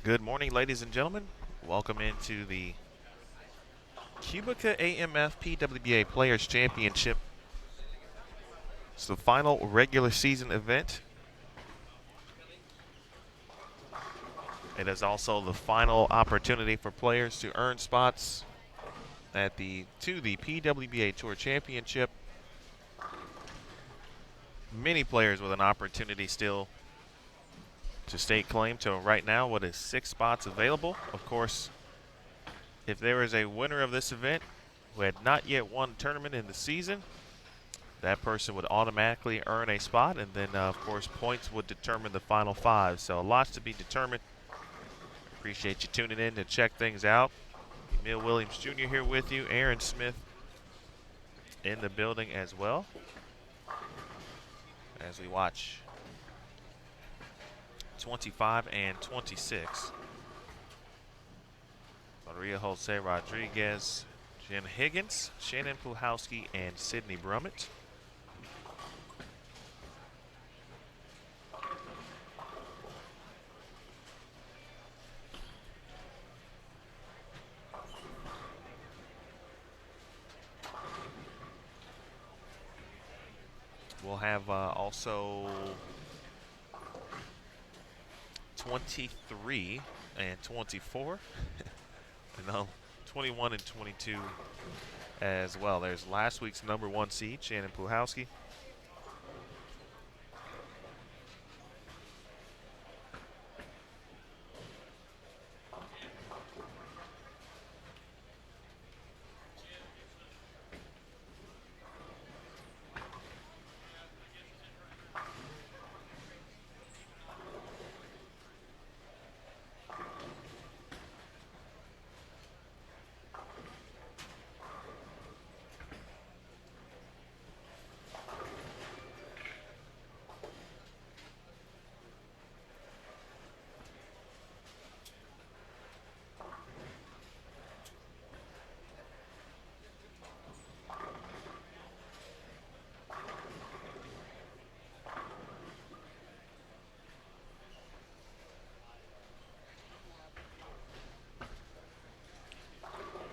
Good morning, ladies and gentlemen. Welcome into the QubicaAMF PWBA Players Championship. It's the final regular season event. It is also the final opportunity for players to earn spots at the PWBA Tour Championship. Many players with an opportunity still to stake claim to right now what is 6 spots available. Of course, if there is a winner of this event who had not yet won a tournament in the season, that person would automatically earn a spot, and then, of course, points would determine the final 5. So lots to be determined. Appreciate you tuning in to check things out. Emil Williams Jr. here with you. Aaron Smith in the building as well as we watch 25 and 26. Maria Jose Rodriguez, Jen Higgins, Shannon Puhowski, and Sydney Brummett. We'll have also 23 and 24. No, 21 and 22 as well. There's last week's #1 seed, Shannon Puhowski.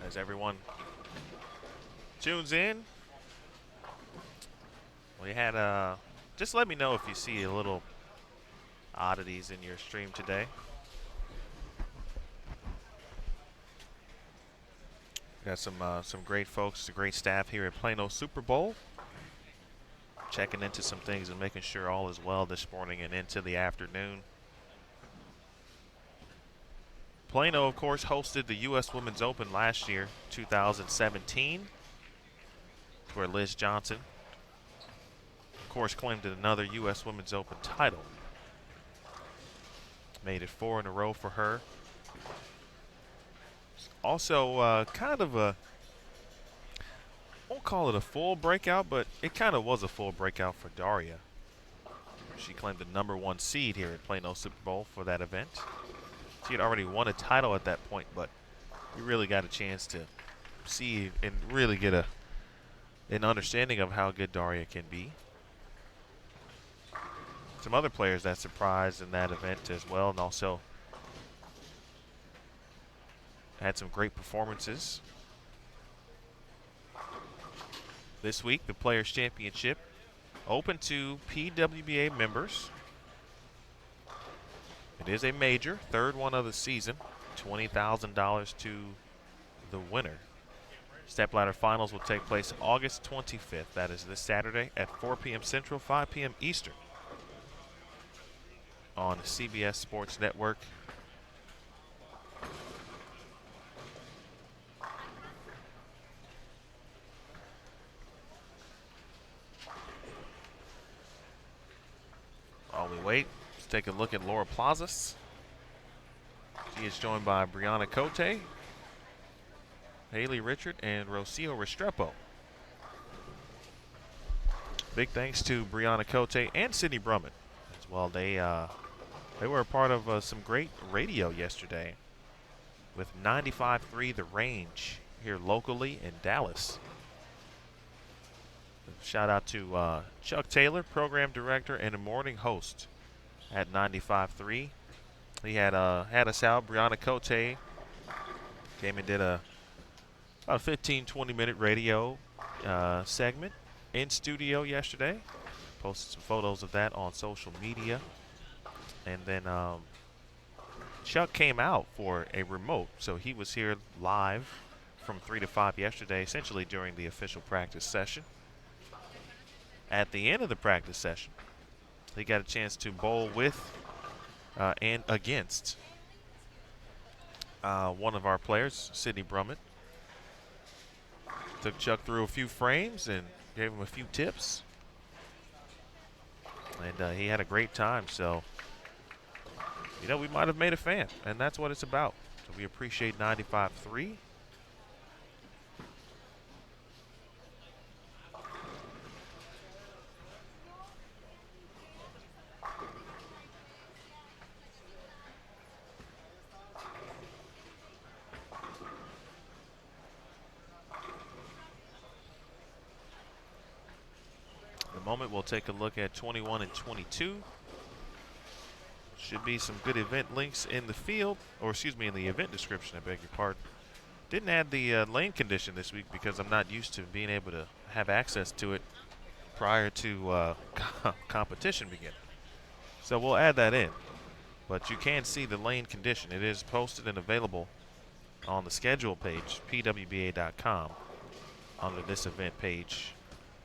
As everyone tunes in, we had just let me know if you see a little oddities in your stream today. Got some great folks, a great staff here at Plano Super Bowl, checking into some things and making sure all is well this morning and into the afternoon. Plano, of course, hosted the U.S. Women's Open last year, 2017, where Liz Johnson, of course, claimed another U.S. Women's Open title. Made it 4 in a row for her. Also, kind of a, won't call it a full breakout, but it kind of was a full breakout for Daria. She claimed the #1 seed here at Plano Super Bowl for that event. She had already won a title at that point, but you really got a chance to see and really get an understanding of how good Daria can be. Some other players that surprised in that event as well, and also had some great performances. This week, the Players Championship open to PWBA members. It is a major, 3rd one of the season, $20,000 to the winner. Stepladder finals will take place August 25th. That is this Saturday at 4 p.m. Central, 5 p.m. Eastern on CBS Sports Network. While we wait, let's take a look at Laura Plazas. She is joined by Brianna Cote, Haley Richard, and Rocio Restrepo. Big thanks to Brianna Cote and Sydney Brummett as well. They were a part of some great radio yesterday with 95.3 The Range here locally in Dallas. Shout out to Chuck Taylor, program director and a morning host at 95.3. He had us out. Brianna Cote came and did about a 15, 20-minute radio segment in studio yesterday. Posted some photos of that on social media. And then Chuck came out for a remote, so he was here live from 3 to 5 yesterday, essentially during the official practice session. At the end of the practice session, he got a chance to bowl with and against one of our players, Sydney Brummett. Took Chuck through a few frames and gave him a few tips. And he had a great time, so you know, we might have made a fan, and that's what it's about. So we appreciate 95.3. In a moment, we'll take a look at 21 and 22. Should be some good event links in the field, or excuse me, in the event description, I beg your pardon. Didn't add the lane condition this week because I'm not used to being able to have access to it prior to competition beginning. So we'll add that in. But you can see the lane condition. It is posted and available on the schedule page, pwba.com, under this event page,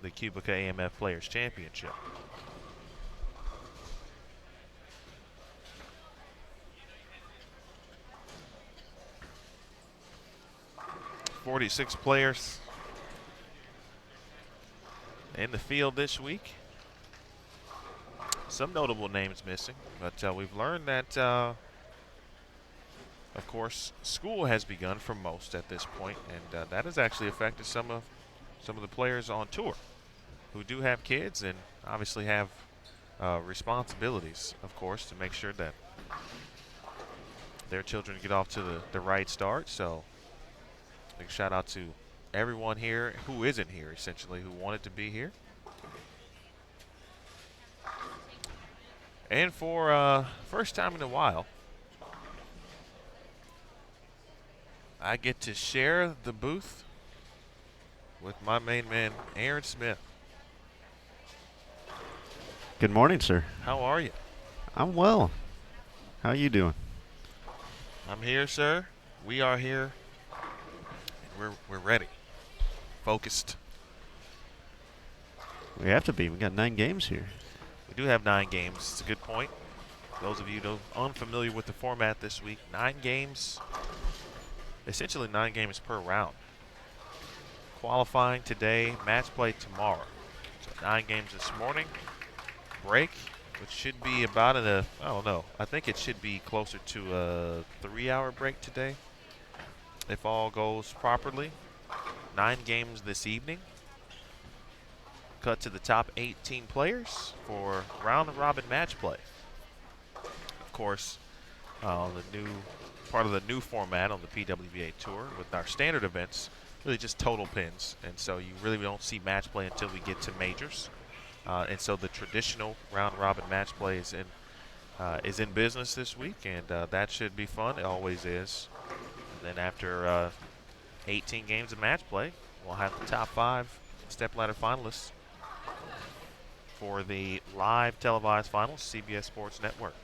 the QubicaAMF Players Championship. 46 players in the field this week. Some notable names missing, but we've learned that, of course, school has begun for most at this point, and that has actually affected some of the players on tour who do have kids and obviously have responsibilities, of course, to make sure that their children get off to the right start. So big shout out to everyone here who isn't here, essentially, who wanted to be here. And for first time in a while, I get to share the booth with my main man, Aaron Smith. Good morning, sir. How are you? I'm well. How you doing? I'm here, sir. We are here. We're ready. Focused. We have to be. We got 9 games here. We do have 9 games. It's a good point. Those of you who are unfamiliar with the format this week, 9 games, essentially 9 games per round. Qualifying today, match play tomorrow. So 9 games this morning. Break, which should be about I don't know. I think it should be closer to a 3-hour break today, if all goes properly. 9 games this evening. Cut to the top 18 players for round-robin match play. Of course, the new part of the new format on the PWBA Tour with our standard events, really just total pins, and so you really don't see match play until we get to majors. And so the traditional round-robin match play is in business this week, and that should be fun. It always is. And then after 18 games of match play, we'll have the top 5 stepladder finalists for the live televised finals, CBS Sports Network.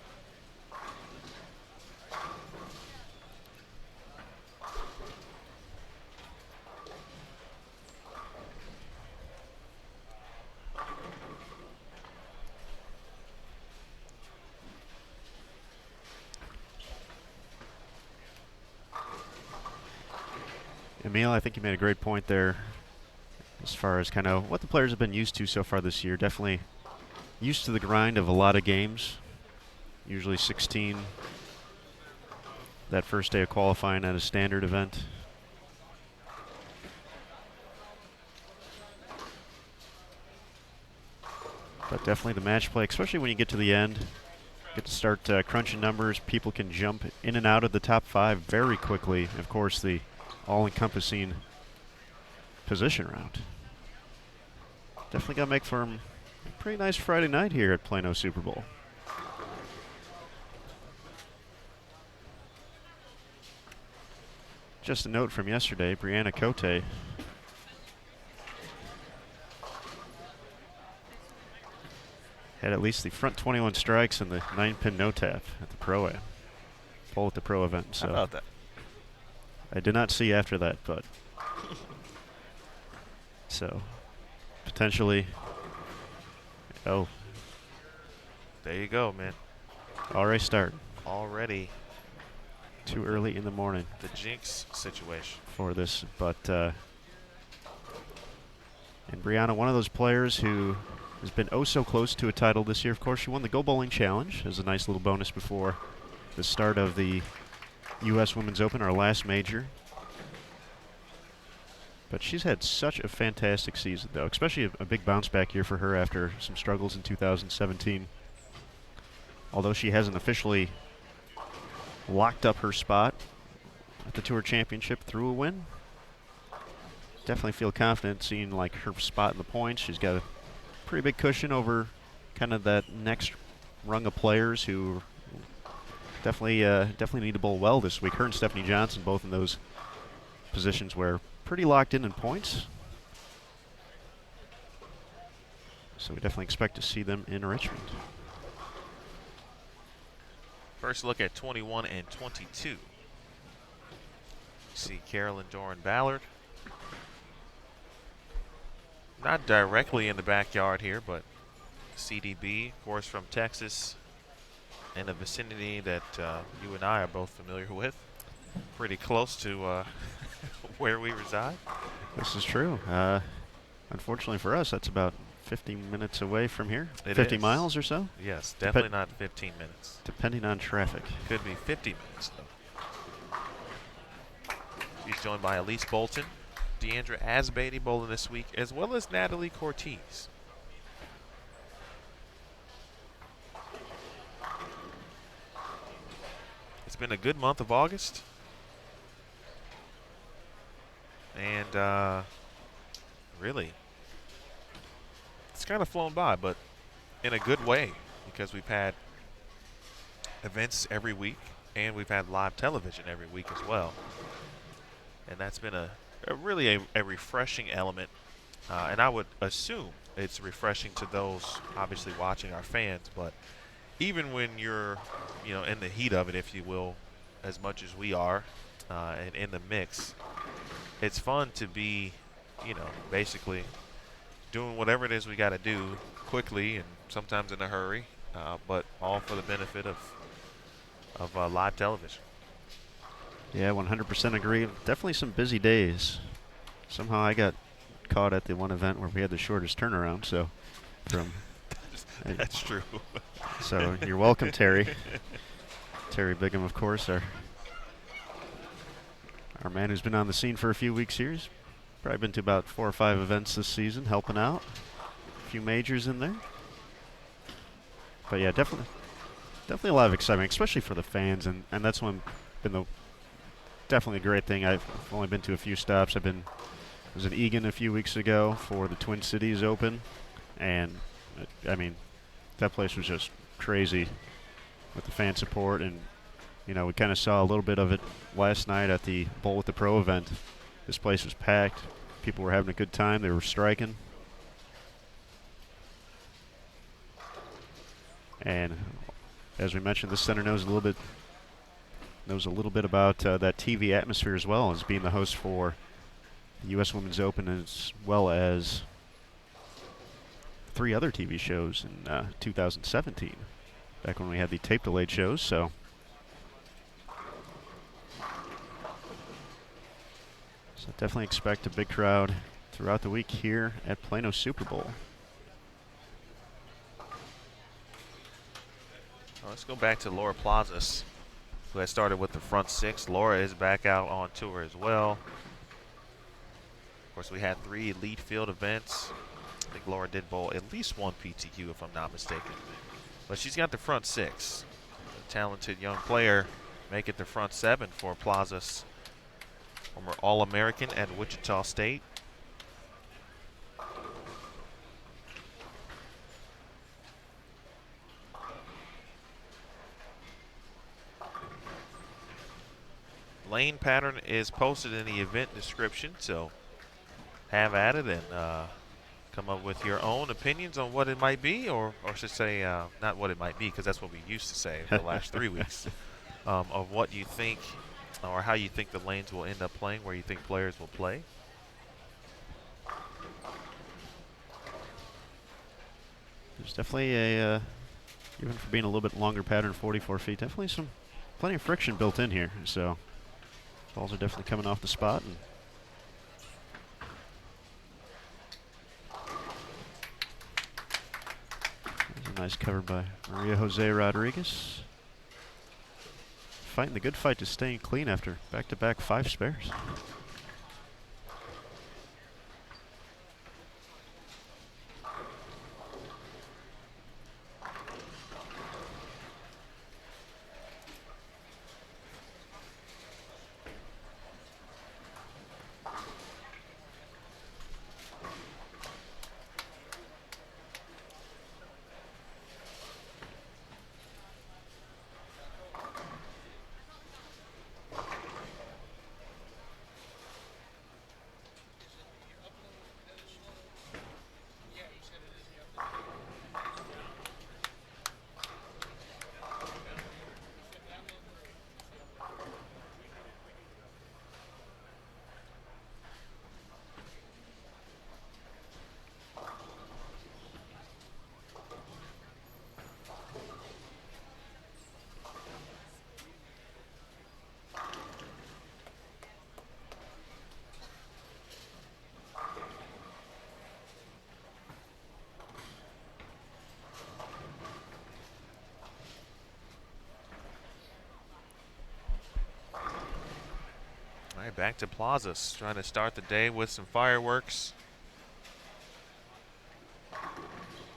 Emil, I think you made a great point there as far as kind of what the players have been used to so far this year. Definitely used to the grind of a lot of games, usually 16 that first day of qualifying at a standard event. But definitely the match play, especially when you get to the end, get to start crunching numbers. People can jump in and out of the top 5 very quickly. Of course, the all-encompassing position round. Definitely got to make for a pretty nice Friday night here at Plano Super Bowl. Just a note from yesterday, Brianna Cote had at least the front 21 strikes and the 9-pin no-tap at the Pro-Am. Poll at the Pro event. So How about that? I did not see after that, but so potentially, oh, There you go, man. already start. Already Too early in the morning the jinx situation. for this, but and Brianna, one of those players who has been oh so close to a title this year. Of course, she won the Go Bowling Challenge as a nice little bonus before the start of the U.S. Women's Open, our last major. But she's had such a fantastic season, though, especially a big bounce back year for her after some struggles in 2017. Although she hasn't officially locked up her spot at the Tour Championship through a win, definitely feel confident seeing like her spot in the points. She's got a pretty big cushion over kind of that next rung of players who definitely need to bowl well this week. Her and Stephanie Johnson both in those positions where pretty locked in points. So we definitely expect to see them in Richmond. First look at 21 and 22. See Carolyn Doran Ballard. Not directly in the backyard here, but CDB, of course, from Texas, in a vicinity that you and I are both familiar with. Pretty close to where we reside. This is true. Unfortunately for us, that's about 50 minutes away from here. It 50 is. miles or so? Yes, definitely not 15 minutes. Depending on traffic. Could be 50 minutes, though. He's joined by Elise Bolton, Deandra Asbeatty bowling this week, as well as Natalie Cortez. It's been a good month of August. And really, it's kind of flown by, but in a good way, because we've had events every week and we've had live television every week as well. And that's been really a refreshing element. And I would assume it's refreshing to those obviously watching, our fans, but even when you're, in the heat of it, if you will, as much as we are, and in the mix, it's fun to be, basically doing whatever it is we got to do quickly and sometimes in a hurry, but all for the benefit of live television. Yeah, 100% agree. Definitely some busy days. Somehow I got caught at the one event where we had the shortest turnaround, so from That's true. so you're welcome, Terry. Terry Bigham, of course, our man who's been on the scene for a few weeks here. He's probably been to about 4 or 5 events this season, helping out. A few majors in there. But yeah, definitely a lot of excitement, especially for the fans, and that's definitely a great thing. I've only been to a few stops. I was in Egan a few weeks ago for the Twin Cities Open, and I mean, that place was just crazy with the fan support, and we kind of saw a little bit of it last night at the Bowl with the Pro event. This place was packed. People were having a good time. They were striking. And as we mentioned, this center knows a little bit about that TV atmosphere as well, as being the host for the U.S. Women's Open, as well as 3 other TV shows in 2017, back when we had the tape delayed shows. So definitely expect a big crowd throughout the week here at Plano Super Bowl. Let's go back to Laura Plazas, who has started with the front 6. Laura is back out on tour as well. Of course, we had 3 elite field events. I think Laura did bowl at least 1 PTQ, if I'm not mistaken. But she's got the front 6. A talented young player make it the front 7 for Plazas, former All-American at Wichita State. lane pattern is posted in the event description, so have at it and come up with your own opinions on what it might be, or should say, not what it might be, because that's what we used to say for the last 3 weeks, of what you think or how you think the lanes will end up playing, where you think players will play. There's definitely a, even for being a little bit longer pattern, 44 feet, definitely plenty of friction built in here. So balls are definitely coming off the spot. And there's a nice cover by Maria Jose Rodriguez. Fighting the good fight to staying clean after back-to-back 5 spares. All right, back to Plazas, trying to start the day with some fireworks.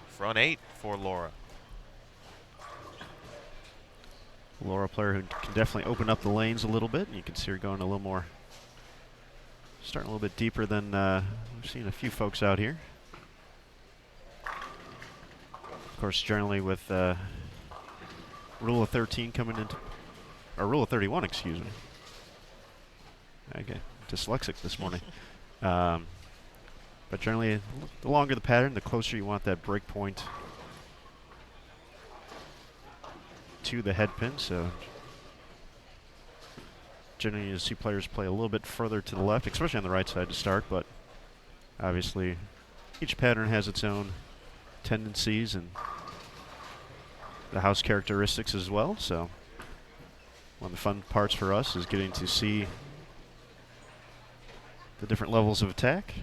Front 8 for Laura. Laura, player who can definitely open up the lanes a little bit. You can see her going a little more, starting a little bit deeper than we've seen a few folks out here. Of course, generally with rule of 13 coming into, or rule of 31, excuse me. Okay, dyslexic this morning. But generally, the longer the pattern, the closer you want that break point to the head pin. So generally you see players play a little bit further to the left, especially on the right side to start, but obviously each pattern has its own tendencies and the house characteristics as well. So one of the fun parts for us is getting to see the different levels of attack,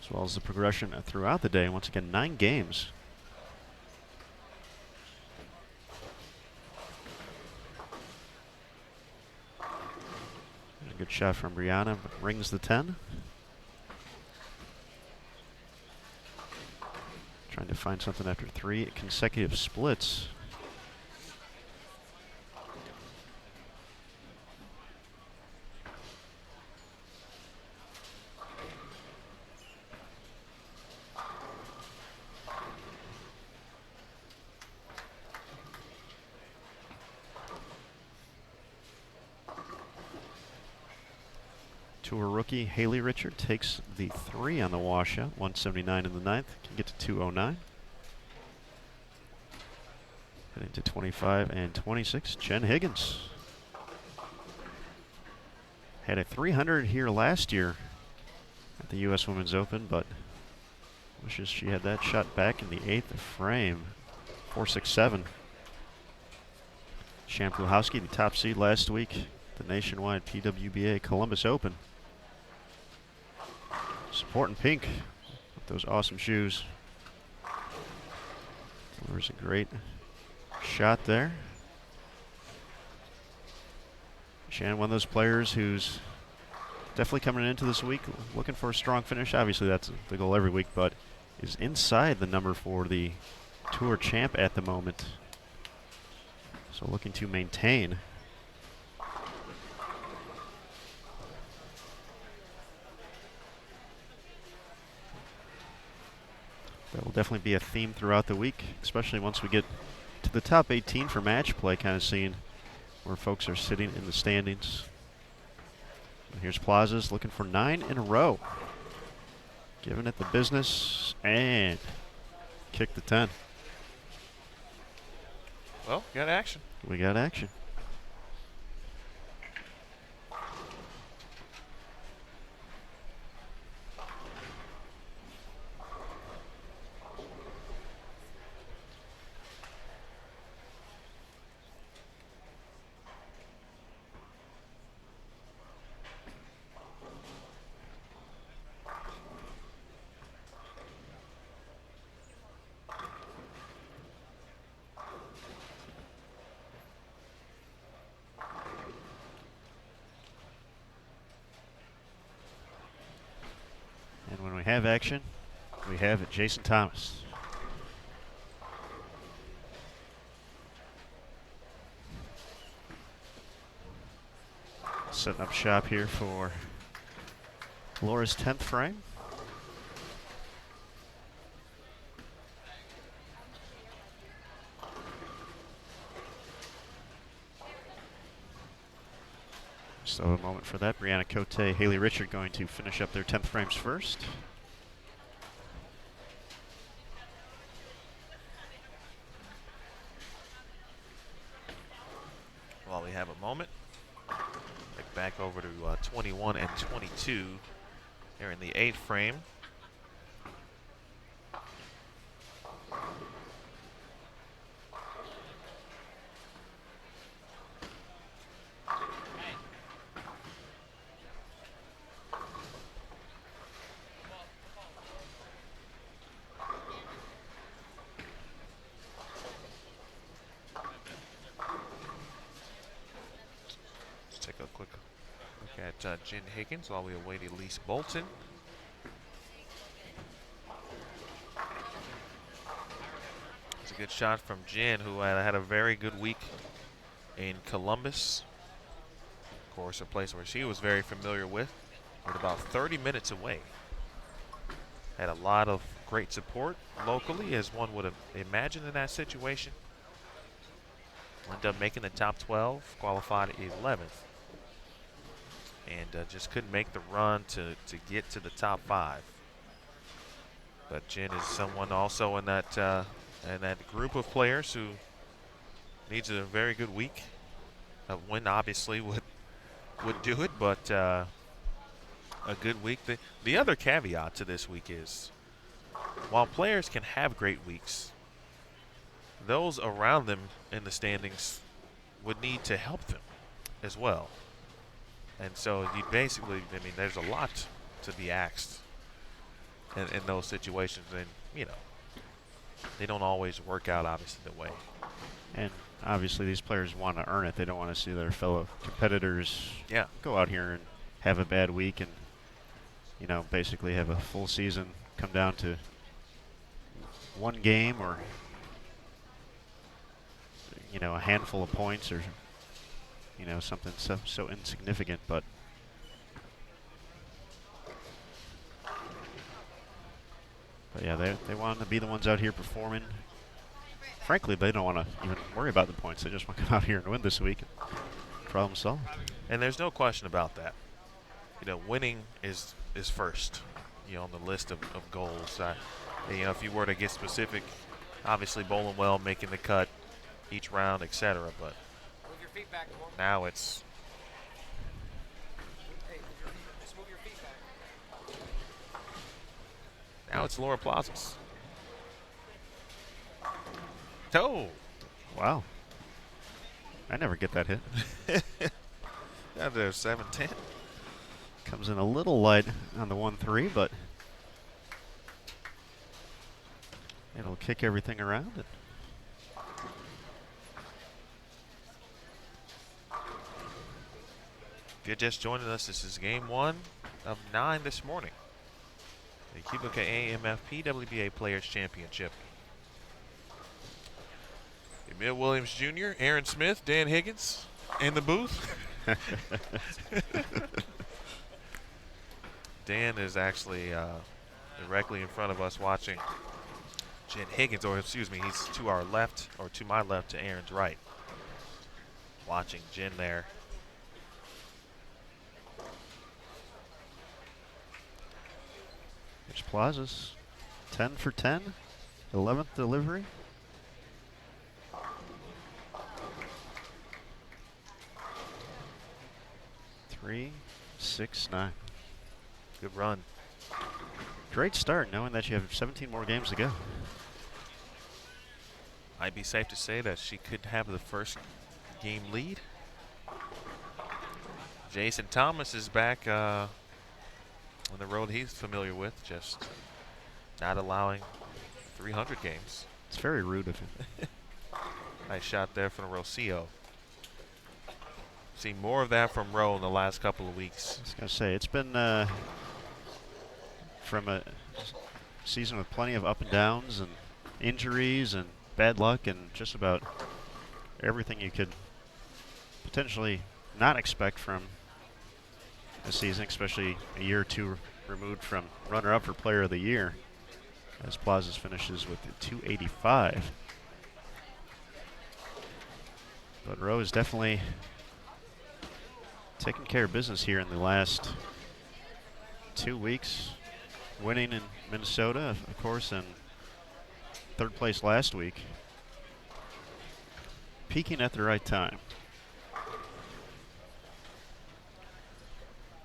as well as the progression throughout the day. Once again, 9 games. There's a good shot from Brianna, but rings the 10. Trying to find something after 3 consecutive splits. Tour rookie Haley Richard takes the 3 on the washout, 179 in the 9th, can get to 209. Heading to 25 and 26, Jen Higgins. Had a 300 here last year at the U.S. Women's Open, but wishes she had that shot back in the 8th frame, 467. Shampuhowski, the top seed last week, the nationwide PWBA Columbus Open. Supporting pink with those awesome shoes. There's a great shot there. Shannon, one of those players who's definitely coming into this week looking for a strong finish. Obviously, that's the goal every week, but is inside the number for the Tour champ at the moment. So looking to maintain. That will definitely be a theme throughout the week, especially once we get to the top 18 for match play, kind of seeing where folks are sitting in the standings. And here's Plazas looking for 9 in a row. Giving it the business and kick the 10. Well, got action. We got action. And when we have action, we have it, Jason Thomas. Setting up shop here for Laura's 10th frame. So a moment for that. Brianna Cote, Haley Richard going to finish up their 10th frames first. While we have a moment, back over to 21 and 22 here in the 8th frame. Take a quick look at Jen Higgins while we await Elise Bolton. It's a good shot from Jen, who had a very good week in Columbus. Of course, a place where she was very familiar with about 30 minutes away. Had a lot of great support locally, as one would have imagined in that situation. Ended up making the top 12, qualified 11th. And just couldn't make the run to get to the top 5. But Jen is someone also in that group of players who needs a very good week. A win obviously would do it, but a good week. The other caveat to this week is, while players can have great weeks, those around them in the standings would need to help them as well. And so you basically, I mean, there's a lot to be asked in those situations. And, you know, they don't always work out, obviously, the way. And obviously these players want to earn it. They don't want to see their fellow competitors go out here and have a bad week and, you know, basically have a full season come down to one game or, you know, a handful of points or, you know, something so insignificant. But yeah, they want to be the ones out here performing. Frankly, they don't want to even worry about the points. They just want to come out here and win this week. Problem solved. And there's no question about that. You know, winning is first, you know, on the list of goals. You know, if you were to get specific, obviously bowling well, making the cut each round, etc. But now it's Laura Plazas. Oh, wow! I never get that hit. Yeah, there's 7-10. Comes in a little light on the 1-3, but it'll kick everything around. If you're just joining us, this is game 1 of 9 this morning. The QubicaAMF PWBA Players Championship. Emil Williams Jr., Aaron Smith, Dan Higgins in the booth. Dan is actually directly in front of us watching Jen Higgins, or excuse me, he's to our left, or to my left, to Aaron's right. watching Jen there. Here's Plazas. 10 for 10. 11th delivery. Three, 6, 9. Good run. Great start, knowing that you have 17 more games to go. Might be safe to say that she could have the first game lead. Jason Thomas is back on the road he's familiar with, just not allowing 300 games. It's very rude of him. Nice shot there from Rocio. Seen more of that from Roe in the last couple of weeks. I was going to say, it's been from a season with plenty of up and downs and injuries and bad luck and just about everything you could potentially not expect from a season, especially a year or two removed from runner-up for Player of the Year, as Plazas finishes with 285. But Rowe is definitely taking care of business here in the last 2 weeks, winning in Minnesota, of course, and third place last week. Peaking at the right time.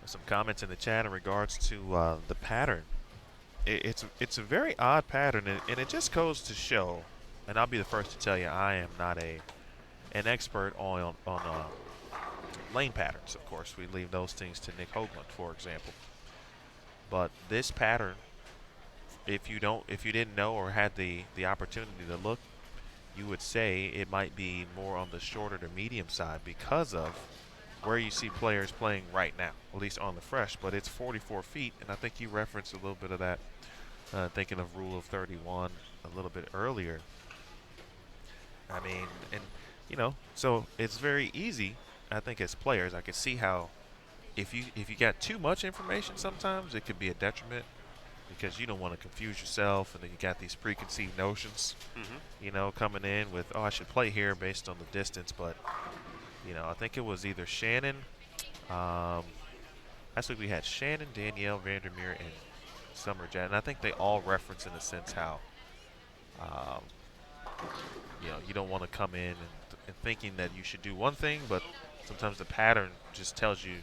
Some comments in the chat in regards to the pattern. It's a very odd pattern, and it just goes to show, and I'll be the first to tell you, I am not an expert on lane patterns. Of course, we leave those things to Nick Hoagland, for example. But this pattern, if you didn't know or had the opportunity to look, you would say it might be more on the shorter to medium side because of where you see players playing right now, at least on the fresh. But it's 44 feet, and I think you referenced a little bit of that, thinking of Rule of 31 a little bit earlier. I mean, and you know, so it's very easy. I think as players, I can see how if you got too much information, sometimes it could be a detriment because you don't want to confuse yourself, and then you got these preconceived notions, you know, coming in with, oh, I should play here based on the distance. But you know, I think it was either Shannon. Last week we had Shannon, Danielle, Vandermeer, and Summer Jet, and I think they all reference in a sense how, you know, you don't want to come in and thinking that you should do one thing, but sometimes the pattern just tells you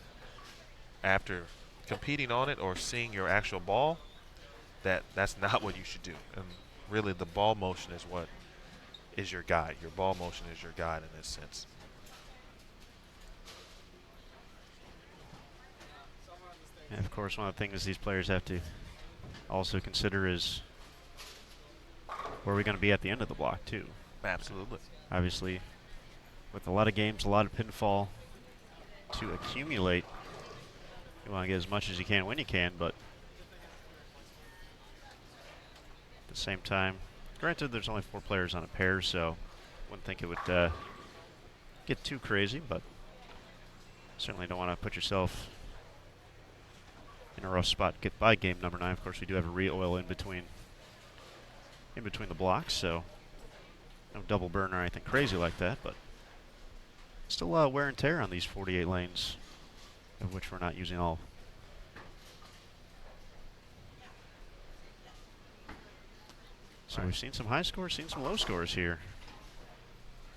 after competing on it or seeing your actual ball that that's not what you should do. And really the ball motion is what is your guide. Your ball motion is your guide in this sense. And of course, one of the things these players have to also consider is where are we going to be at the end of the block, too. Absolutely. Obviously, with a lot of games, a lot of pinfall to accumulate, you want to get as much as you can when you can, but at the same time, granted, there's only 4 players on a pair, so wouldn't think it would get too crazy, but certainly don't want to put yourself in a rough spot. Get by game number 9. Of course, we do have a re-oil in between the blocks, so no double burn or anything crazy like that, but still wear and tear on these 48 lanes, of which we're not using all. So we've seen some high scores, seen some low scores here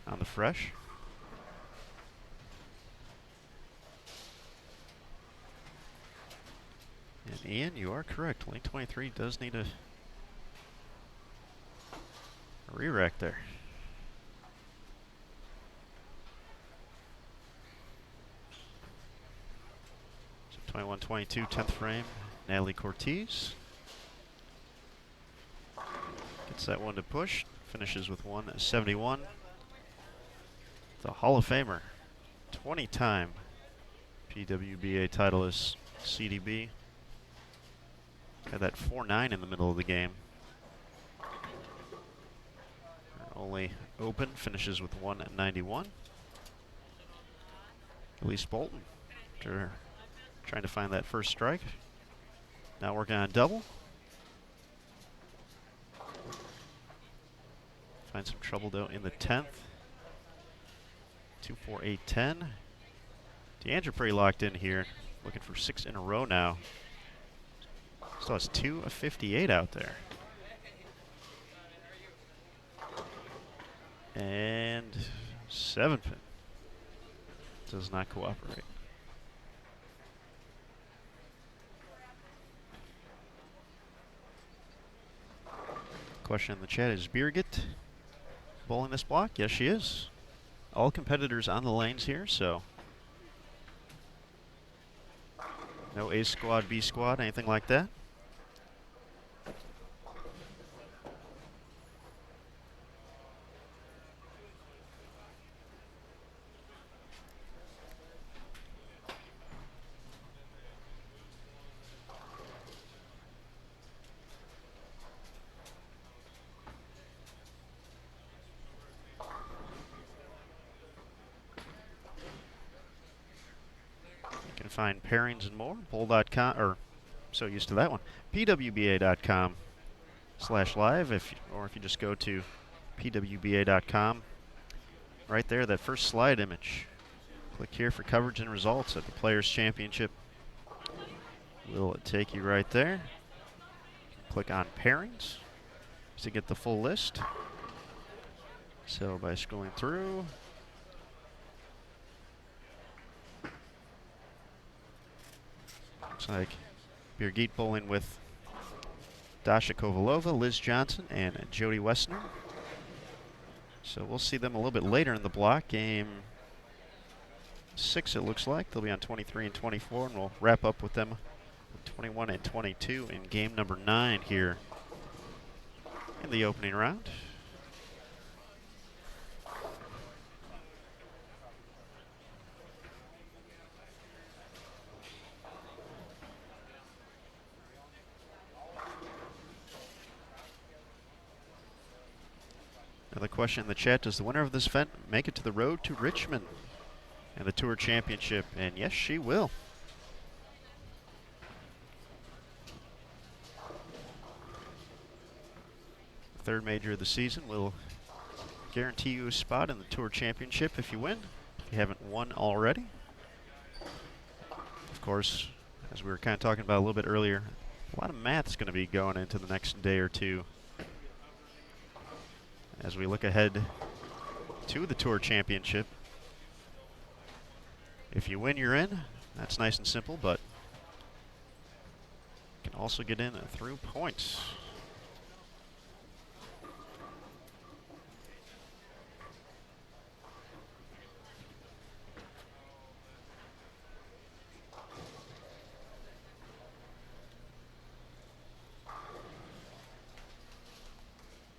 on the fresh. And Ian, you are correct. Lane 23 does need a re-rack there. So 21-22, 10th frame, Natalie Cortez. Gets that one to push, finishes with 171. The Hall of Famer, 20-time PWBA titleist CDB. Had that 4-9 in the middle of the game. Only open, finishes with 191. Elise Bolton, trying to find that first strike. Now working on a double. Find some trouble though in the 10th. 2, 4, 8, 10. D'Andrea pretty locked in here. Looking for 6 in a row now. Still has 2 of 58 out there. And 7 pin. Does not cooperate. Question in the chat, is Birgit bowling this block? Yes, she is. All competitors on the lanes here, so no A squad, B squad, anything like that. You can find pairings and more, bowl.com, or so used to that one, pwba.com/live, or if you just go to pwba.com, right there, that first slide image. Click here for coverage and results at the Players Championship. Will take you right there. Click on pairings to get the full list. So by scrolling through, looks like Birgit bowling with Dasha Kovalova, Liz Johnson, and Jody Westner. So we'll see them a little bit later in the block. Game 6, it looks like. They'll be on 23 and 24, and we'll wrap up with them 21 and 22 in game number 9 here in the opening round. Another question in the chat, does the winner of this event make it to the road to Richmond and the Tour Championship? And yes, she will. The third major of the season will guarantee you a spot in the Tour Championship if you win, if you haven't won already. Of course, as we were kind of talking about a little bit earlier, a lot of math's going to be going into the next day or two as we look ahead to the Tour Championship. If you win, you're in. That's nice and simple, but you can also get in through points.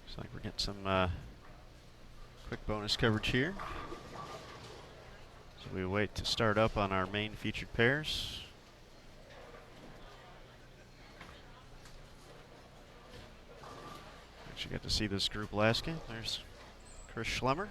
Looks like we're getting some quick bonus coverage here. So we wait to start up on our main featured pairs. Actually got to see this group last game. There's Chris Schlemmer.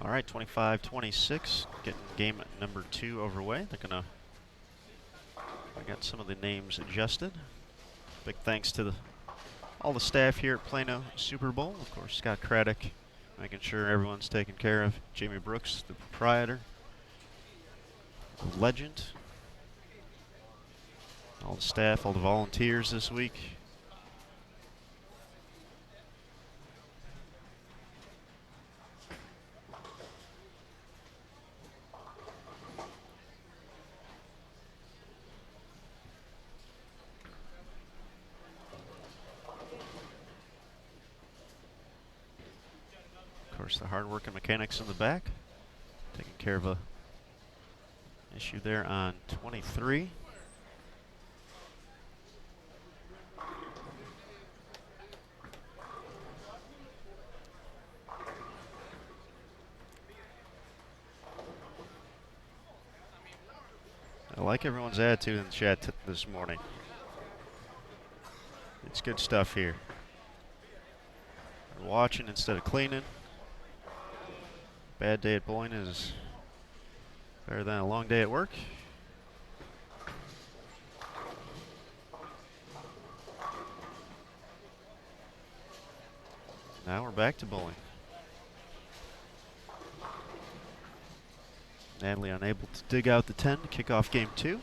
All right, 25-26, getting game number 2 overway. They're gonna, I got some of the names adjusted. Big thanks to all the staff here at Plano Super Bowl. Of course, Scott Craddock, making sure everyone's taken care of. Jamie Brooks, the proprietor, the legend. All the staff, all the volunteers this week. Of course, the hard-working mechanics in the back, taking care of a issue there on 23. I like everyone's attitude in the chat this morning. It's good stuff here. We're watching instead of cleaning. Bad day at bowling is better than a long day at work. Now we're back to bowling. Natalie unable to dig out the 10 to kick off game 2.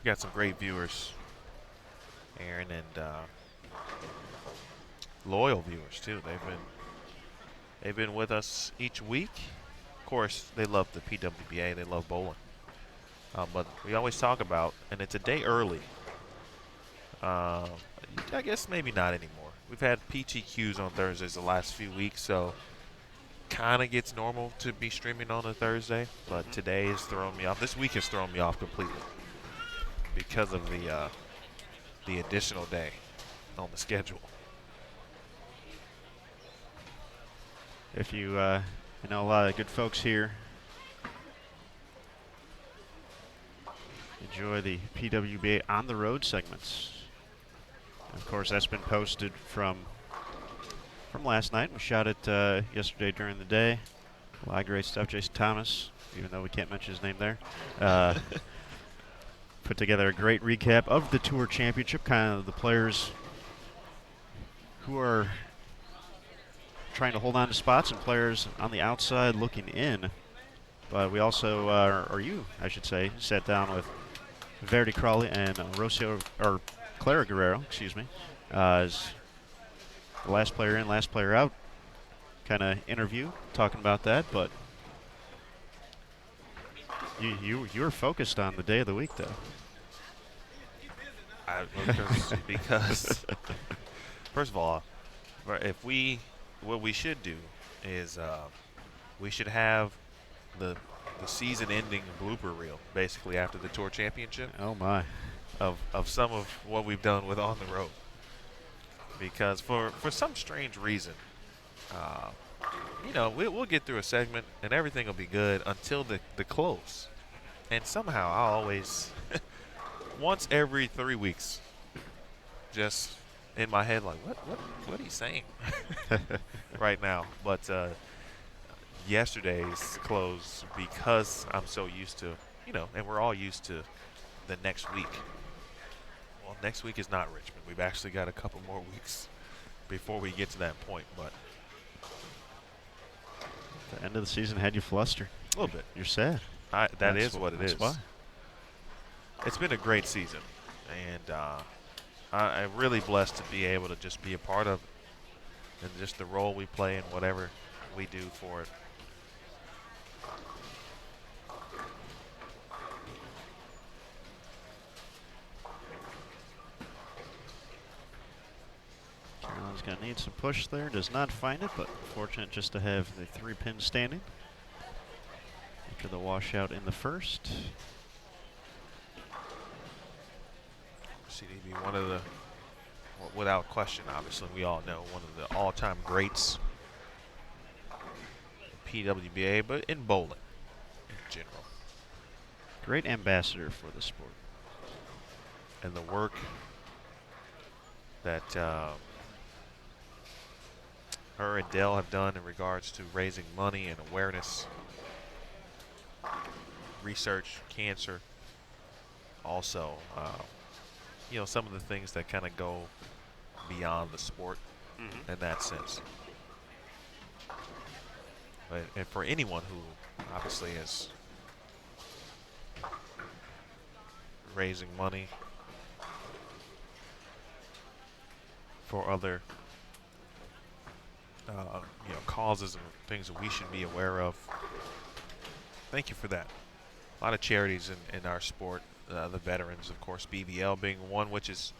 We got some great viewers, Aaron, and loyal viewers too. They've been with us each week. Of course, they love the PWBA. They love bowling. But we always talk about, and it's a day early. I guess maybe not anymore. We've had PTQs on Thursdays the last few weeks, so kind of gets normal to be streaming on a Thursday. But today is throwing me off. This week has thrown me off completely because of the additional day on the schedule. If you know a lot of good folks here enjoy the PWBA on the road segments. And of course, that's been posted from last night. We shot it yesterday during the day. A lot of great stuff. Jason Thomas, even though we can't mention his name there, put together a great recap of the Tour Championship, kind of the players who are trying to hold on to spots and players on the outside looking in. But we also, or you, I should say, sat down with Verdi Crawley and Clara Guerrero, excuse me, as the last player in, last player out kind of interview, talking about that. But you were focused on the day of the week, though. Because first of all, what we should do is we should have the season-ending blooper reel basically after the Tour Championship. Oh my! Of some of what we've done with On the Road, because for some strange reason, we'll get through a segment and everything will be good until the close, and somehow I always once every 3 weeks, just in my head like what are you saying right now? But yesterday's close, because I'm so used to, and we're all used to the next week. Well, next week is not Richmond. We've actually got a couple more weeks before we get to that point. But the end of the season had you flustered. A little bit. You're sad. That is what it is. Why. It's been a great season, and I'm really blessed to be able to just be a part of it, and just the role we play and whatever we do for it. Carolyn's going to need some push there. Does not find it, but fortunate just to have the 3 pins standing after the washout in the first. CDB, one of the, without question, obviously, we all know, one of the all-time greats in PWBA, but in bowling in general. Great ambassador for the sport. And the work that her and Dell have done in regards to raising money and awareness, research, cancer, also, some of the things that kind of go beyond the sport in that sense. And for anyone who obviously is raising money for other causes and things that we should be aware of, thank you for that. A lot of charities in our sport the veterans, of course, BBL being one, which is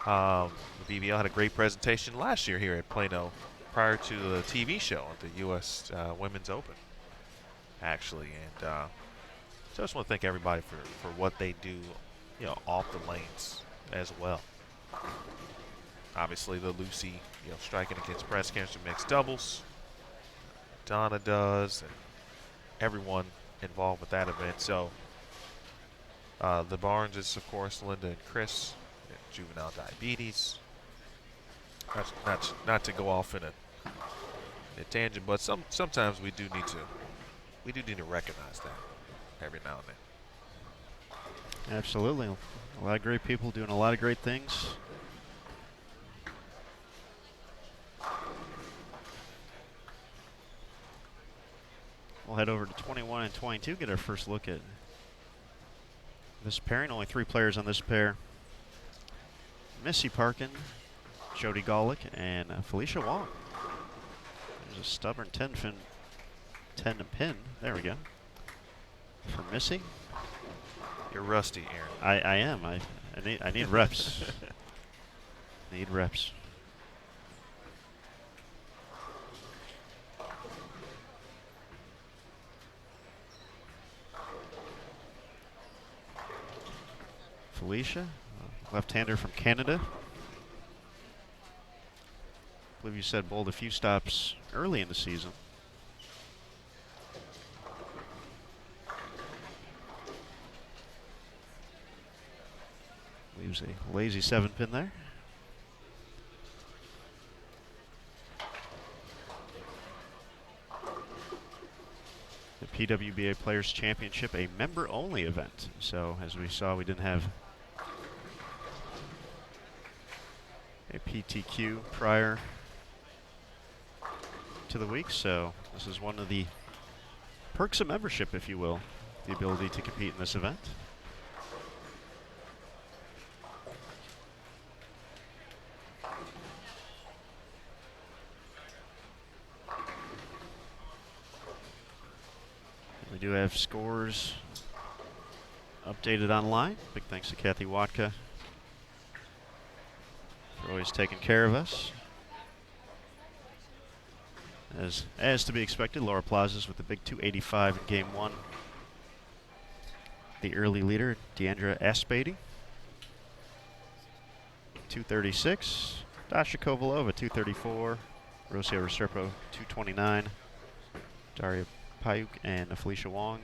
the BBL had a great presentation last year here at Plano prior to the TV show at the U.S. Women's Open, actually. And so I just want to thank everybody for what they do, off the lanes as well. Obviously, the Lucy, striking against breast cancer mixed doubles. Donna does, and everyone involved with that event. So the Barneses, of course, Linda and Chris, and juvenile diabetes. Not to go off in a tangent, but sometimes we do need to recognize that every now and then. Absolutely. A lot of great people doing a lot of great things. We'll head over to 21 and 22, get our first look at this pairing. Only 3 players on this pair. Missy Parkin, Jody Golick, and Felicia Wong. There's a stubborn 10 pin. There we go. For Missy. You're rusty, Aaron. I am. I need reps. Need reps. Felicia, left-hander from Canada. I believe you said bowled a few stops early in the season. Leaves a lazy 7-pin there. The PWBA Players Championship, a member-only event. So, as we saw, we didn't have a PTQ prior to the week, so this is one of the perks of membership, if you will, the ability to compete in this event. We do have scores updated online. Big thanks to Kathy Watka for always taking care of us. As to be expected, Laura Plazas with the big 285 in game 1. The early leader, Deandra Aspady, 236. Dasha Kovalova, 234. Rocio Reserpo, 229. Daria Payuk and Felicia Wong,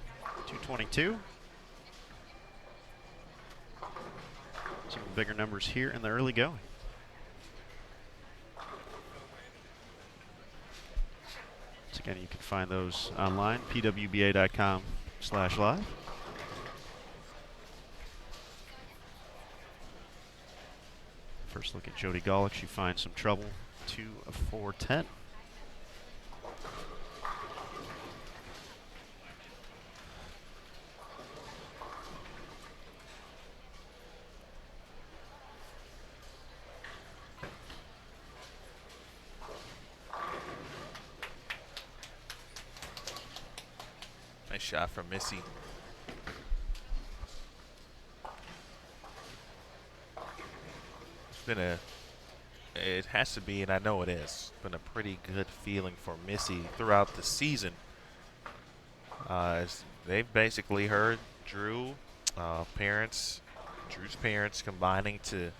222. Some bigger numbers here in the early going. Once again, you can find those online, pwba.com/live. First look at Jody Golick. She finds some trouble. 2 of 410. Nice shot from Missy. It has to be, and I know it is, been a pretty good feeling for Missy throughout the season. As they've basically heard Drew's parents combining to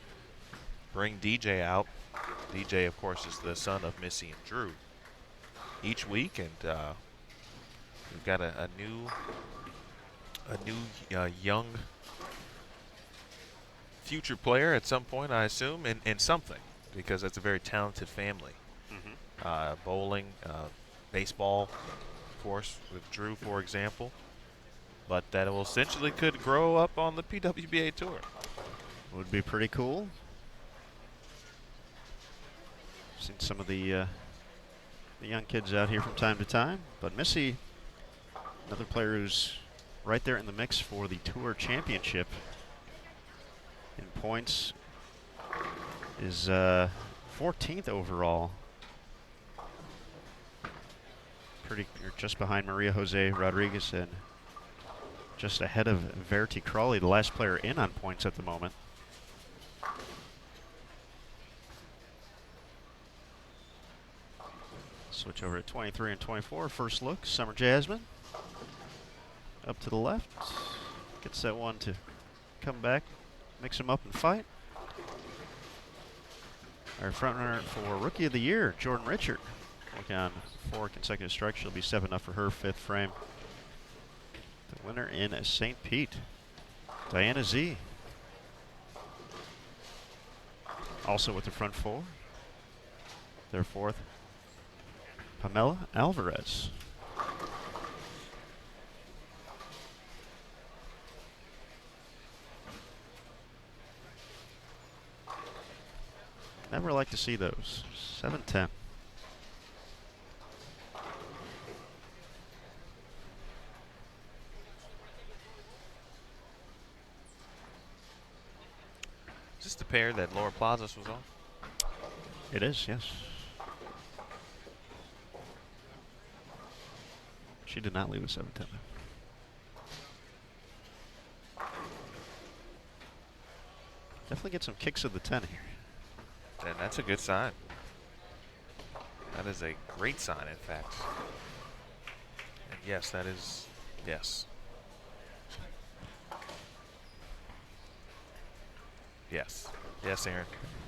bring DJ out. DJ, of course, is the son of Missy and Drew. Each week, and we've got a new young future player at some point, I assume, in something, because that's a very talented family. Bowling, baseball, of course, with Drew, for example. But that will essentially could grow up on the PWBA Tour. Would be pretty cool. Seen some of the young kids out here from time to time. But Missy, another player who's right there in the mix for the Tour Championship in points, is 14th overall. Or just behind Maria Jose Rodriguez and just ahead of Verity Crawley, the last player in on points at the moment. Switch over to 23 and 24. First look, Summer Jasmine. Up to the left. Gets that one to come back, mix them up and fight. Our front runner for Rookie of the Year, Jordan Richard. Working on 4 consecutive strikes. She'll be stepping up for her 5th frame. The winner in St. Pete, Diana Z. Also with the front 4. Their 4th, Pamela Alvarez. Never like to see those. 7-10. Is this the pair that Laura Plazas was on? It is, yes. She did not leave a 7-10. Definitely get some kicks of the 10 here. And that's a good sign. That is a great sign, in fact. And yes, that is, yes. Yes. Yes, Aaron.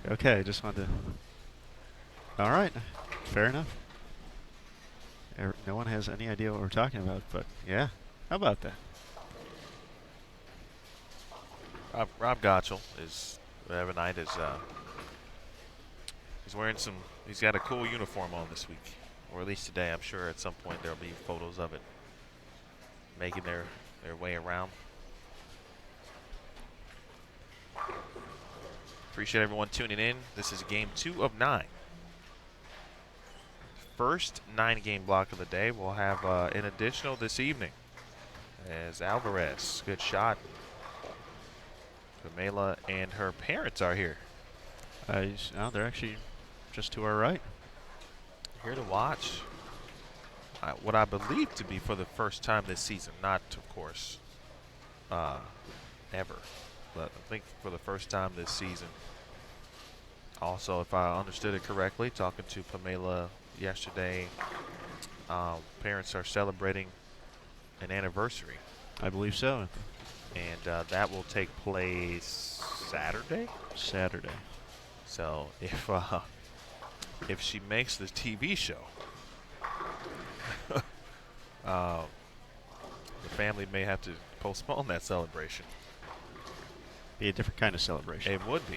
Okay, just wanted to. All right, fair enough. No one has any idea what we're talking about, but yeah, how about that? Rob Gottschall is, every night is, he's wearing some, he's got a cool uniform on this week. Or at least today. I'm sure at some point there'll be photos of it making their way around. Appreciate everyone tuning in. This is game 2 of 9. First 9-game block of the day. We'll have an additional this evening as Alvarez, good shot. Pamela and her parents are here. No, they're actually just to our right. Here to watch what I believe to be for the first time this season. Not, of course, ever. But I think for the first time this season. Also, if I understood it correctly, talking to Pamela yesterday, parents are celebrating an anniversary. I believe so. And that will take place Saturday? Saturday. So if she makes the TV show, the family may have to postpone that celebration. Be a different kind of celebration. It would be.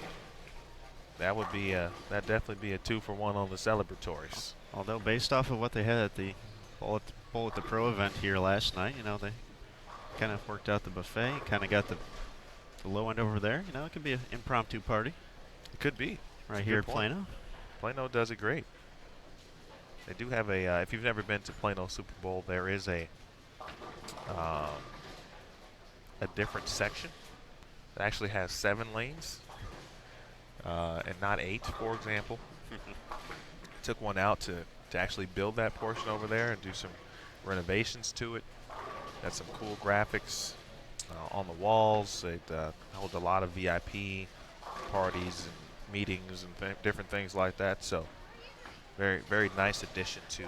That would be that definitely be a 2-for-1 on the celebratories. Although based off of what they had at the Bowl at the Pro event here last night, you know, they kind of worked out the buffet, kind of got the low end over there. You know, it could be an impromptu party. It could be. Right here at Plano. Plano does it great. They do have a, if you've never been to Plano Super Bowl, there is a different section that actually has 7 lanes and not 8, for example. Took one out to actually build that portion over there and do some renovations to it. Got some cool graphics on the walls. It holds a lot of VIP parties and meetings and different things like that. So very, very nice addition to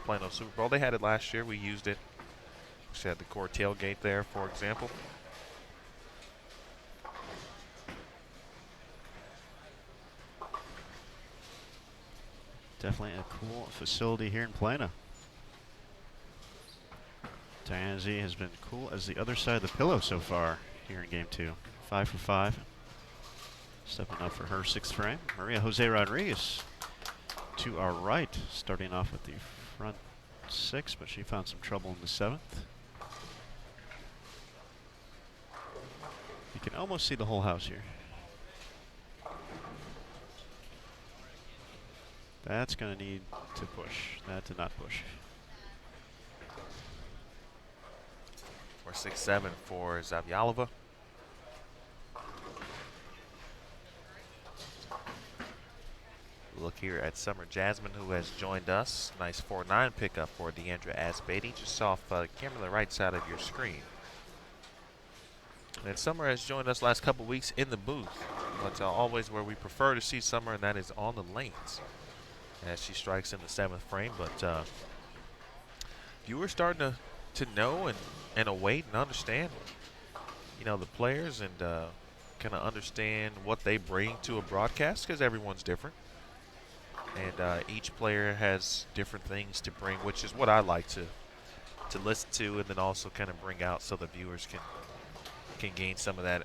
Plano Super Bowl. They had it last year. We used it. We had the core tailgate there, for example. Definitely a cool facility here in Plano. Diana Z has been cool as the other side of the pillow so far here in game 2. 5 for 5. Stepping up for her 6th frame. Maria Jose Rodriguez to our right, starting off with the front 6, but she found some trouble in the 7th. You can almost see the whole house here. That's going to need to push. That did not push. Or 6-7 for Zavyalova. Look here at Summer Jasmine, who has joined us. Nice 4-9 pickup for Deandra Asbady, just off camera on the right side of your screen. And Summer has joined us last couple weeks in the booth, but always where we prefer to see Summer, and that is on the lanes as she strikes in the 7th frame. But viewers starting to know and await and understand, you know, the players and kind of understand what they bring to a broadcast, because everyone's different. And each player has different things to bring, which is what I like to listen to and then also kind of bring out so the viewers can gain some of that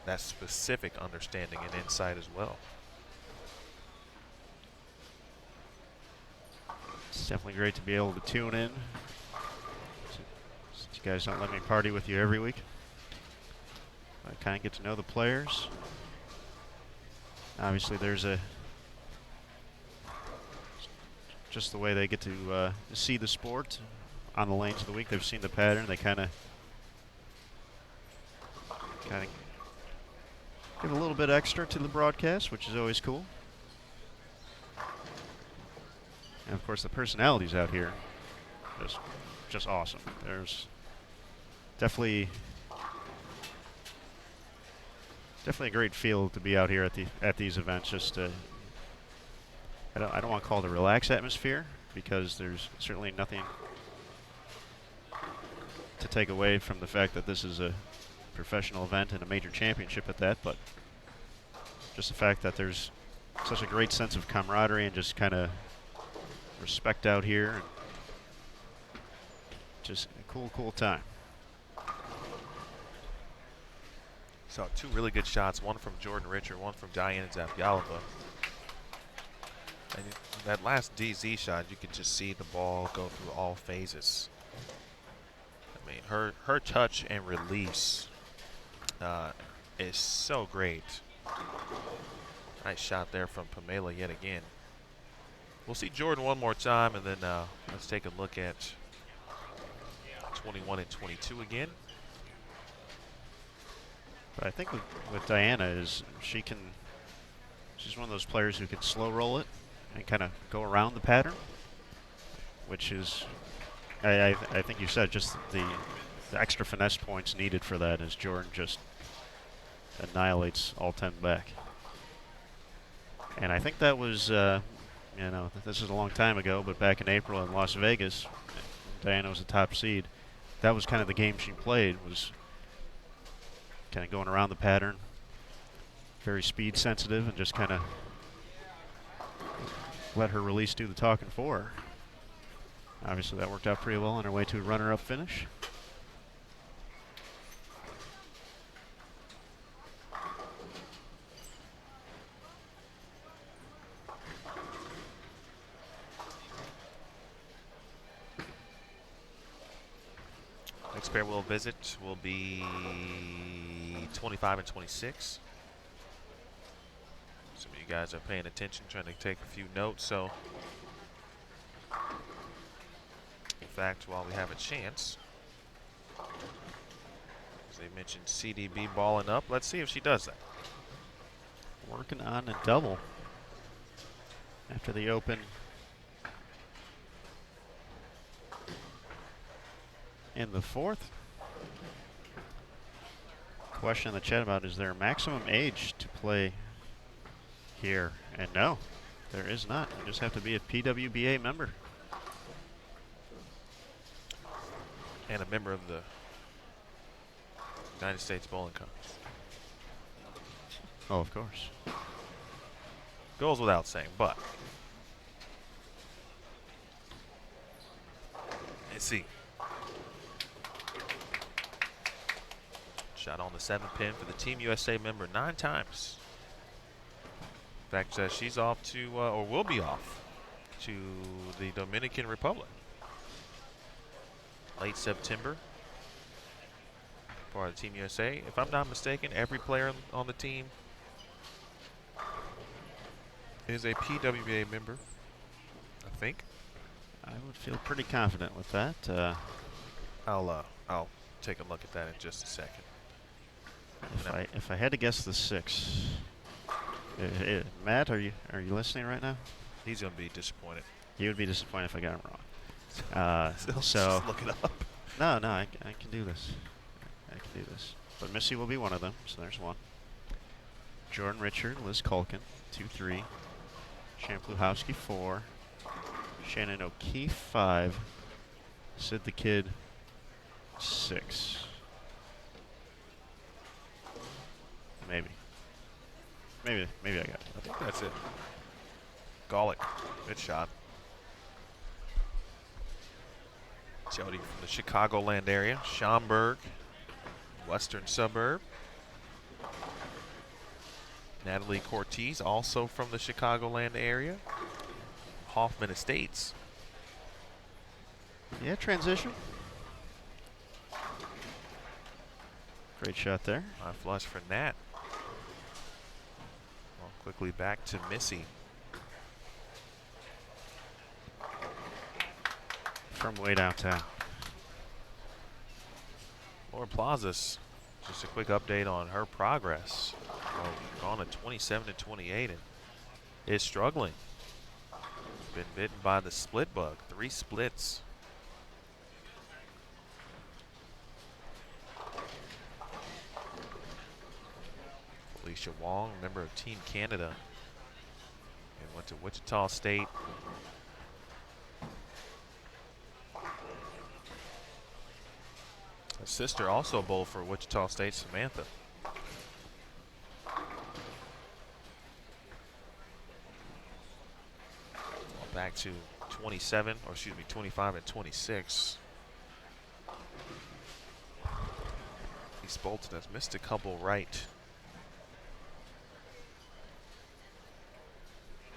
that specific understanding and insight as well. It's definitely great to be able to tune in. Since you guys don't let me party with you every week, I kind of get to know the players. Obviously, there's just the way they get to see the sport on the lanes of the week. They've seen the pattern. They kind of give a little bit extra to the broadcast, which is always cool. And of course, the personalities out here, just awesome. There's definitely a great feel to be out here at these events. Just I don't want to call it a relaxed atmosphere, because there's certainly nothing to take away from the fact that this is a professional event and a major championship at that, but just the fact that there's such a great sense of camaraderie and just kind of respect out here, and just a cool time. So 2 really good shots, one from Jordan Richard, one from Diana Zavgalova. And that last DZ shot, you could just see the ball go through all phases. I mean, her touch and release is so great. Nice shot there from Pamela yet again. We'll see Jordan one more time, and then let's take a look at 21 and 22 again. But I think with Diana is she's one of those players who can slow roll it and kind of go around the pattern, which is, I think you said, just the extra finesse points needed for that, as Jordan just annihilates all 10 back. And I think that was, you know, this is a long time ago, but back in April in Las Vegas, Diana was the top seed. That was kind of the game she played, was kind of going around the pattern, very speed sensitive, and just kind of let her release do the talking for her. Obviously that worked out pretty well on her way to a runner-up finish. Next pair we'll visit will be 25 and 26. Some of you guys are paying attention, trying to take a few notes. So, in fact, while we have a chance, as they mentioned, CDB balling up, let's see if she does that. Working on a double after the open. In the 4th. Question in the chat about, is there a maximum age to play here? And no, there is not. You just have to be a PWBA member. And a member of the United States Bowling Congress. Oh, of course. Goes without saying, but let's see. Shot on the 7th pin for the Team USA member 9 times. In fact, she's off to, or will be off to the Dominican Republic. Late September. Part of Team USA. If I'm not mistaken, every player on the team is a PWBA member, I think. I would feel pretty confident with that. I'll take a look at that in just a second. If I had to guess the 6, Matt, are you listening right now? He's gonna be disappointed. He would be disappointed if I got it wrong. So So just look it up. no, I can do this. I can do this. but Missy will be one of them. So there's one. Jordan Richard, Liz Culkin, 2-3. Shan Pluhowski, 4. Shannon O'Keefe, 5. Sid the Kid, 6. Maybe. Maybe I got it. I think that's it. Golick, good shot. Jody from the Chicagoland area. Schaumburg, western suburb. Natalie Cortez, also from the Chicagoland area. Hoffman Estates. Yeah, transition. Great shot there. High flush for Nat. Well, quickly back to Missy. From way downtown. Laura Plazas, just a quick update on her progress. Gone to 27-28 and is struggling. Been bitten by the split bug, 3 splits. Alicia Wong, member of Team Canada, and went to Wichita State. Her sister also bowled for Wichita State, Samantha. Back to 27, or excuse me, 25 and 26. East Bolton has missed a couple right.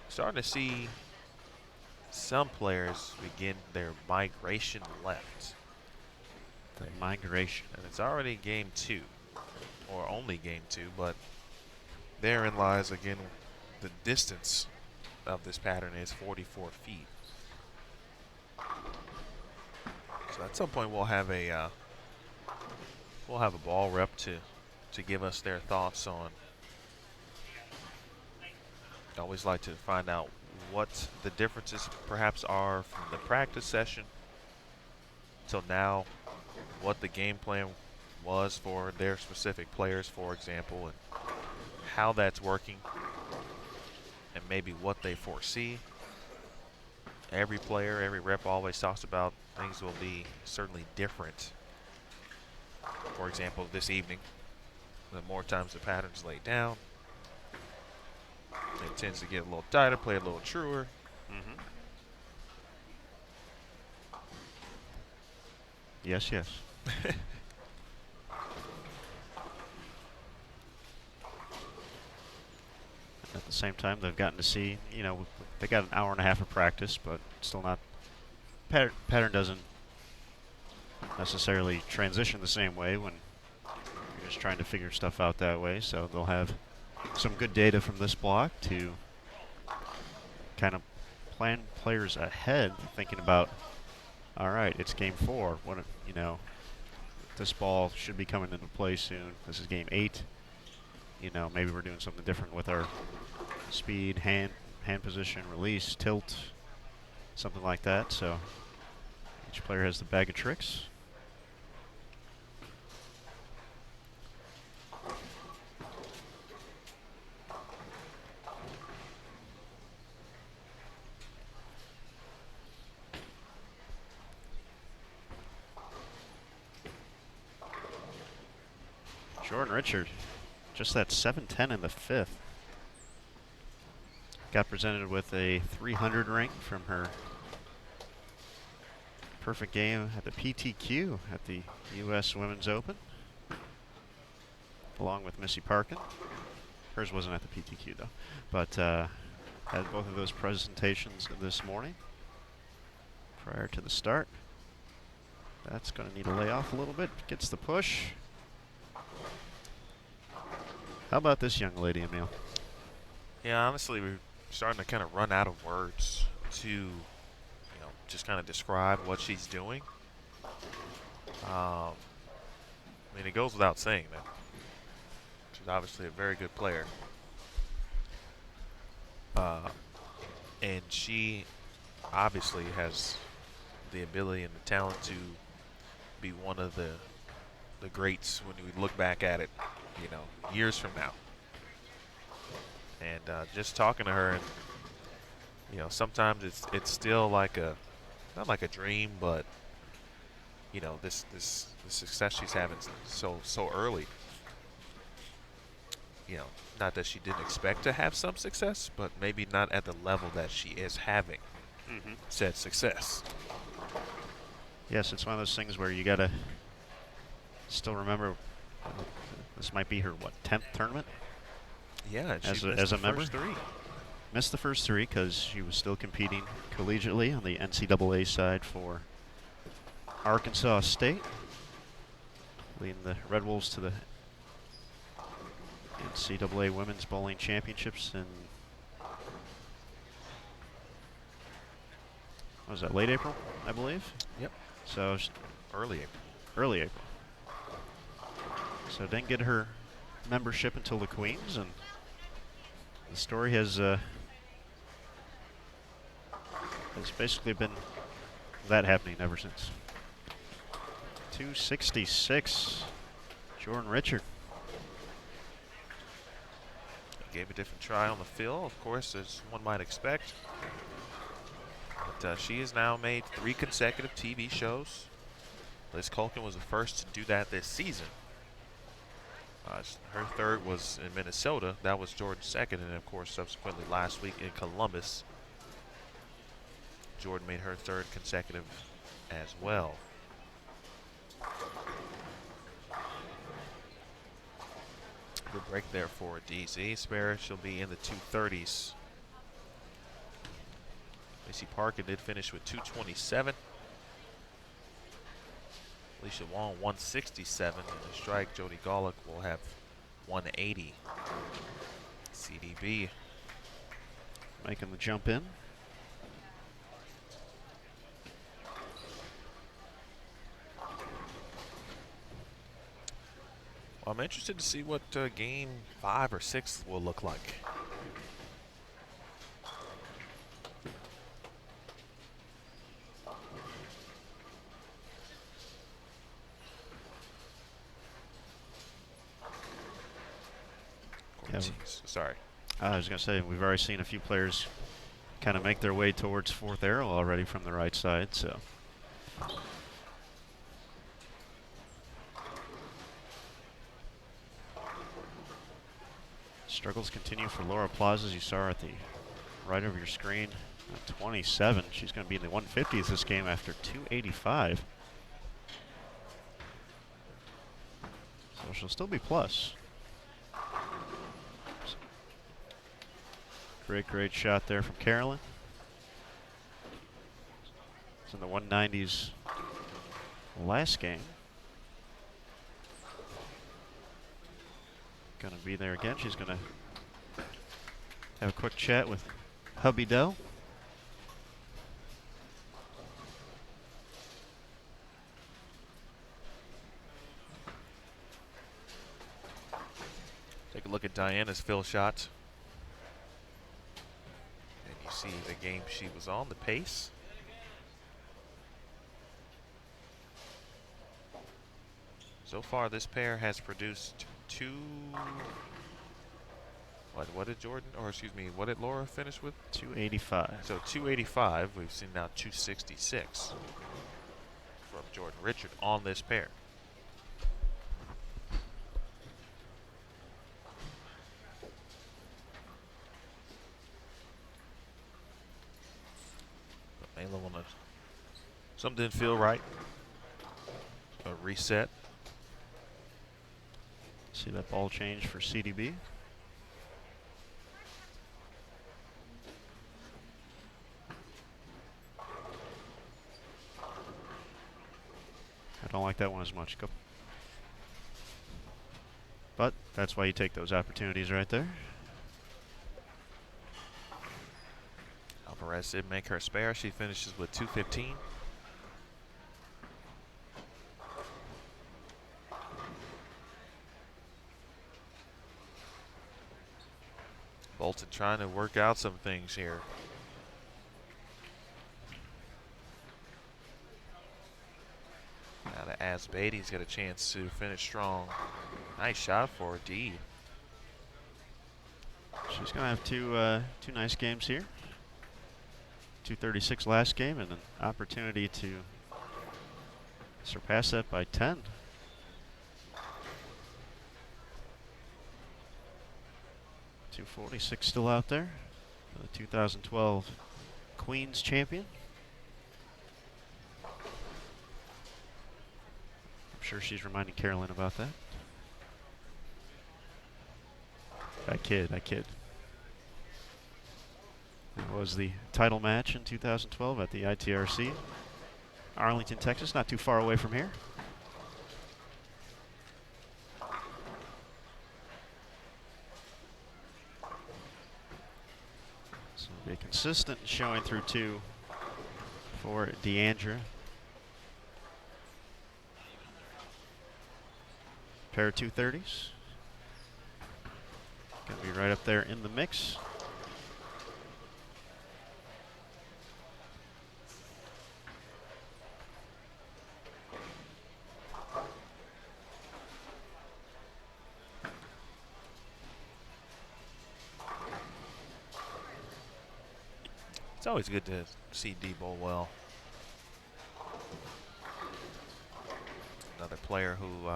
Starting to see some players begin their migration left. The migration. And it's already game 2, or only game 2, but therein lies again the distance of this pattern is 44 feet. So at some point we'll have a ball rep to give us their thoughts on. I always like to find out what the differences perhaps are from the practice session till now, what the game plan was for their specific players, for example, and how that's working, and maybe what they foresee. Every player, every rep always talks about things will be certainly different. For example, this evening, the more times the pattern's laid down, it tends to get a little tighter, play a little truer. Mm-hmm. Yes, yes. At the same time, they've gotten to see, you know, they got an hour and a half of practice, but still not, pattern doesn't necessarily transition the same way when you're just trying to figure stuff out that way. So they'll have some good data from this block to kind of plan players ahead, thinking about, all right, it's game 4. What, you know, this ball should be coming into play soon. This is game 8. You know, maybe we're doing something different with our speed, hand position, release, tilt, something like that. So each player has the bag of tricks. Jordan Richard, just that 7-10 in the 5th. Got presented with a 300 ring from her perfect game at the PTQ at the U.S. Women's Open, along with Missy Parkin. Hers wasn't at the PTQ though, but had both of those presentations this morning prior to the start. That's going to need to lay off a little bit. Gets the push. How about this young lady, Emil? Yeah, honestly, we're starting to kind of run out of words to, you know, just kind of describe what she's doing. I mean, it goes without saying that she's obviously a very good player. And she obviously has the ability and the talent to be one of the the greats when we look back at it, you know, years from now. And just talking to her, and you know, sometimes it's still like a, not like a dream, but you know, this success she's having so early. You know, not that she didn't expect to have some success, but maybe not at the level that she is having said success. Yes, it's one of those things where you got to still remember this might be her, what, 10th tournament? Yeah, as a member? Three. Missed the first three because she was still competing collegiately on the NCAA side for Arkansas State, leading the Red Wolves to the NCAA Women's Bowling Championships in, what was that, late April, I believe? Yep. So Early April. Early April. So didn't get her membership until the Queens, and the story has basically been that happening ever since. 266, Jordan Richard. Gave a different try on the fill, of course, as one might expect. But she has now made 3 consecutive TV shows. Liz Culkin was the first to do that this season. Her third was in Minnesota. That was Jordan's second, and of course, subsequently last week in Columbus, Jordan made her 3rd consecutive as well. Good break there for DZ Spare. She'll be in the 230s. Macy Parker did finish with 227. Alicia Wong 167. And the strike, Jody Golick will have 180. CDB making the jump in. Well, I'm interested to see what game 5 or 6 will look like. Sorry. I was going to say, we've already seen a few players kind of make their way towards 4th arrow already from the right side, so. Struggles continue for Laura Plaza, as you saw at the right of your screen. At 27, she's going to be in the 150s this game after 285. So she'll still be plus. Great shot there from Carolyn. It's in the 190s last game. Gonna be there again. She's gonna have a quick chat with hubby Doe. Take a look at Diana's fill shots. And you see the game she was on, the pace. So far, this pair has produced what did Jordan, or excuse me, what did Laura finish with? 285. So 285, we've seen now 266 from Jordan Richard on this pair. But Layla wanna, something didn't feel right. A reset. See that ball change for CDB. I don't like that one as much. Go. But that's why you take those opportunities right there. Alvarez did make her spare. She finishes with 215. Bolton trying to work out some things here. Now to add Beatty's got a chance to finish strong. Nice shot for D. She's going to have two nice games here. 236 last game, and an opportunity to surpass that by 10. .246 still out there. The 2012 Queens champion. I'm sure she's reminding Carolyn about that. I kid. That was the title match in 2012 at the ITRC. Arlington, Texas, not too far away from here. So it'll be a consistent showing through 2 for Deandra. Pair of 230s. Gonna be right up there in the mix. It's always good to see D bowl well. Another player who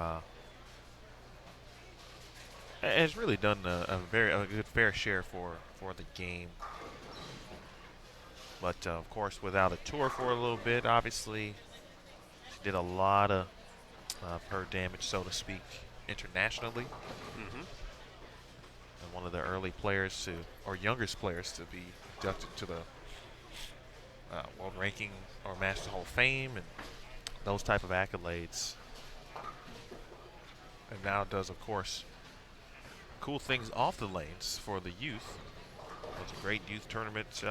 has really done a good fair share for the game. But of course, without a tour for a little bit, obviously, she did a lot of her damage, so to speak, internationally. And one of the early players to, or youngest players to be inducted to the World Ranking or Master Hall of Fame and those type of accolades. And now does, of course, cool things off the lanes for the youth. It's a great youth tournament.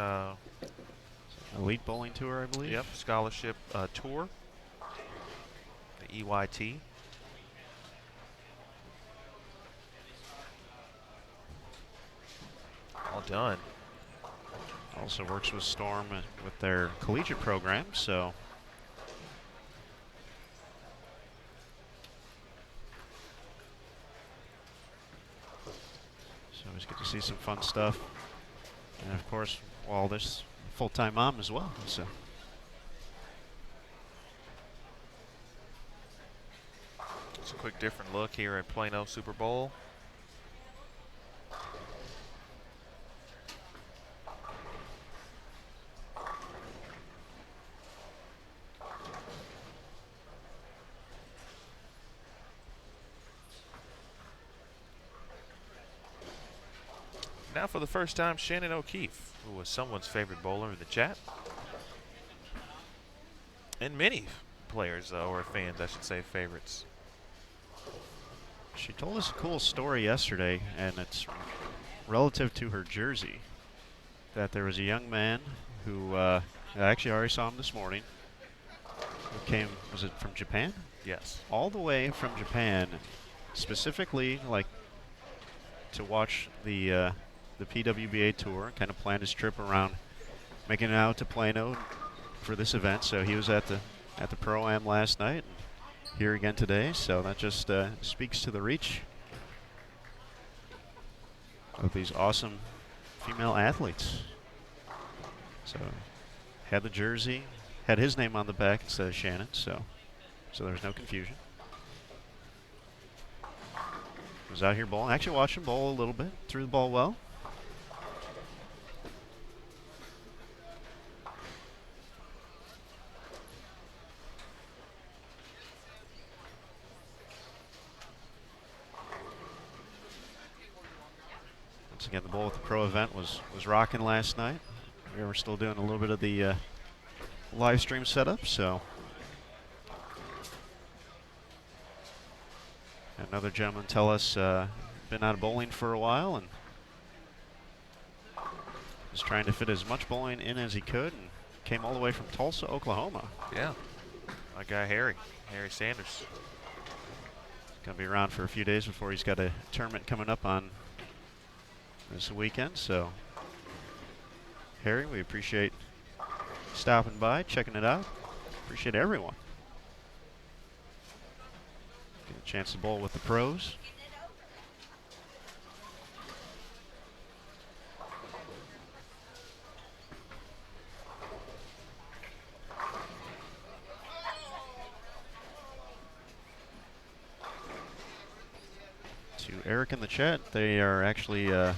Elite Bowling Tour, I believe. Yep, scholarship tour. The EYT. All done. Also works with Storm with their collegiate program, so. So always get to see some fun stuff. And of course, Waldish, full-time mom as well, so. It's a quick different look here at Plano Super Bowl. Now for the first time, Shannon O'Keefe, who was someone's favorite bowler in the chat. And many players, or fans, I should say, favorites. She told us a cool story yesterday, and it's relative to her jersey. That there was a young man who, I actually already saw him this morning, who came, was it from Japan? Yes. All the way from Japan, specifically like to watch the PWBA Tour, kind of planned his trip around making it out to Plano for this event. So he was at the Pro-Am last night, and here again today. So that just speaks to the reach of these awesome female athletes. So had the jersey, had his name on the back instead of Shannon, so there's no confusion. Was out here bowling. Actually watched him bowl a little bit, threw the ball well. Once again, the bowl at the pro event was rocking last night. We were still doing a little bit of the live stream setup, so. Another gentleman tell us been out of bowling for a while and was trying to fit as much bowling in as he could, and came all the way from Tulsa, Oklahoma. Yeah, my guy Harry Sanders. He's gonna be around for a few days before he's got a tournament coming up on this weekend. So, Harry, we appreciate stopping by, checking it out. Appreciate everyone. Chance to bowl with the pros. To Eric in the chat, they are actually have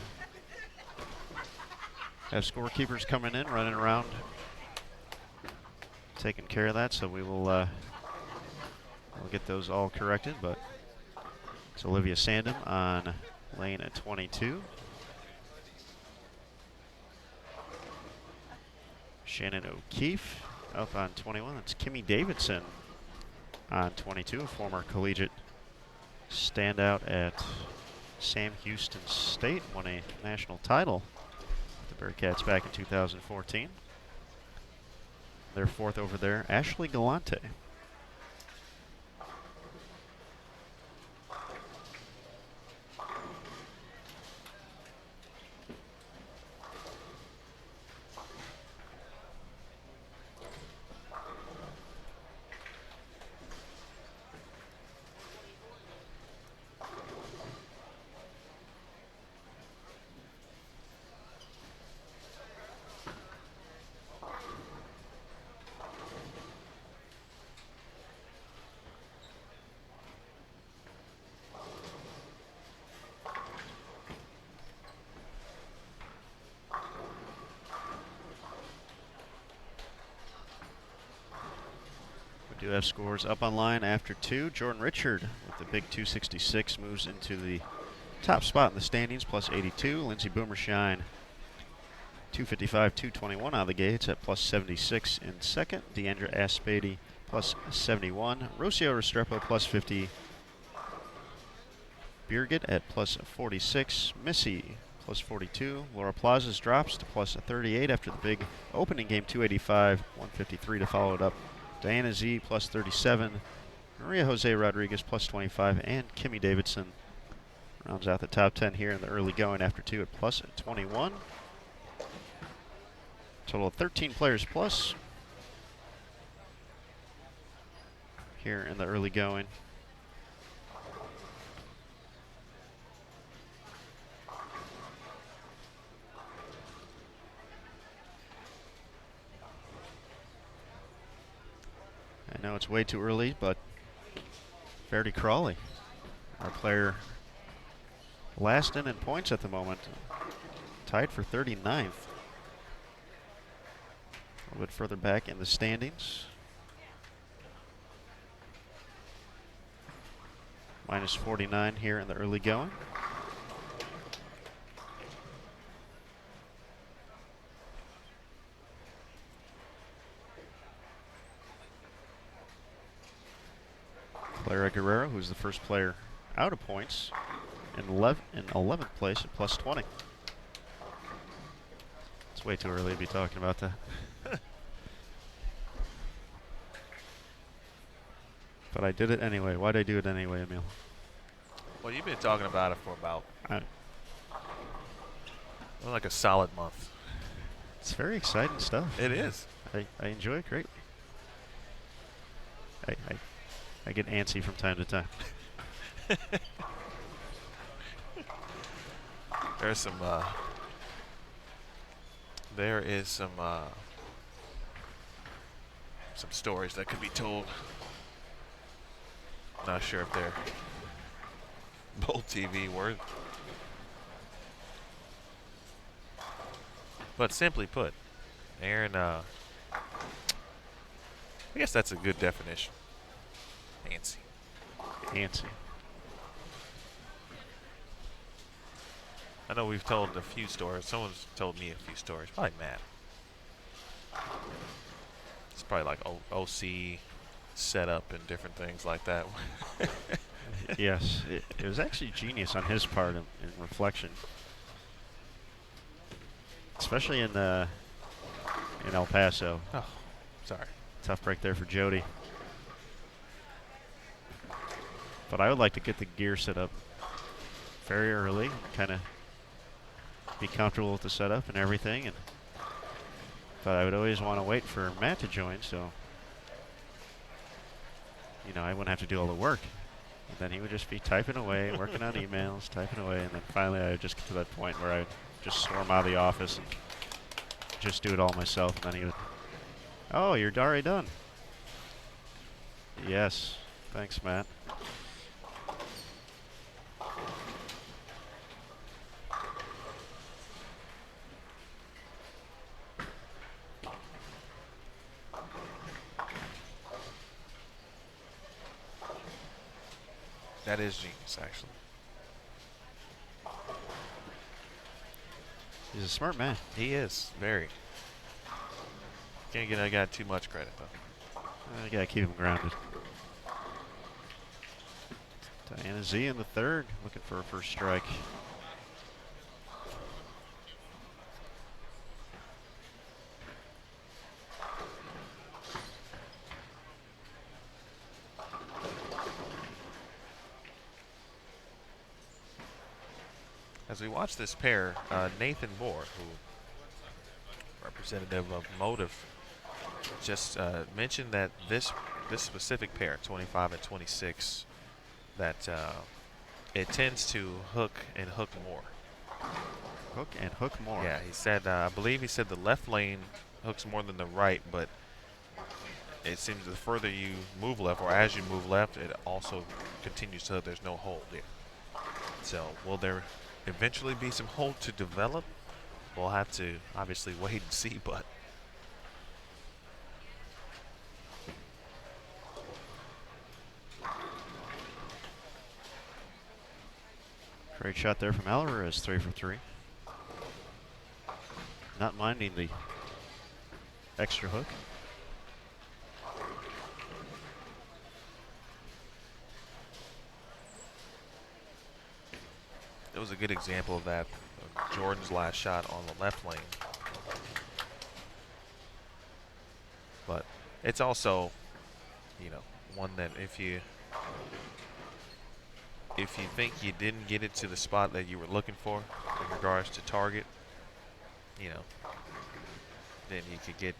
scorekeepers coming in, running around, taking care of that. So we will we'll get those all corrected. But it's Olivia Sandham on lane at 22. Shannon O'Keefe up on 21. That's Kimmy Davidson on 22, a former collegiate standout at Sam Houston State, won a national title with the Bearcats back in 2014. Their fourth over there, Ashley Galante. We do have scores up online after 2. Jordan Richard with the big 266 moves into the top spot in the standings, plus 82. Lindsey Boomershine, 255, 221 out of the gates at plus 76 in second. Deandra Aspady, plus 71. Rocio Restrepo, plus 50. Birgit at plus 46. Missy, plus 42. Laura Plazas drops to plus 38 after the big opening game, 285, 153 to follow it up. Diana Z, plus 37. Maria Jose Rodriguez, plus 25. And Kimmy Davidson rounds out the top 10 here in the early going after 2 at plus 21. Total of 13 players plus here in the early going. I know it's way too early, but Verity Crawley, our player last in points at the moment, tied for 39th. A little bit further back in the standings. Minus 49 here in the early going. Clara Guerrero, who's the first player out of points, in 11th place at plus 20. It's way too early to be talking about that. But I did it anyway. Why'd I do it anyway, Emil? Well, you've been talking about it for about like a solid month. It's very exciting stuff. It is. I enjoy it greatly. I get antsy from time to time. There is some stories that could be told. Not sure if they're Bold TV worth. But simply put, Aaron, I guess that's a good definition. Antsy. Antsy. I know we've told a few stories. Someone's told me a few stories. Probably Matt. It's probably like OC setup and different things like that. Yes, it was actually genius on his part in reflection, especially in El Paso. Oh, sorry. Tough break there for Jody. But I would like to get the gear set up very early, kind of be comfortable with the setup and everything. But I would always want to wait for Matt to join, so I wouldn't have to do all the work. And then he would just be typing away, working on emails, typing away, and then finally I would just get to that point where I would just storm out of the office and just do it all myself. And then he would, oh, you're already done. Yes, thanks, Matt. That is genius, actually. He's a smart man. He is, very. Can't get I got too much credit, though. I gotta keep him grounded. Diana Z in the third, looking for a first strike. As we watch this pair, Nathan Moore, who representative of Motive, just mentioned that this specific pair, 25 and 26, that it tends to hook and hook more. Hook and hook more. Yeah, he said, I believe he said the left lane hooks more than the right, but it seems the further you move left, or as you move left, it also continues to hook. There's no hold there. So will there eventually be some hold to develop? We'll have to obviously wait and see, but great shot there from Alvarez, 3 for 3. Not minding the extra hook. it was a good example of that. Jordan's last shot on the left lane. But it's also, you know, one that if you think you didn't get it to the spot that you were looking for in regards to target, you know, then you could get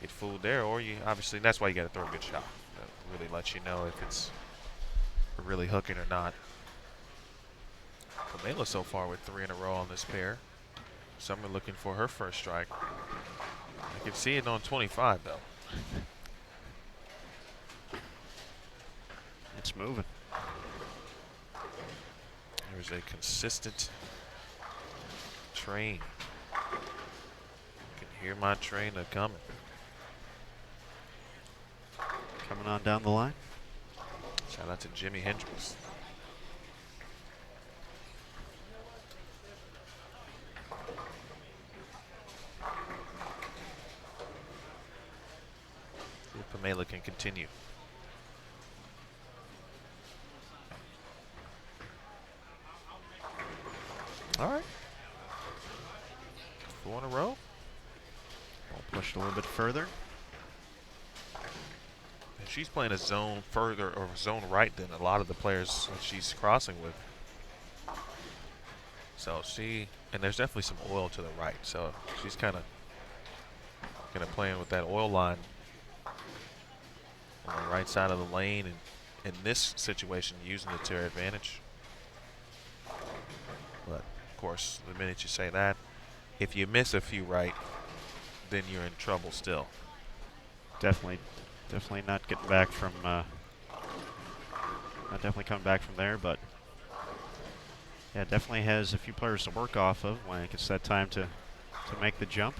fooled there, or you obviously, that's why you got to throw a good shot. That really lets you know if it's really hooking or not. Pamela so far with 3 in a row on this pair. Summer looking for her first strike. I can see it on 25 though. It's moving. There's a consistent train. You can hear my train a-coming. Coming on down the line. Shout out to Jimi Hendrix. See if Pamela can continue. All right. 4 in a row. Ball pushed a little bit further. And she's playing a zone further, or zone right, than a lot of the players that she's crossing with. So and there's definitely some oil to the right. So she's kind of playing with that oil line on the right side of the lane, and in this situation, using it to her advantage. But of course, the minute you say that, if you miss a few right, then you're in trouble still. Definitely not getting back from, not definitely coming back from there, but yeah, definitely has a few players to work off of when it gets that time to make the jump.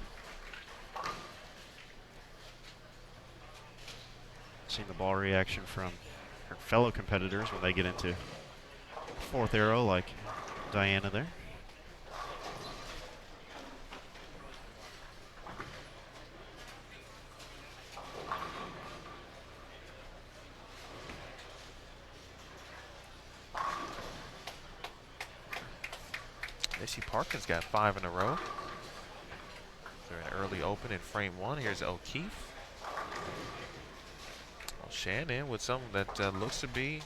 Seeing the ball reaction from her fellow competitors when they get into 4th arrow, like Diana there. Missy Parkins got 5 in a row. They're an early open in frame 1. Here's O'Keefe. Well, Shannon with something that looks to be,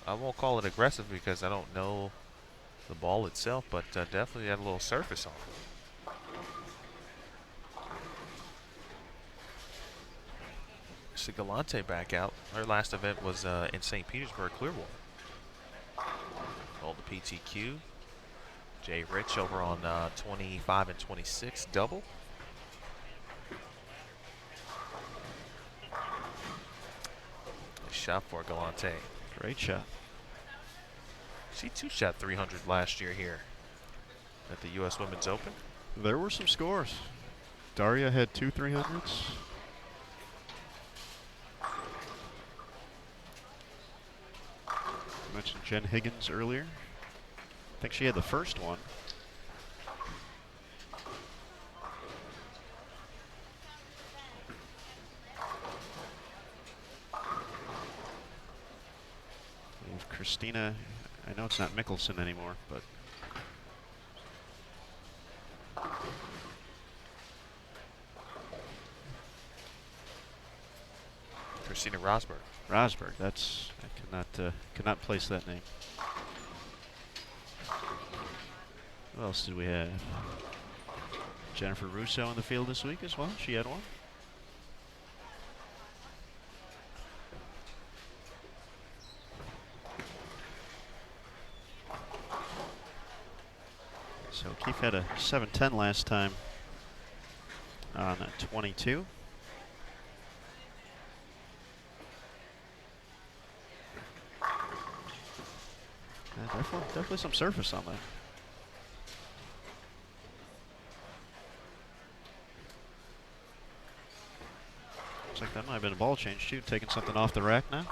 I won't call it aggressive because I don't know the ball itself, but definitely had a little surface on it. Ashley Galante back out. Her last event was in St. Petersburg, Clearwater. Hold the PTQ. Jay Rich over on 25 and 26 double. Nice shot for Galante. Great shot. She too shot 300 last year here at the U.S. Women's Open. There were some scores. Daria had 2 300s. I mentioned Jen Higgins earlier. I think she had the first one. We have Christina. I know it's not Mickelson anymore, but Christina Rosberg. Rosberg. That's I could not place that name. What else did we have? Jennifer Russo in the field this week as well. She had one. So Keefe had a 710 last time on 22. Definitely some surface on that. Looks like that might have been a ball change too, taking something off the rack now.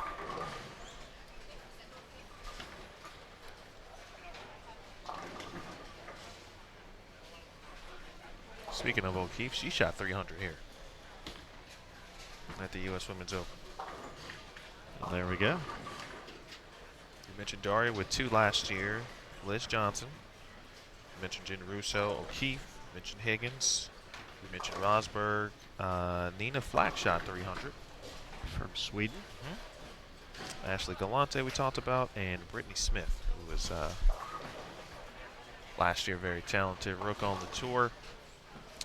Speaking of O'Keefe, she shot 300 here at the U.S. Women's Open. Well, there we go. You mentioned Daria with 2 last year. Liz Johnson. You mentioned Jen Russo. O'Keefe. You mentioned Higgins. You mentioned Rosberg. Nina Flack shot 300. From Sweden. Ashley Galante we talked about. And Brittany Smith, who was last year very talented. Rook on the tour.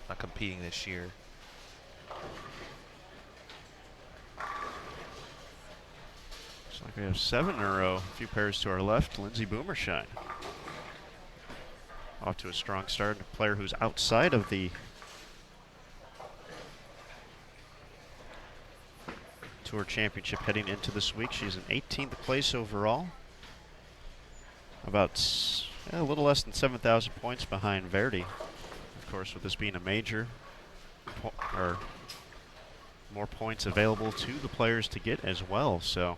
Not competing this year. Looks like we have 7 in a row. A few pairs to our left. Lindsay Boomershine. Off to a strong start. A player who's outside of the Tour Championship heading into this week. She's in 18th place overall. About a little less than 7,000 points behind Verdi. Of course, with this being a major, or more points available to the players to get as well. So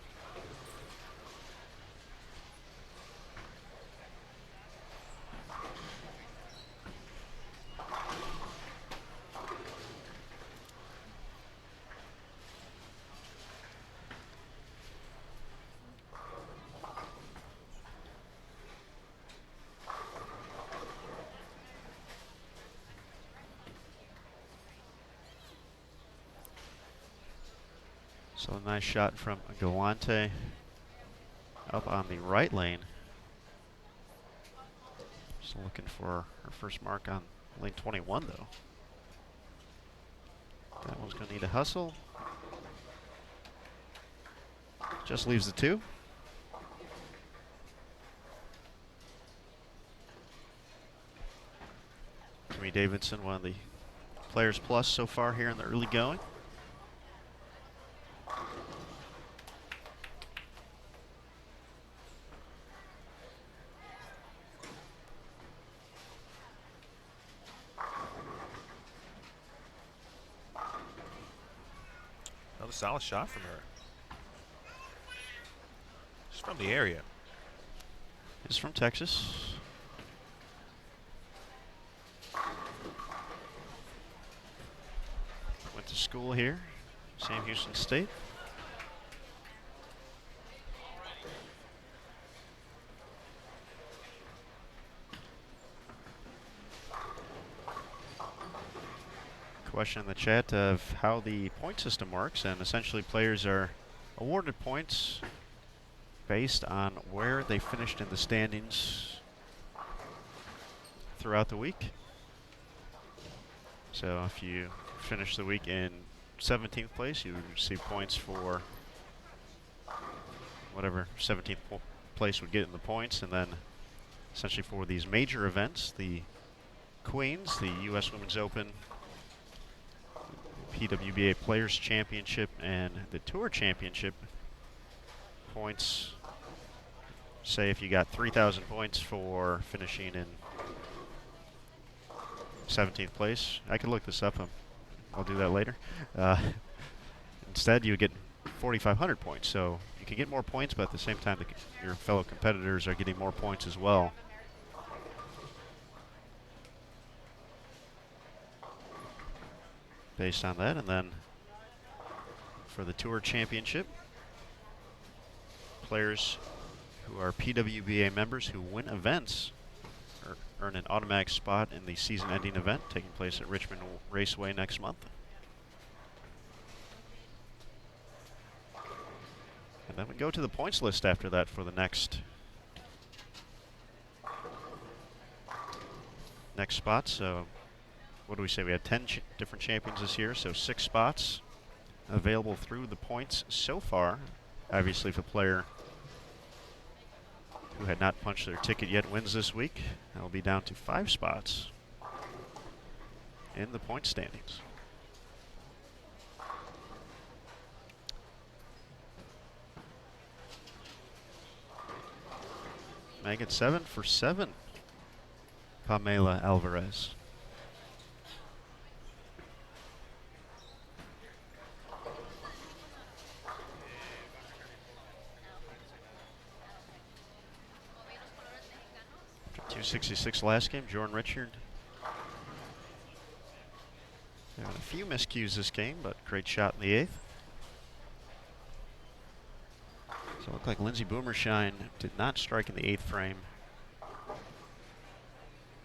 a nice shot from Galante up on the right lane. Just looking for her first mark on lane 21 though. That one's going to need a hustle. Just leaves the 2. Kimmy Davidson, one of the players plus so far here in the early going. Another solid shot from her. She's from the area. Is from Texas. Went to school here, Sam Houston State. Question in the chat of how the point system works, and essentially players are awarded points based on where they finished in the standings throughout the week. So if you finish the week in 17th place, you would receive points for whatever 17th place would get in the points. And then essentially for these major events, the Queens, the U.S. Women's Open, PWBA Players Championship, and the Tour Championship, points, say if you got 3,000 points for finishing in 17th place, I could look this up, I'll do that later. Instead, you get 4,500 points, so you can get more points, but at the same time, your fellow competitors are getting more points as well. Based on that, and then for the Tour Championship, players who are PWBA members who win events earn an automatic spot in the season-ending event taking place at Richmond Raceway next month. And then we go to the points list after that for the next spot. So what do we say? We had 10 different champions this year, so 6 spots available through the points so far. Obviously, if a player who had not punched their ticket yet wins this week, that'll be down to 5 spots in the point standings. Make it 7 for 7, Pamela Alvarez. After 266 last game, Jordan Richard having a few miscues this game, but great shot in the 8th. So it looked like Lindsay Boomershine did not strike in the 8th frame.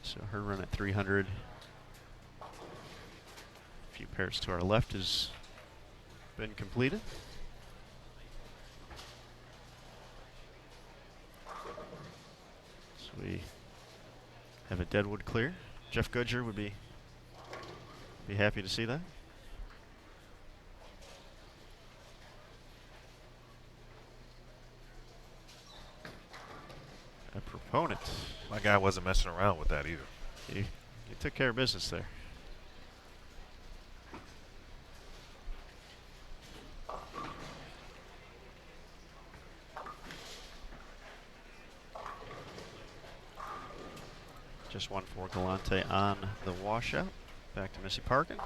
So her run at 300. A few pairs to our left has been completed. So we have a deadwood clear. Jeff Goodger would be happy to see that. A proponent. My guy wasn't messing around with that either. He took care of business there. Just one for Galante on the washout. Back to Missy Parkin.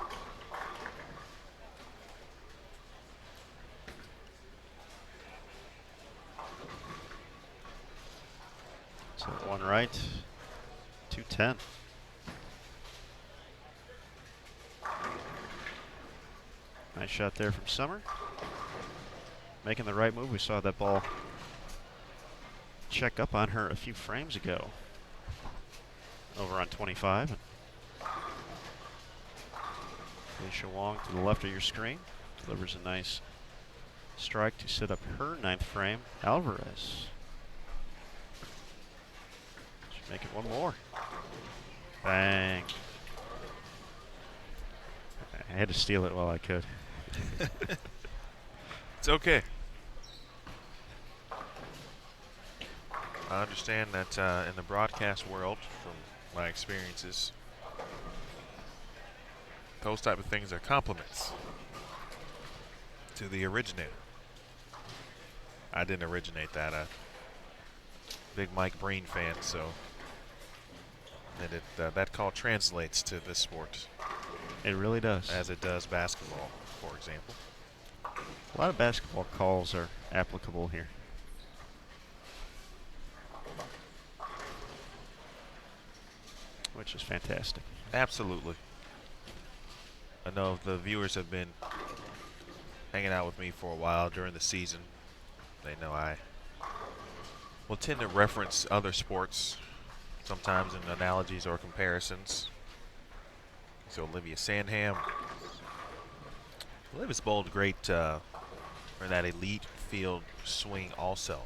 So one right, 210. Nice shot there from Summer. Making the right move. We saw that ball check up on her a few frames ago. Over on 25. Alicia Wong to the left of your screen. Delivers a nice strike to set up her 9th frame. Alvarez. Should make it one more. Bang. I had to steal it while I could. It's okay. I understand that in the broadcast world, from my experiences, those type of things are compliments to the originator. I didn't originate that. I'm a big Mike Breen fan, so and that call translates to this sport. It really does. As it does basketball, for example. A lot of basketball calls are applicable here. Which is fantastic. Absolutely. I know the viewers have been hanging out with me for a while during the season. They know I will tend to reference other sports, sometimes in analogies or comparisons. So Olivia Sandham. Olivia's bowled great for that elite field swing also.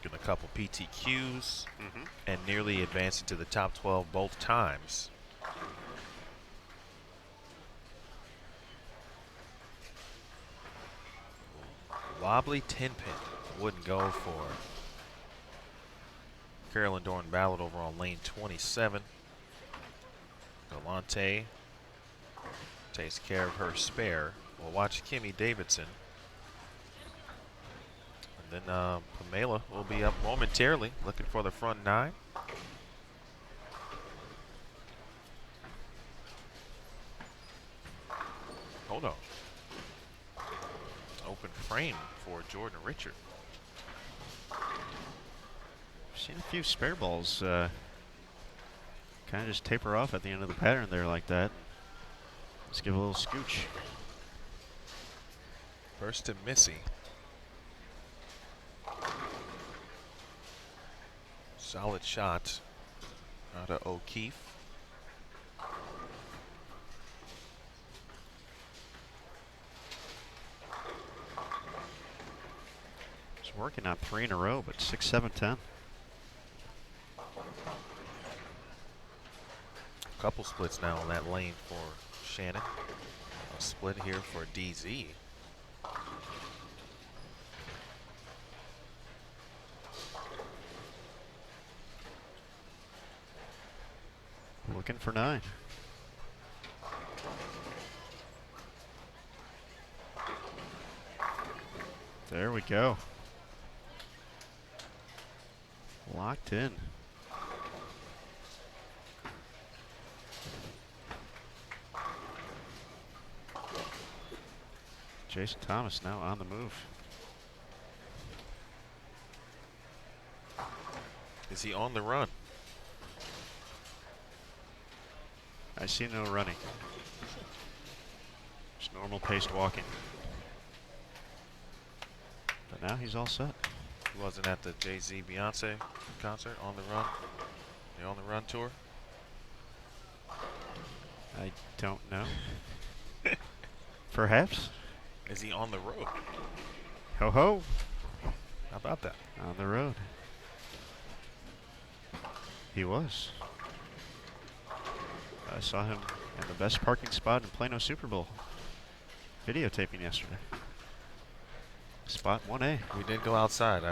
Getting a couple PTQs and nearly advancing to the top 12 both times. Wobbly 10 pin. Wouldn't go for Carolyn Dorn Ballard over on lane 27. Galante takes care of her spare. We'll watch Kimmy Davidson. And then Pamela will be up momentarily, looking for the front 9. Hold on. Open frame for Jordan Richard. Seen a few spare balls kind of just taper off at the end of the pattern there like that. Let's give a little scooch. First to Missy. Solid shot out of O'Keefe. He's working on 3 in a row, but 6, 7, 10. Couple splits now on that lane for Shannon. A split here for DZ. Looking for 9. There we go. Locked in. Jason Thomas now on the move. Is he on the run? I see no running. Just normal paced walking. But now he's all set. He wasn't at the Jay-Z Beyonce concert on the run. The on the run tour. I don't know. Perhaps. Is he on the road? Ho ho. How about that? On the road. He was. I saw him in the best parking spot in Plano Super Bowl. Videotaping yesterday. Spot 1A. We did go outside.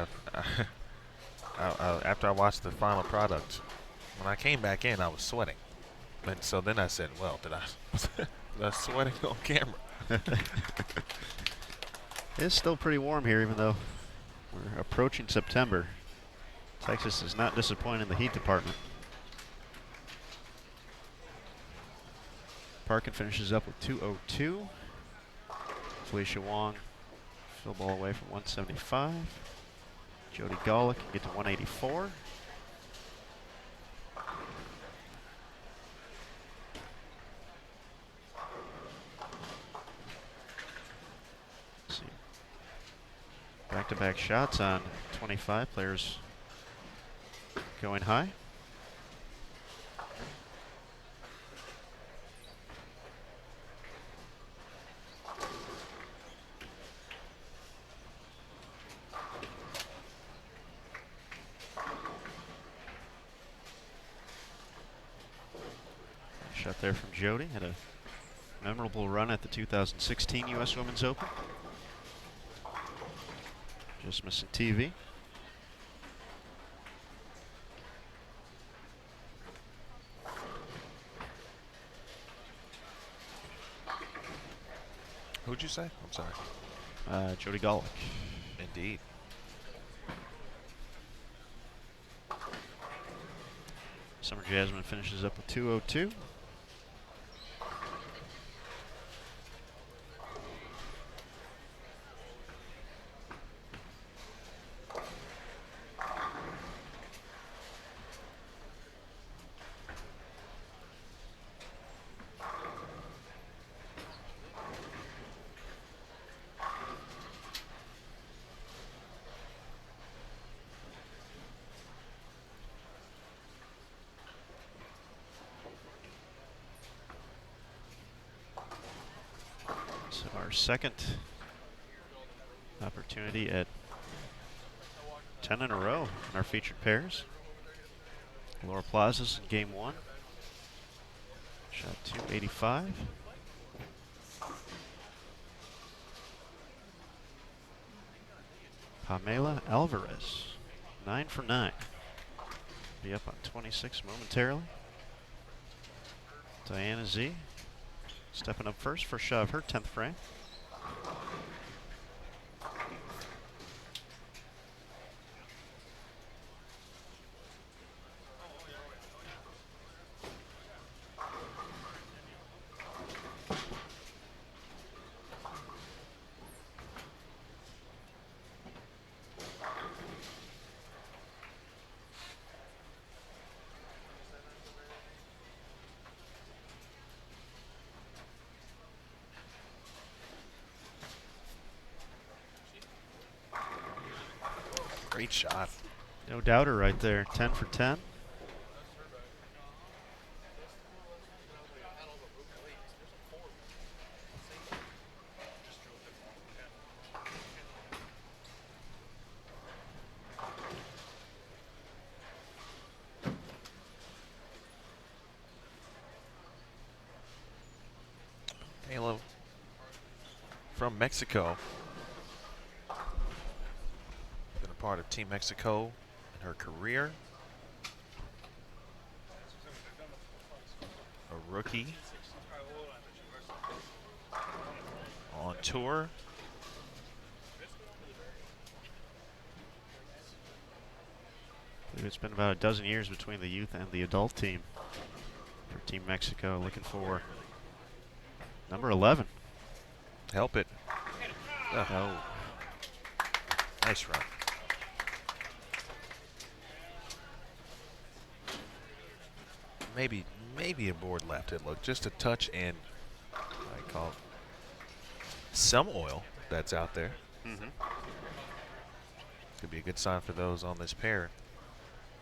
After I watched the final product, when I came back in, I was sweating. And so then I said, well, did I sweating on camera? It's still pretty warm here, even though we're approaching September. Texas is not disappointing in the heat department. Parkin finishes up with 202. Felicia Wong, fill ball away from 175. Jody Golick can get to 184. Let's see. Back-to-back shots on 25 players going high. Shot there from Jody. Had a memorable run at the 2016 U.S. Women's Open. Just missing TV. Who'd you say? I'm sorry. Jody Golick. Indeed. Summer Jasmine finishes up with 202. So our second opportunity at 10 in a row in our featured pairs. Laura Plazas in game 1. Shot 285. Pamela Alvarez, 9 for 9. Be up on 26 momentarily. Diana Z stepping up first for shove, her 10th frame. Great shot. No doubter right there, 10 for 10. Halo from Mexico. Been a part of Team Mexico in her career. A rookie on tour. I believe it's been about a dozen years between the youth and the adult team for Team Mexico, looking for number 11. Help it. Oh. Nice run. Maybe a board left. It looked just a touch, and I call it some oil that's out there. Could be a good sign for those on this pair.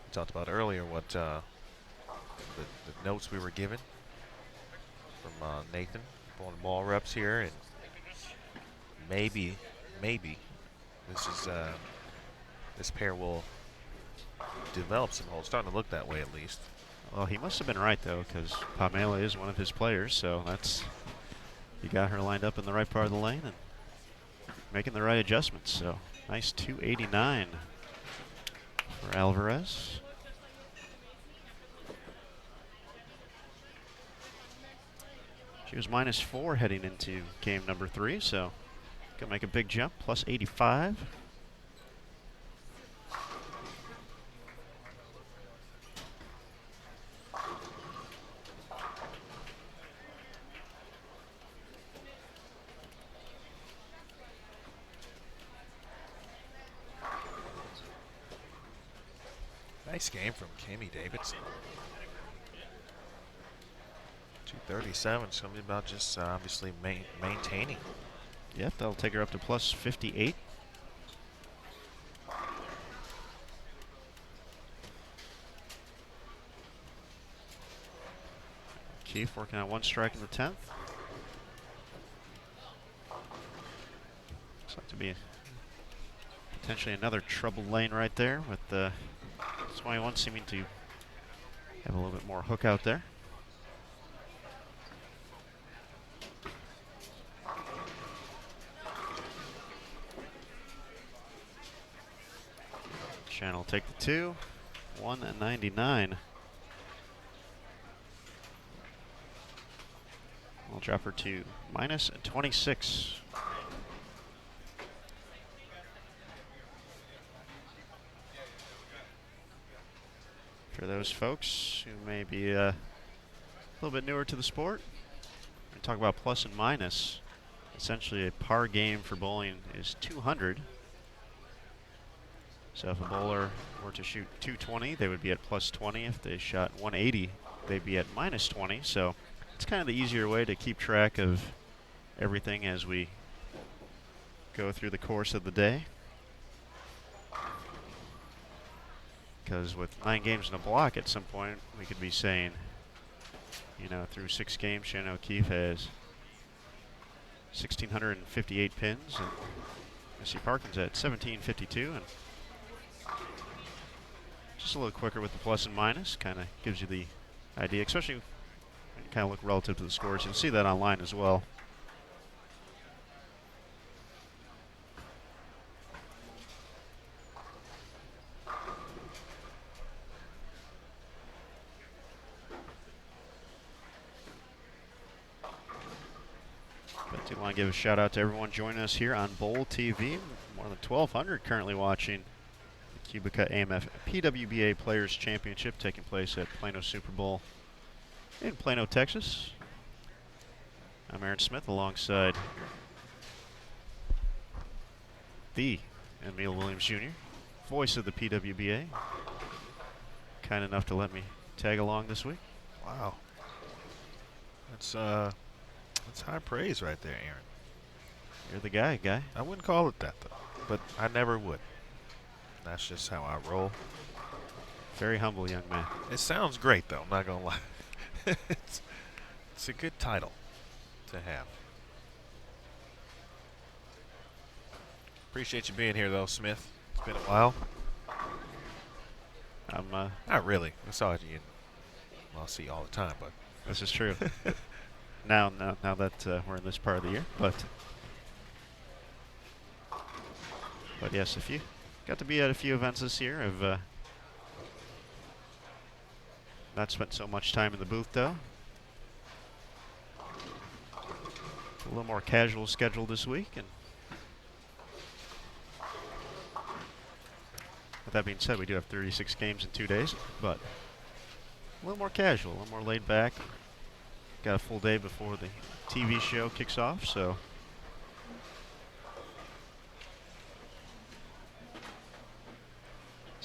We talked about earlier what the notes we were given from Nathan on ball reps here, and maybe this is this pair will develop some holes. Starting to look that way at least. Well, he must have been right though, because Pamela is one of his players, so that's, he got her lined up in the right part of the lane and making the right adjustments. So nice 289 for Alvarez. She was -4 heading into game number 3, so can make a big jump, plus 85. Nice game from Kimmy Davidson. 237. It's going to be about just obviously maintaining. Yep, that'll take her up to plus 58. Keith working on 1 strike in the 10th. Looks like to be potentially another trouble lane right there, with the 21 seeming to have a little bit more hook out there. Shannon will take the 2, 199. We'll drop her to -26. For those folks who may be a little bit newer to the sport, we talk about plus and minus. Essentially, a par game for bowling is 200. So if a bowler were to shoot 220, they would be at plus 20. If they shot 180, they'd be at minus 20. So it's kind of the easier way to keep track of everything as we go through the course of the day. Because with 9 games in a block, at some point, we could be saying, you know, through 6 games, Shannon O'Keefe has 1,658 pins, and Missy Parkins at 1,752, and just a little quicker with the plus and minus. Kind of gives you the idea, especially when you kind of look relative to the scores. You'll see that online as well. do want to give a shout out to everyone joining us here on Bowl TV. More than 1,200 currently watching the QubicaAMF PWBA Players Championship taking place at Plano Super Bowl in Plano, Texas. I'm Aaron Smith alongside the Emil Williams Jr., voice of the PWBA. Kind enough to let me tag along this week. Wow. That's high praise right there, Aaron. You're the guy. I wouldn't call it that, though, but I never would. That's just how I roll. Very humble young man. It sounds great, though, I'm not going to lie. It's a good title to have. Appreciate you being here, though, Smith. It's been a while. Not really. I saw you. Well, I'll see you all the time, but this is true. now that we're in this part of the year, but yes, if you got to be at a few events this year, I've not spent so much time in the booth though. A little more casual schedule this week, and with that being said, we do have 36 games in 2 days, but a little more casual, a little more laid back. Got a full day before the TV show kicks off, so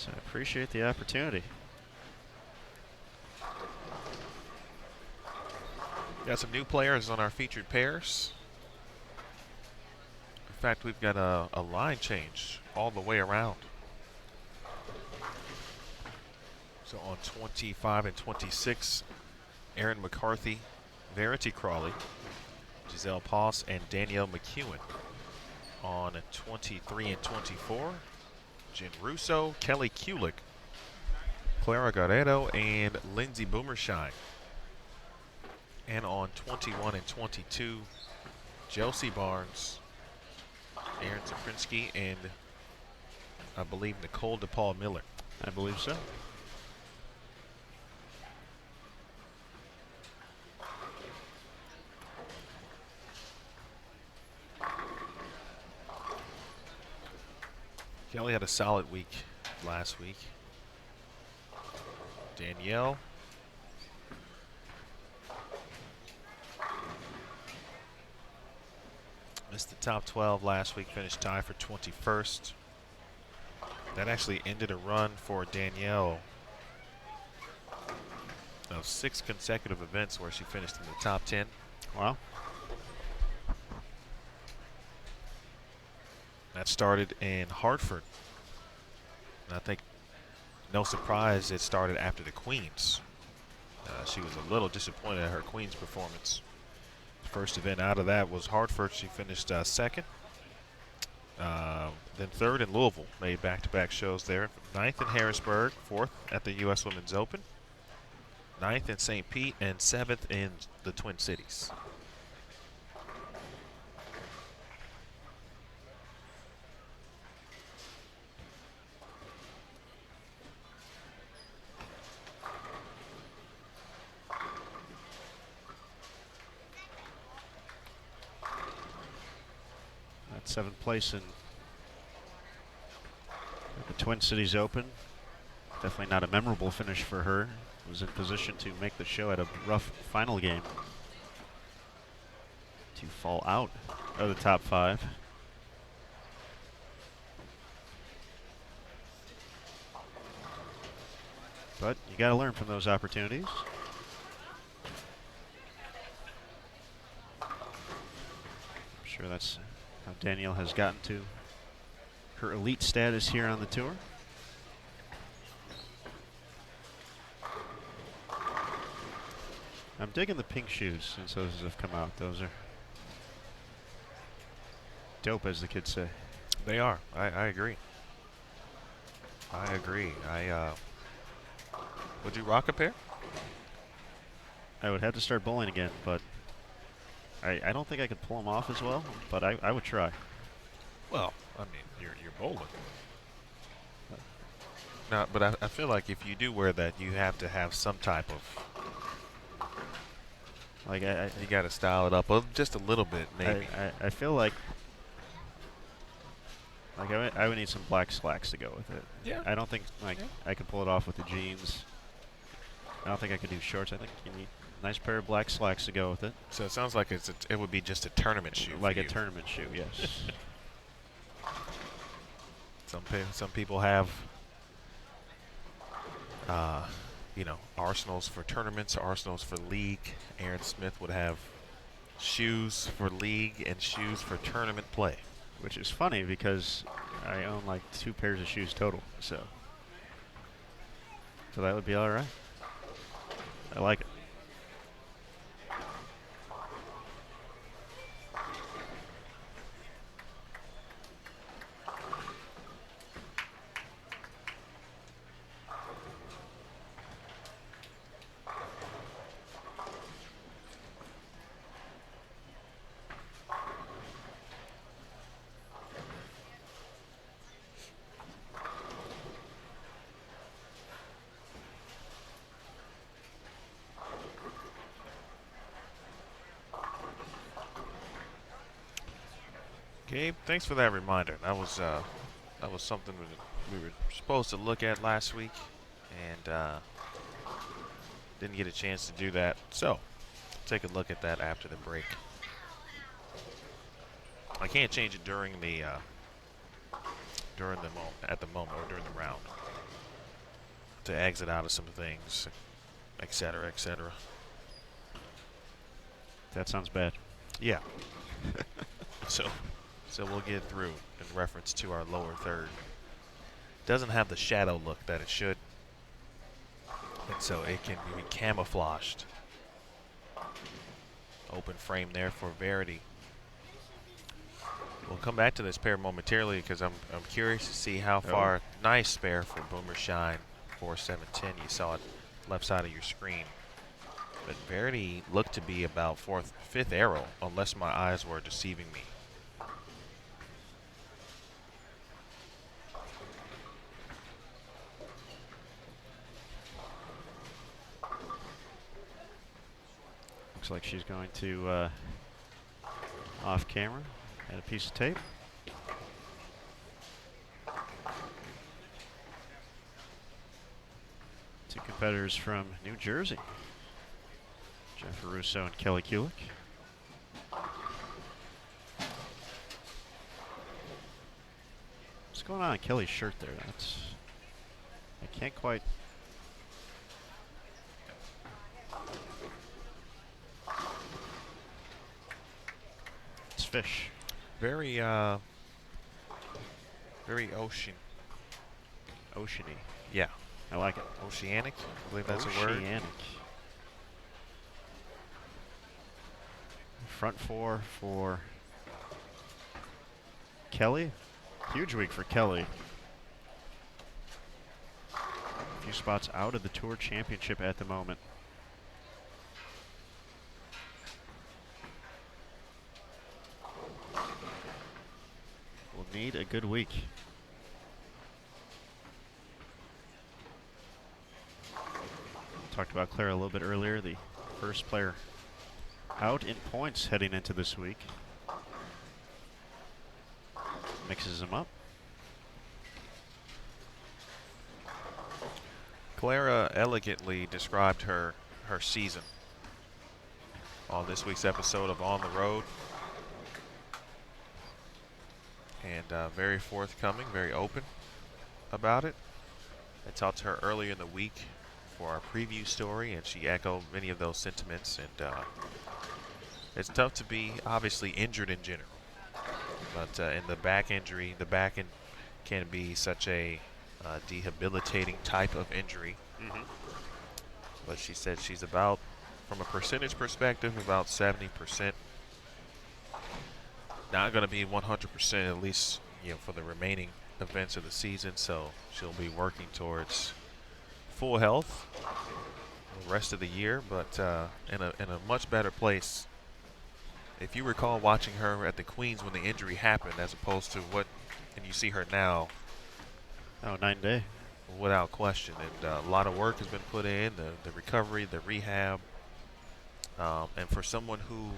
I appreciate the opportunity. Got some new players on our featured pairs. In fact, we've got a line change all the way around. So on 25 and 26, Aaron McCarthy, Verity Crawley, Giselle Poss, and Danielle McEwen. On 23 and 24, Jen Russo, Kelly Kulick, Clara Guerrero, and Lindsay Boomershine. And on 21 and 22, Chelsea Barnes, Aaron Zaprinsky, and I believe Nicole DePaul Miller. I believe so. Kelly had a solid week last week. Danielle. Missed the top 12 last week, finished tied for 21st. That actually ended a run for Danielle of 6 consecutive events where she finished in the top 10. Wow. That started in Hartford. And I think, no surprise, it started after the Queens. She was a little disappointed at her Queens performance. First event out of that was Hartford. She finished second. Then third in Louisville. Made back-to-back shows there. 9th in Harrisburg. 4th at the U.S. Women's Open. 9th in St. Pete. And 7th in the Twin Cities. That's 7th place in the Twin Cities Open. Definitely not a memorable finish for her. Was in position to make the show at a rough final game to fall out of the top 5. But you got to learn from those opportunities. I'm sure that's how Danielle has gotten to her elite status here on the tour. I'm digging the pink shoes since those have come out. Those are dope, as the kids say. They are. I agree. I agree. Would you rock a pair? I would have to start bowling again, but I don't think I could pull them off as well, but I would try. Well, I mean, you're bowling. No, but I feel like if you do wear that, you have to have some type of Like You got to style it up just a little bit, maybe. I feel like I would need some black slacks to go with it. Yeah. I don't think I could pull it off with the jeans. I don't think I could do shorts. I think you need a nice pair of black slacks to go with it. So it sounds like it would be just a tournament shoe. Like a tournament shoe, yes. Some people have, you know, arsenals for tournaments, arsenals for league. Aaron Smith would have shoes for league and shoes for tournament play. Which is funny because I own like 2 pairs of shoes total, so that would be all right. I like it. Gabe, thanks for that reminder. That was something we were supposed to look at last week, and didn't get a chance to do that. So, take a look at that after the break. I can't change it during the moment or during the round to exit out of some things, etc., etc. That sounds bad. Yeah. So we'll get through in reference to our lower third. Doesn't have the shadow look that it should, and so it can be camouflaged. Open frame there for Verity. We'll come back to this pair momentarily because I'm curious to see how far. Nice spare for Boomer Shine 4710. You saw it left side of your screen. But Verity looked to be about fifth arrow, unless my eyes were deceiving me. Looks like she's going to off camera add a piece of tape. Two competitors from New Jersey, Jeff Russo and Kelly Kulik. What's going on in Kelly's shirt there? I can't quite. It's fish. Very oceany. Yeah. I like it. Oceanic, I believe that's a word. Oceanic. Front 4 for Kelly. Huge week for Kelly. A few spots out of the Tour Championship at the moment. Will need a good week. Talked about Clara a little bit earlier, the first player out in points heading into this week. Mixes them up. Clara elegantly described her season on this week's episode of On the Road. And very forthcoming, very open about it. I talked to her earlier in the week for our preview story, and she echoed many of those sentiments. And it's tough to be obviously injured in general, but in the back injury, the back end can be such a debilitating type of injury. But she said she's about, from a percentage perspective, about 70%. Not going to be 100%, at least, you know, for the remaining events of the season. So she'll be working towards full health the rest of the year, but in a much better place. If you recall watching her at the Queens when the injury happened, as opposed to and you see her now. Oh, 9 day. Without question, and a lot of work has been put in, the recovery, the rehab. And for someone who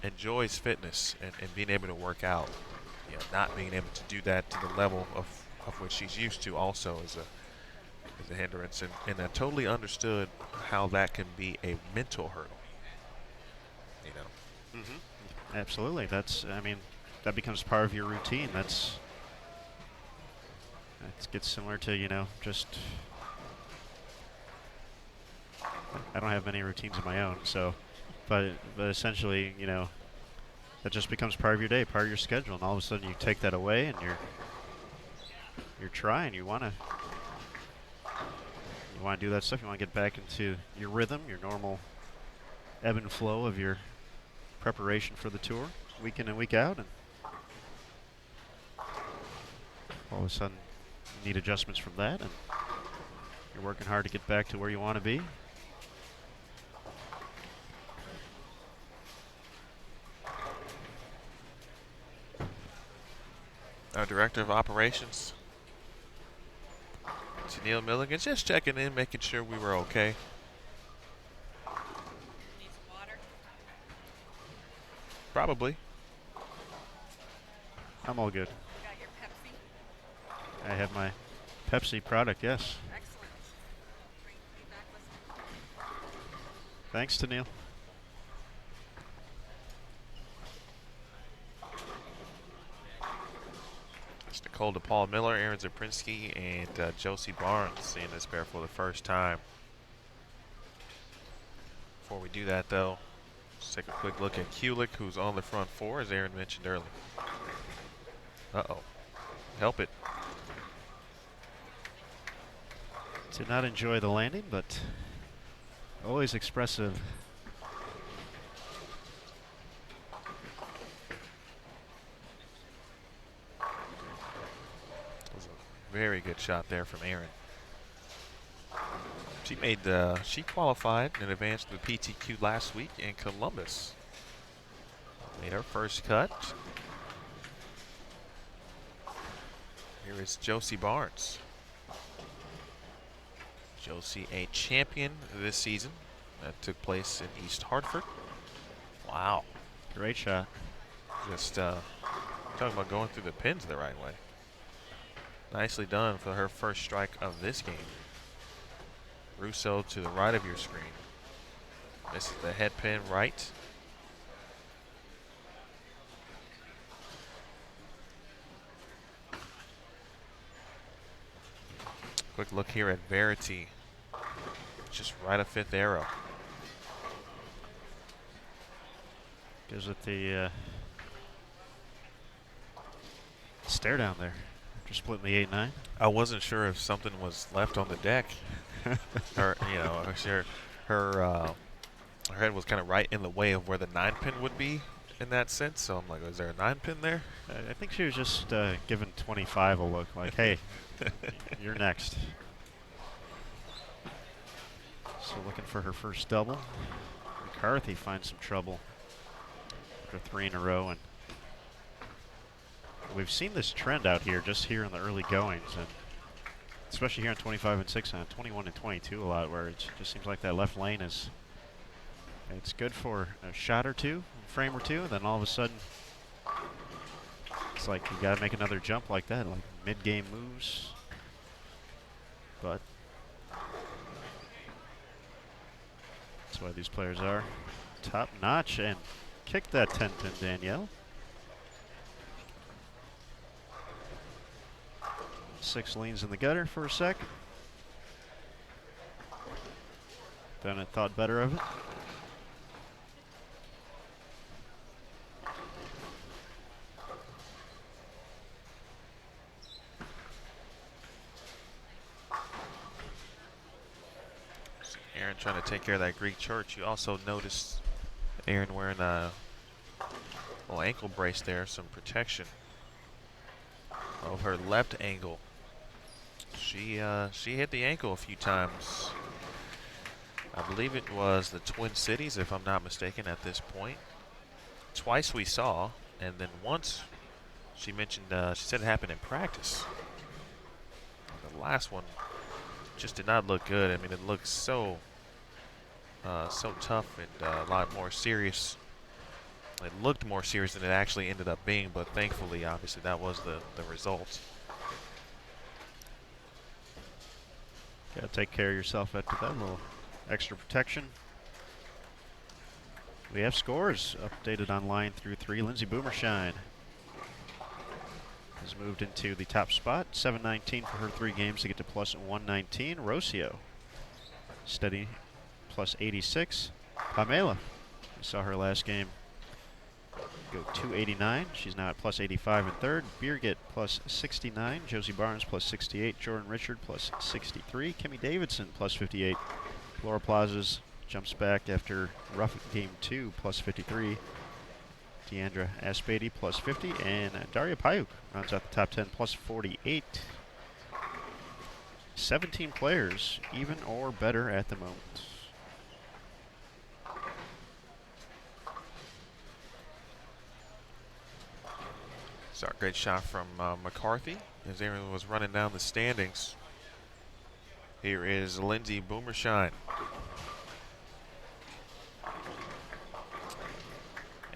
enjoys fitness and being able to work out, not being able to do that to the level of which she's used to also is a hindrance. And I totally understood how that can be a mental hurdle. Absolutely. I mean, that becomes part of your routine. That gets similar to, just I don't have many routines of my own, so, but essentially, that just becomes part of your day, part of your schedule, and all of a sudden you take that away and you're trying. You want to do that stuff. You want to get back into your rhythm, your normal ebb and flow of your preparation for the tour, week in and week out, and all of a sudden you need adjustments from that, and you're working hard to get back to where you want to be. Our Director of Operations, Neil Milligan, just checking in, making sure we were okay. Need some water? Probably. I'm all good. You got your Pepsi? I have my Pepsi product, yes. Excellent. Bring me back with some. Thanks to Neil. It's Nicole DePaul Miller, Aaron Zaprinsky, and Josie Barnes seeing this pair for the first time. Before we do that, though, let's take a quick look at Kulik, who's on the front four, as Aaron mentioned earlier. Uh-oh. Help it. Did not enjoy the landing, but always expressive. That was a very good shot there from Aaron. She qualified and advanced to the PTQ last week in Columbus. Made her first cut. Here is Josie Barnes. Josie, a champion this season. That took place in East Hartford. Wow. Great shot. Just talking about going through the pins the right way. Nicely done for her first strike of this game. Russo to the right of your screen. This is the head pin right. Quick look here at Verity. Just right of fifth arrow. Gives it the stare down there. After splitting the 8-9. I wasn't sure if something was left on the deck. Her head was kind of right in the way of where the 9 pin would be in that sense. So I'm like, is there a 9 pin there? I think she was just giving 25 a look, like, hey, you're next. So looking for her first double. McCarthy finds some trouble after 3 in a row, and we've seen this trend out here just here in the early goings, and especially here on 25 and 6 and 21 and 22 a lot, where it just seems like that left lane is it's good for a shot or two, a frame or two, and then all of a sudden it's like you got to make another jump like that, like mid-game moves. But that's why these players are top notch, and kick that 10 pin, Danielle. 6 leans in the gutter for a sec. Then it thought better of it. Aaron trying to take care of that Greek church. You also noticed Aaron wearing a little ankle brace there, some protection of her left ankle. She hit the ankle a few times. I believe it was the Twin Cities, if I'm not mistaken, at this point. Twice we saw, and then once she mentioned, she said it happened in practice. The last one just did not look good. I mean, it looks so so tough and a lot more serious. It looked more serious than it actually ended up being, but thankfully, obviously, that was the result. Gotta take care of yourself after that little extra protection. We have scores updated on line through 3. Lindsay Boomershine has moved into the top spot. 719 for her 3 games to get to plus 119. Rocio, steady, plus 86. Pamela, we saw her last game go 289. She's now at plus 85 in 3rd. Birgit plus 69. Josie Barnes plus 68. Jordan Richard plus 63. Kimmy Davidson plus 58. Laura Plazas jumps back after rough game 2 plus 53. Deandra Aspady plus 50. And Daria Payuk rounds out the top 10 plus 48. 17 players, even or better at the moment. So a great shot from McCarthy as Aaron was running down the standings. Here is Lindsay Boomershine.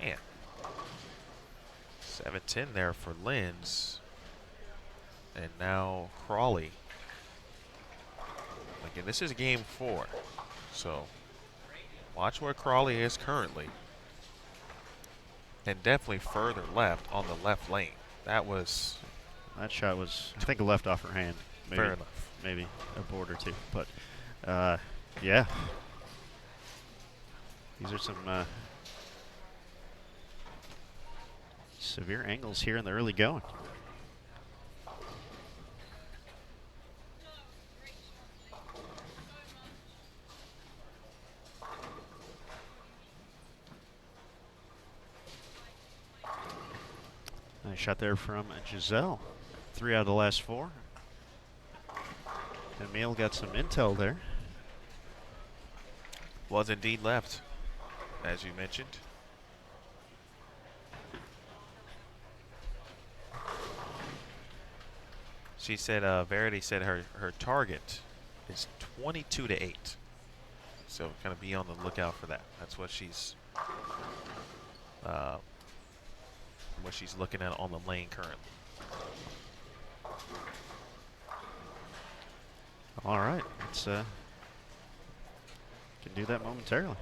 Man, 7-10 there for Linz. And now Crawley. Again, this is game 4. So watch where Crawley is currently. And definitely further left on the left lane. That shot was, I think, left off her hand. Maybe, fair enough. Maybe a board or two. But, yeah. These are some severe angles here in the early going. Nice shot there from Giselle. 3 out of the last 4. Emile got some intel there. Was indeed left, as you mentioned. She said, Verity said her target is 22-8. So kind of be on the lookout for that. That's what she's looking at on the lane currently. All right, let's can do that momentarily.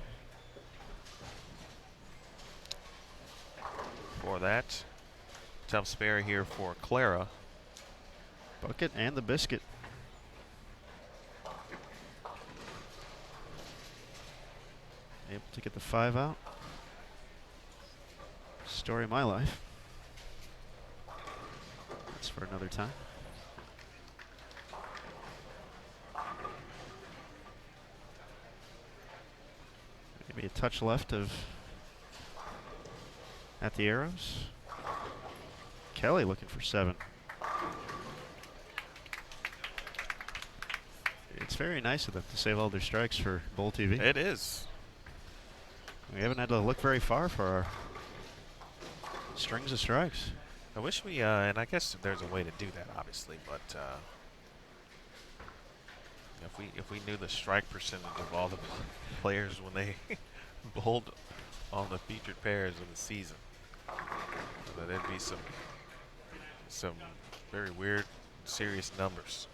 For that, tough spare here for Clara. Bucket and the biscuit. Able to get the 5 out. Story of my life. That's for another time. Maybe a touch left of at the arrows. Kelly looking for 7. It's very nice of them to save all their strikes for Bowl TV. It is. We haven't had to look very far for our strings of strikes. I wish we, and I guess there's a way to do that, obviously, but if we knew the strike percentage of all the players when they bowled on the featured pairs of the season, then it'd be some very weird, serious numbers.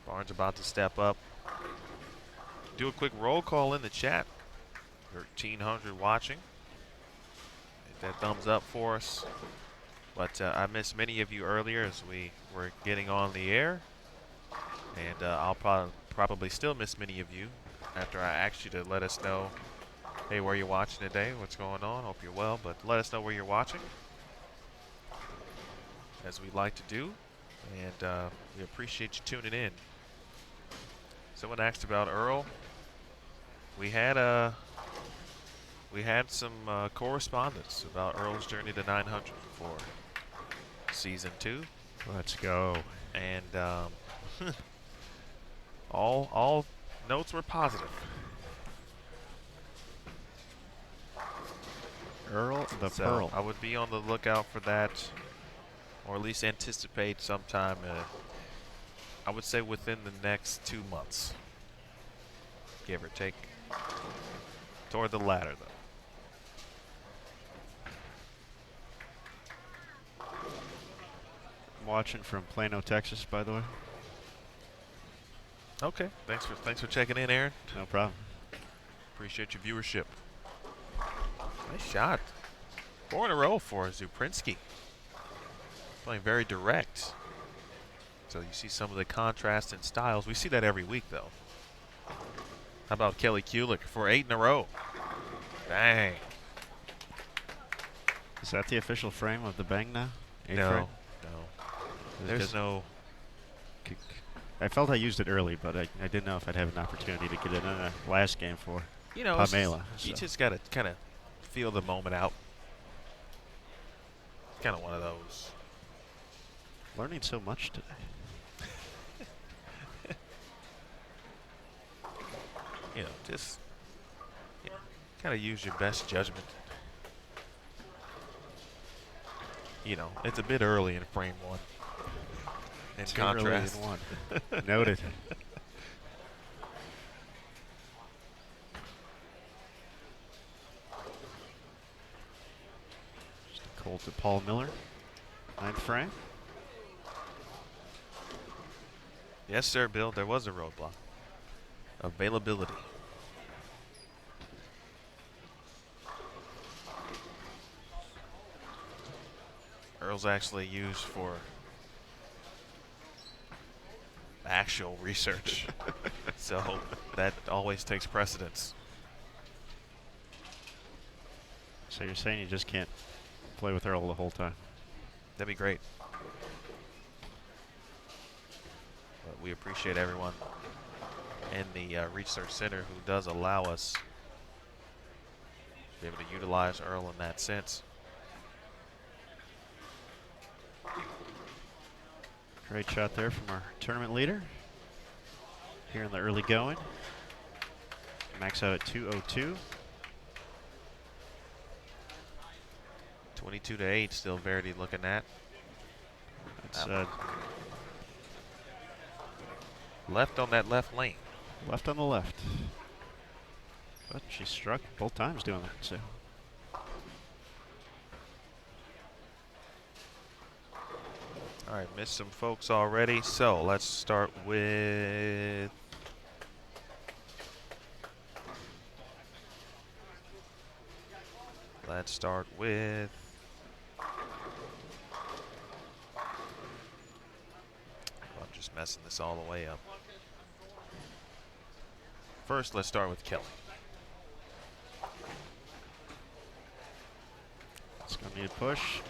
Barnes about to step up. Do a quick roll call in the chat. 1,300 watching. Hit that thumbs up for us. But I missed many of you earlier as we were getting on the air. And I'll probably still miss many of you after I asked you to let us know, hey, where you're watching today, what's going on, hope you're well. But let us know where you're watching, as we like to do. And we appreciate you tuning in. Someone asked about Earl. We had some correspondence about Earl's journey to 900 for season 2. Let's go. And all notes were positive. Earl the So Pearl. I would be on the lookout for that, or at least anticipate sometime, I would say within the next 2 months, give or take. Toward the latter, though. I'm watching from Plano, Texas, by the way. Okay, thanks for checking in, Aaron. No problem. Appreciate your viewership. Nice shot. 4 in a row for Zuprinsky. Playing very direct. So you see some of the contrast in styles. We see that every week, though. How about Kelly Kulik for 8 in a row? Bang. Is that the official frame of the bang now? No, frame? no. Is There's it no. I felt I used it early, but I didn't know if I'd have an opportunity to get it in a last game for You know, Pamela. you just got to kind of feel the moment out. Kind of one of those. Learning so much today. You know, just kind of use your best judgment. You know, it's a bit early in frame 1. In Too early in contrast. one. Noted. Just a Colt to Paul Miller. 9th frame. Yes, sir, Bill. There was a roadblock. Availability. Earl's actually used for actual research. So that always takes precedence. So you're saying you just can't play with Earl the whole time? That'd be great. But we appreciate everyone in the Research Center who does allow us to be able to utilize Earl in that sense. Great shot there from our tournament leader. Here in the early going. Max out at 202. 22-8 still Verity looking at. That's Left on that left lane. left on the left. But she struck both times doing that, so. All right, missed some folks already. So let's start with I'm just messing this all the way up. First, let's start with Kelly. It's going to be a push.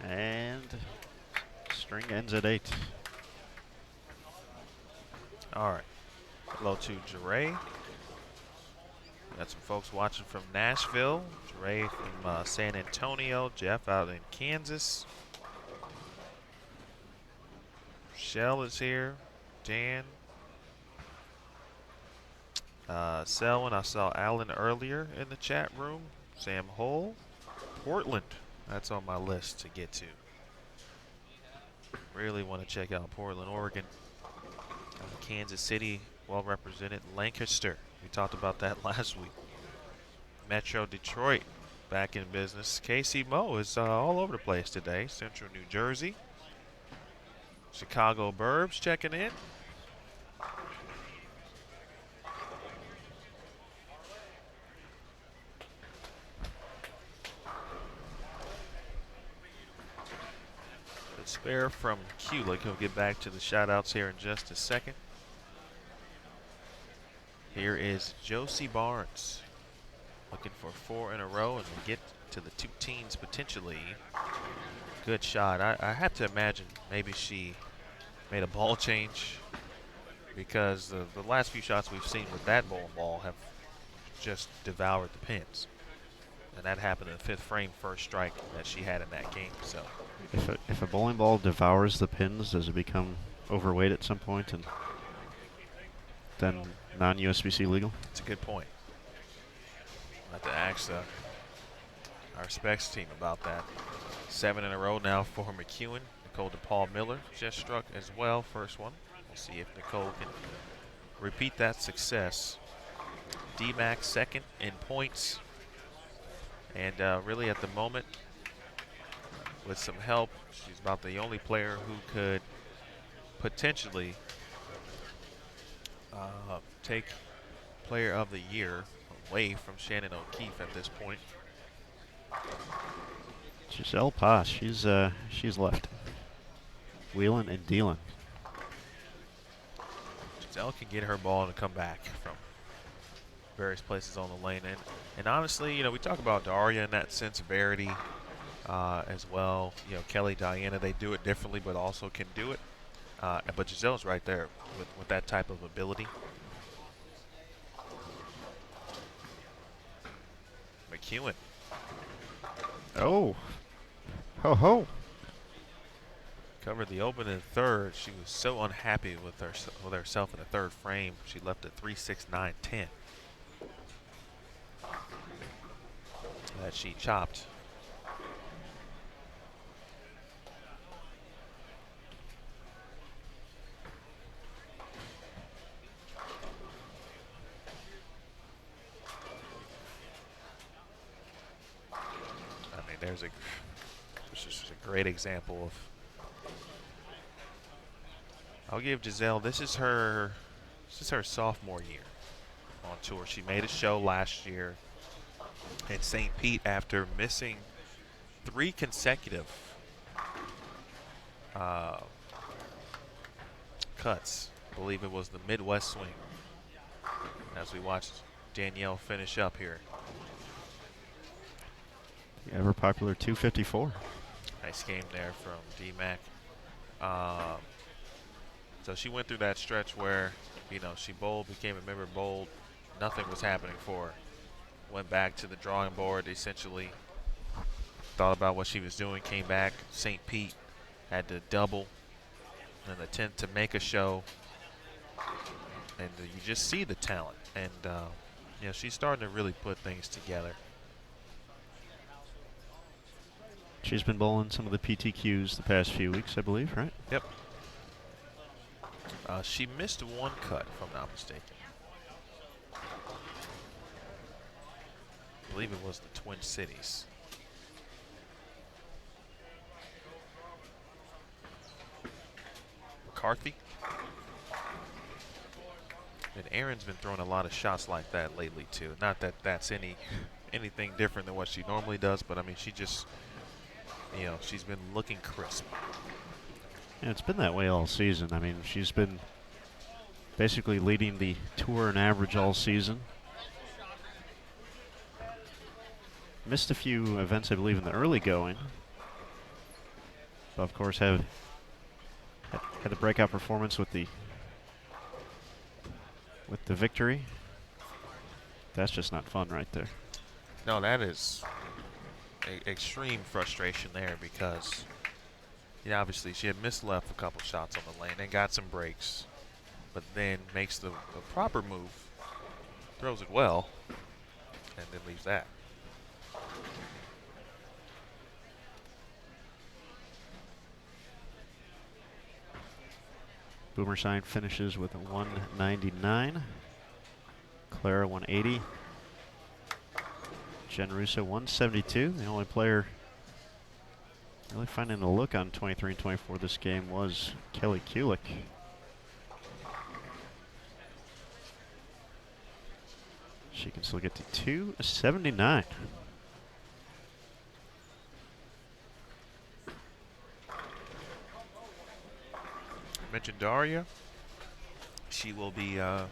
And string ends at 8. All right. Hello to Jeray. Got some folks watching from Nashville. Jeray from San Antonio. Jeff out in Kansas. Shell is here. Dan. Selwyn, I saw Alan earlier in the chat room. Sam Hull. Portland. That's on my list to get to. Really want to check out Portland, Oregon. Kansas City, well represented. Lancaster, we talked about that last week. Metro Detroit, back in business. Casey Moe is all over the place today. Central New Jersey. Chicago Burbs checking in. The spare from Kulik. He'll get back to the shout-outs here in just a second. Here is Josie Barnes looking for 4 in a row, and we get to the 2 teens potentially. Good shot. I have to imagine maybe she made a ball change, because the last few shots we've seen with that bowling ball have just devoured the pins. And that happened in the 5th frame, first strike that she had in that game. So If a bowling ball devours the pins, does it become overweight at some point and then non-USBC legal? it's a good point. I'll have to ask our specs team about that. 7 in a row now for McEwen. Nicole DePaul Miller just struck as well, first one. We'll see if Nicole can repeat that success. D-Mac second in points. And really at the moment, with some help, she's about the only player who could potentially take Player of the Year away from Shannon O'Keefe at this point. Giselle Pass, she's left. Wheeling and dealing. Giselle can get her ball to come back from various places on the lane. And honestly, you know, we talk about Daria in that sense of verity as well. You know, Kelly, Diana, they do it differently, but also can do it. But Giselle's right there with that type of ability. McEwen. Oh. Ho ho. Covered the open in third. She was so unhappy with herself in the third frame. She left at 3.69.10. That she chopped. I mean, this is a great example of. I'll give Giselle. This is her sophomore year on tour. She made a show last year at St. Pete after missing 3 consecutive cuts. I believe it was the Midwest swing. As we watched Danielle finish up here. The ever popular 254. Nice game there from D-Mac. So she went through that stretch where, you know, she bowled, became a member bowled. Nothing was happening for her. Went back to the drawing board, essentially thought about what she was doing, came back. St. Pete had to double and attempt to make a show. And you just see the talent. And, you know, she's starting to really put things together. She's been bowling some of the PTQs the past few weeks, I believe, right? Yep. She missed 1 cut, if I'm not mistaken. I believe it was the Twin Cities. McCarthy. And Erin's been throwing a lot of shots like that lately too. Not that that's anything different than what she normally does, but I mean, she just, you know, she's been looking crisp. Yeah, it's been that way all season. I mean, she's been basically leading the tour in average all season. Missed a few events, I believe, in the early going. But of course, had the breakout performance with the victory. That's just not fun right there. No, that is extreme frustration there because, you know, obviously she had misleft a couple shots on the lane and got some breaks, but then makes the proper move, throws it well, and then leaves that. Boomer Sign finishes with a 199. Clara 180. Jen Russo 172. The only player really finding a look on 23 and 24 this game was Kelly Kulik. She can still get to 279. Mentioned Daria. She will be on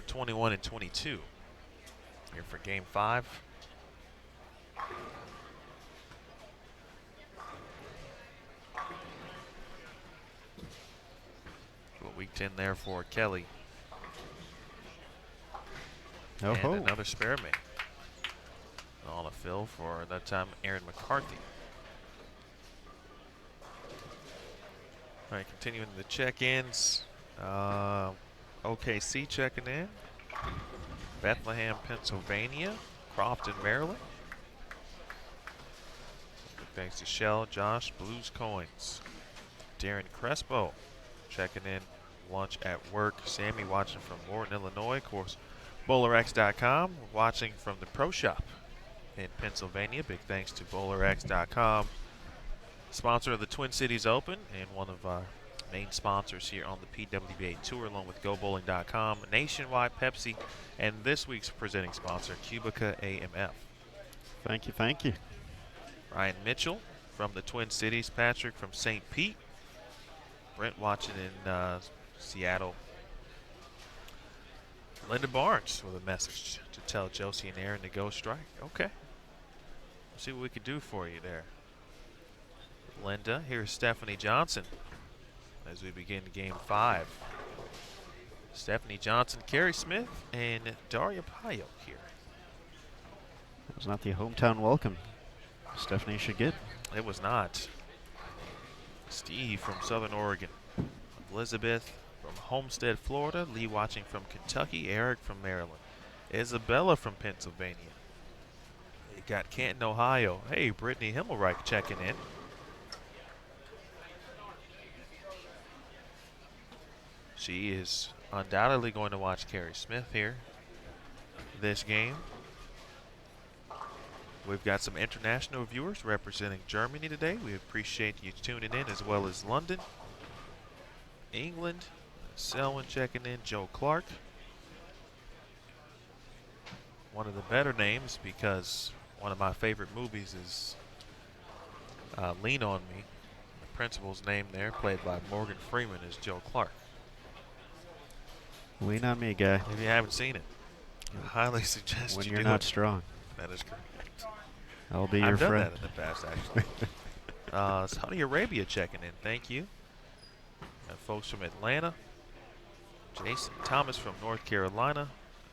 21 and 22 here for game 5. Well, week 10 there for Kelly. Oh and ho. another spare man. On a fill for that time, Erin McCarthy. All right, continuing the check-ins. OKC checking in. Bethlehem, Pennsylvania. Crofton, Maryland. thanks to Shell, Josh, Blues Coins. Darren Crespo checking in, lunch at work. Sammy watching from Morton, Illinois. Of course, BowlerX.com watching from the Pro Shop in Pennsylvania. Big thanks to BowlerX.com, sponsor of the Twin Cities Open and one of our main sponsors here on the PWBA Tour, along with GoBowling.com, Nationwide Pepsi, and this week's presenting sponsor, QubicaAMF. Thank you, thank you. Ryan Mitchell from the Twin Cities, Patrick from St. Pete, Brent watching in Seattle. Linda Barnes with a message to tell Josie and Aaron to go strike. Okay. Let's see what we can do for you there, Linda. Here's Stephanie Johnson as we begin game 5. Stephanie Johnson, Carrie Smith, and Daria Payo here. That was not the hometown welcome Stephanie should get. It was not. Steve from Southern Oregon. Elizabeth from Homestead, Florida. Lee watching from Kentucky. Eric from Maryland. Isabella from Pennsylvania. We got Canton, Ohio. Hey, Brittany Himmelreich checking in. She is undoubtedly going to watch Carrie Smith here this game. We've got some international viewers representing Germany today. We appreciate you tuning in, as well as London, England, Selwyn checking in, Joe Clark. One of the better names, because one of my favorite movies is Lean on Me. The principal's name there, played by Morgan Freeman, is Joe Clark. Lean on me, guy. If you haven't seen it, I highly suggest When you you're do not it. strong. That is correct. I'll be your I've done friend. that in the past, actually. Saudi Arabia checking in. Thank you. Got folks from Atlanta. Jason Thomas from North Carolina.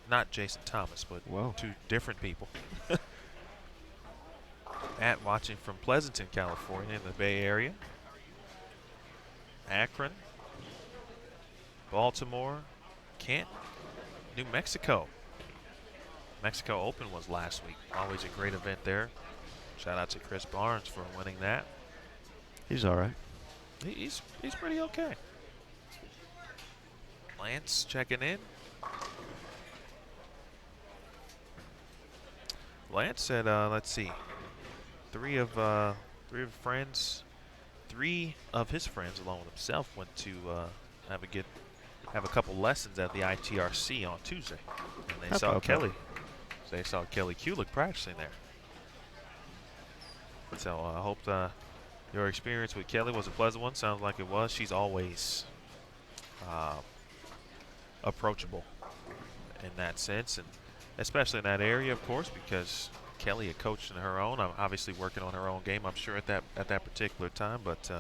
Not Jason Thomas, but Whoa. 2 different people. Matt watching from Pleasanton, California, in the Bay Area. Akron. Baltimore. Canton. New Mexico. Mexico Open was last week. Always a great event there. Shout out to Chris Barnes for winning that. He's all right. He's pretty okay. Lance checking in. Lance said, let's see, three of his friends, along with himself, went to have a couple lessons at the ITRC on Tuesday, and they saw Kelly. They saw Kelly Kulick practicing there. So I hope your experience with Kelly was a pleasant one. Sounds like it was. She's always approachable in that sense, and especially in that area, of course, because Kelly had coached in her own. I'm obviously working on her own game, I'm sure, at that particular time, but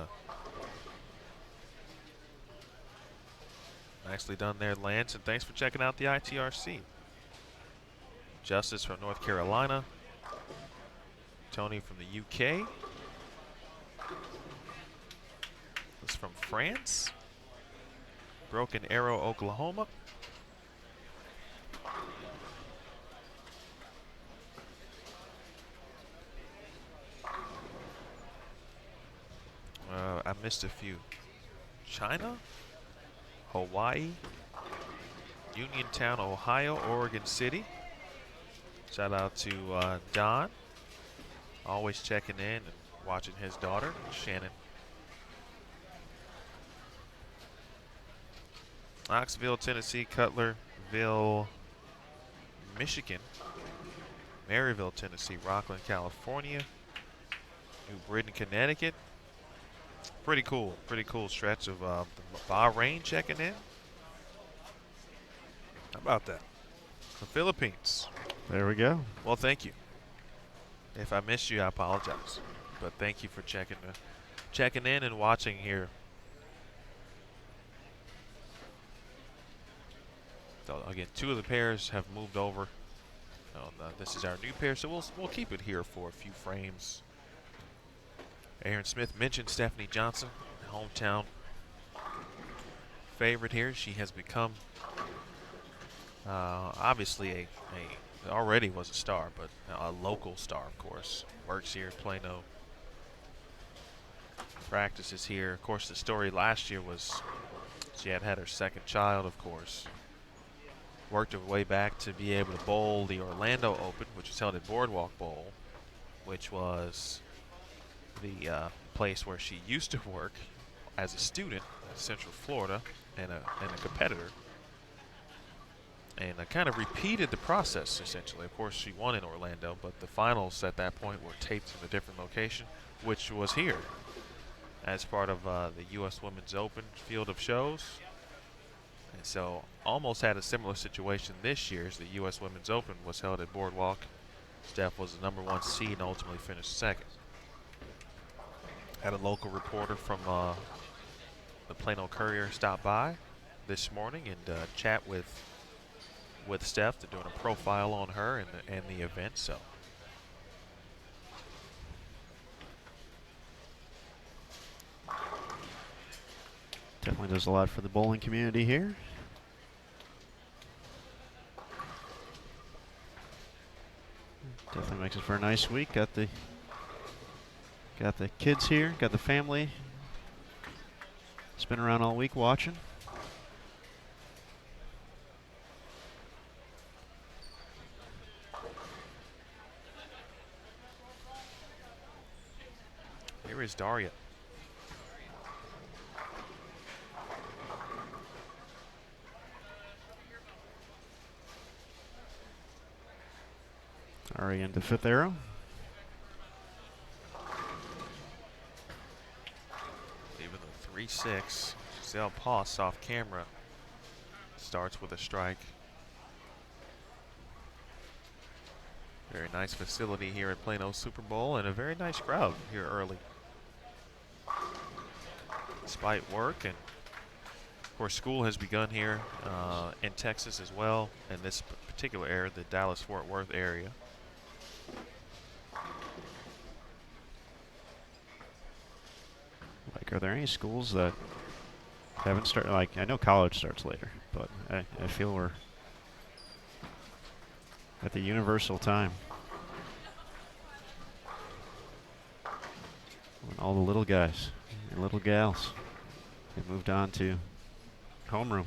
nicely done there, Lance, and thanks for checking out the ITRC. Justice from North Carolina. Tony from the UK. This from France. Broken Arrow, Oklahoma. I missed a few. China, Hawaii, Uniontown, Ohio, Oregon City. Shout out to Don, always checking in and watching his daughter, Shannon. Knoxville, Tennessee, Cutlerville, Michigan, Maryville, Tennessee, Rockland, California, New Britain, Connecticut. Pretty cool stretch of Bahrain checking in. How about that? The Philippines. There we go. Well, thank you. If I missed you, I apologize. But thank you for checking in and watching here. So again, 2 of the pairs have moved over. This is our new pair, so we'll keep it here for a few frames. Aaron Smith mentioned Stephanie Johnson, hometown favorite here. She has become obviously already was a star, but a local star, of course. Works here in Plano, practices here. Of course, the story last year was she had her second child, of course. Worked her way back to be able to bowl the Orlando Open, which was held at Boardwalk Bowl, which was the place where she used to work as a student in Central Florida and a competitor. And I kind of repeated the process, essentially. Of course, she won in Orlando, but the finals at that point were taped in a different location, which was here as part of the U.S. Women's Open field of shows. And so almost had a similar situation this year as the U.S. Women's Open was held at Boardwalk. Steph was the #1 seed and ultimately finished second. Had a local reporter from the Plano Courier stop by this morning and chat with Steph. They're doing a profile on her and the event. So definitely does a lot for the bowling community here. Definitely makes it for a nice week. Got the kids here, got the family. It's been around all week watching. here is Daria. Already into fifth arrow. Even the 3-6. Giselle Poss off camera starts with a strike. Very nice facility here at Plano Super Bowl and a very nice crowd here early. Despite work, and of course school has begun here in Texas as well, in this particular area, the Dallas-Fort Worth area. Like, are there any schools that haven't started? Like, I know college starts later, but I feel we're at the universal time when all the little guys and little gals have moved on to homeroom.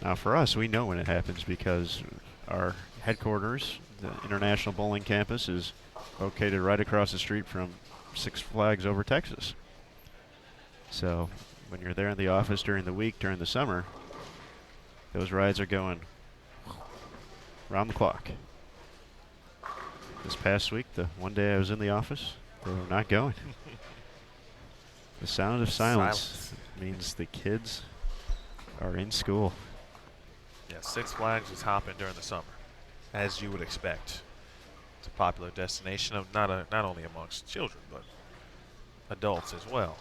Now for us, we know when it happens because our headquarters, the International Bowling Campus, is located right across the street from Six Flags Over Texas. So when you're there in the office during the week, during the summer, those rides are going round the clock. This past week, the one day I was in the office, they were not going. The sound of silence means the kids are in school. Yeah, Six Flags is hopping during the summer, as you would expect. It's a popular destination of not only amongst children, but adults as well.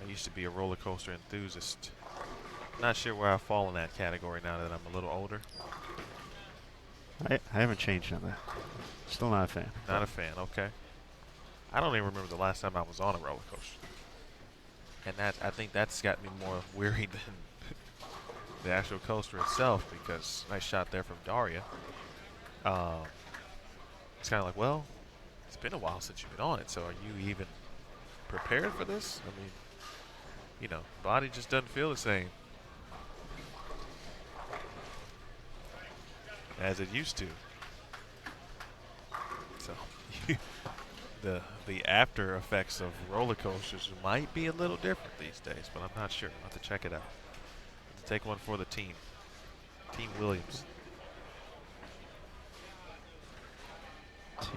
I used to be a roller coaster enthusiast. Not sure where I fall in that category now that I'm a little older. I haven't changed on that. Still not a fan. Not a fan, okay. I don't even remember the last time I was on a roller coaster. And I think that's got me more weary than the actual coaster itself, because nice shot there from Daria. It's kind of like, well, it's been a while since you've been on it, so are you even prepared for this? I mean, you know, body just doesn't feel the same as it used to. So the after effects of roller coasters might be a little different these days, but I'm not sure. I'll have to check it out. Let's take one for the team. Team Williams.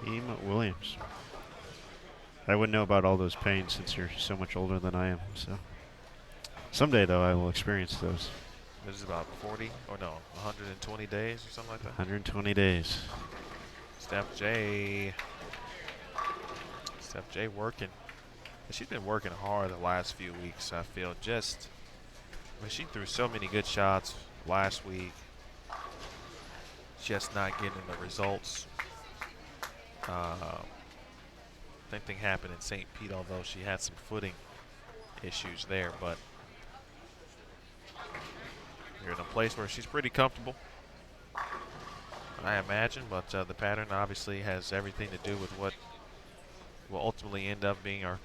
Team Williams. I wouldn't know about all those pains since you're so much older than I am. So someday, though, I will experience those. This is about 40, or no, 120 days or something like that. 120 days. Steph J working. She's been working hard the last few weeks, I feel. She threw so many good shots last week. Just not getting the results. Same thing happened in St. Pete, although she had some footing issues there. But you're in a place where she's pretty comfortable. I imagine, but the pattern obviously has everything to do with what will ultimately end up being our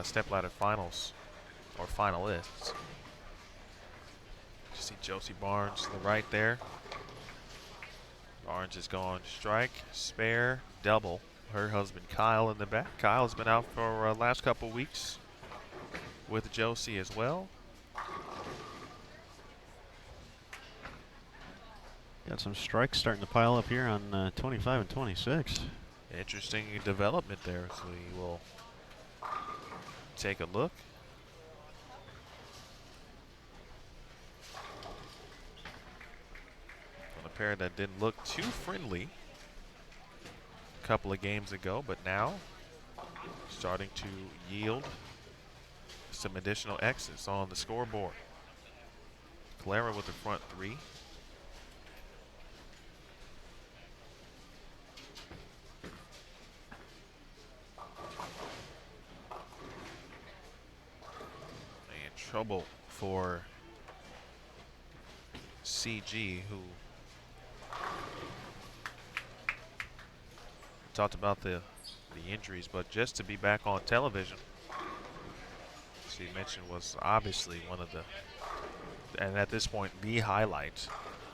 stepladder finals or finalists. You see Josie Barnes to the right there. Barnes is going strike, spare, double. Her husband Kyle in the back. Kyle's been out for last couple weeks with Josie as well. Got some strikes starting to pile up here on 25 and 26. Interesting development there, so we will take a look. On a pair that didn't look too friendly a couple of games ago, but now starting to yield some additional X's on the scoreboard. Clara with the front three. And trouble for CG, who talked about the injuries, but just to be back on television, she mentioned, was obviously one of the, and at this point, the highlight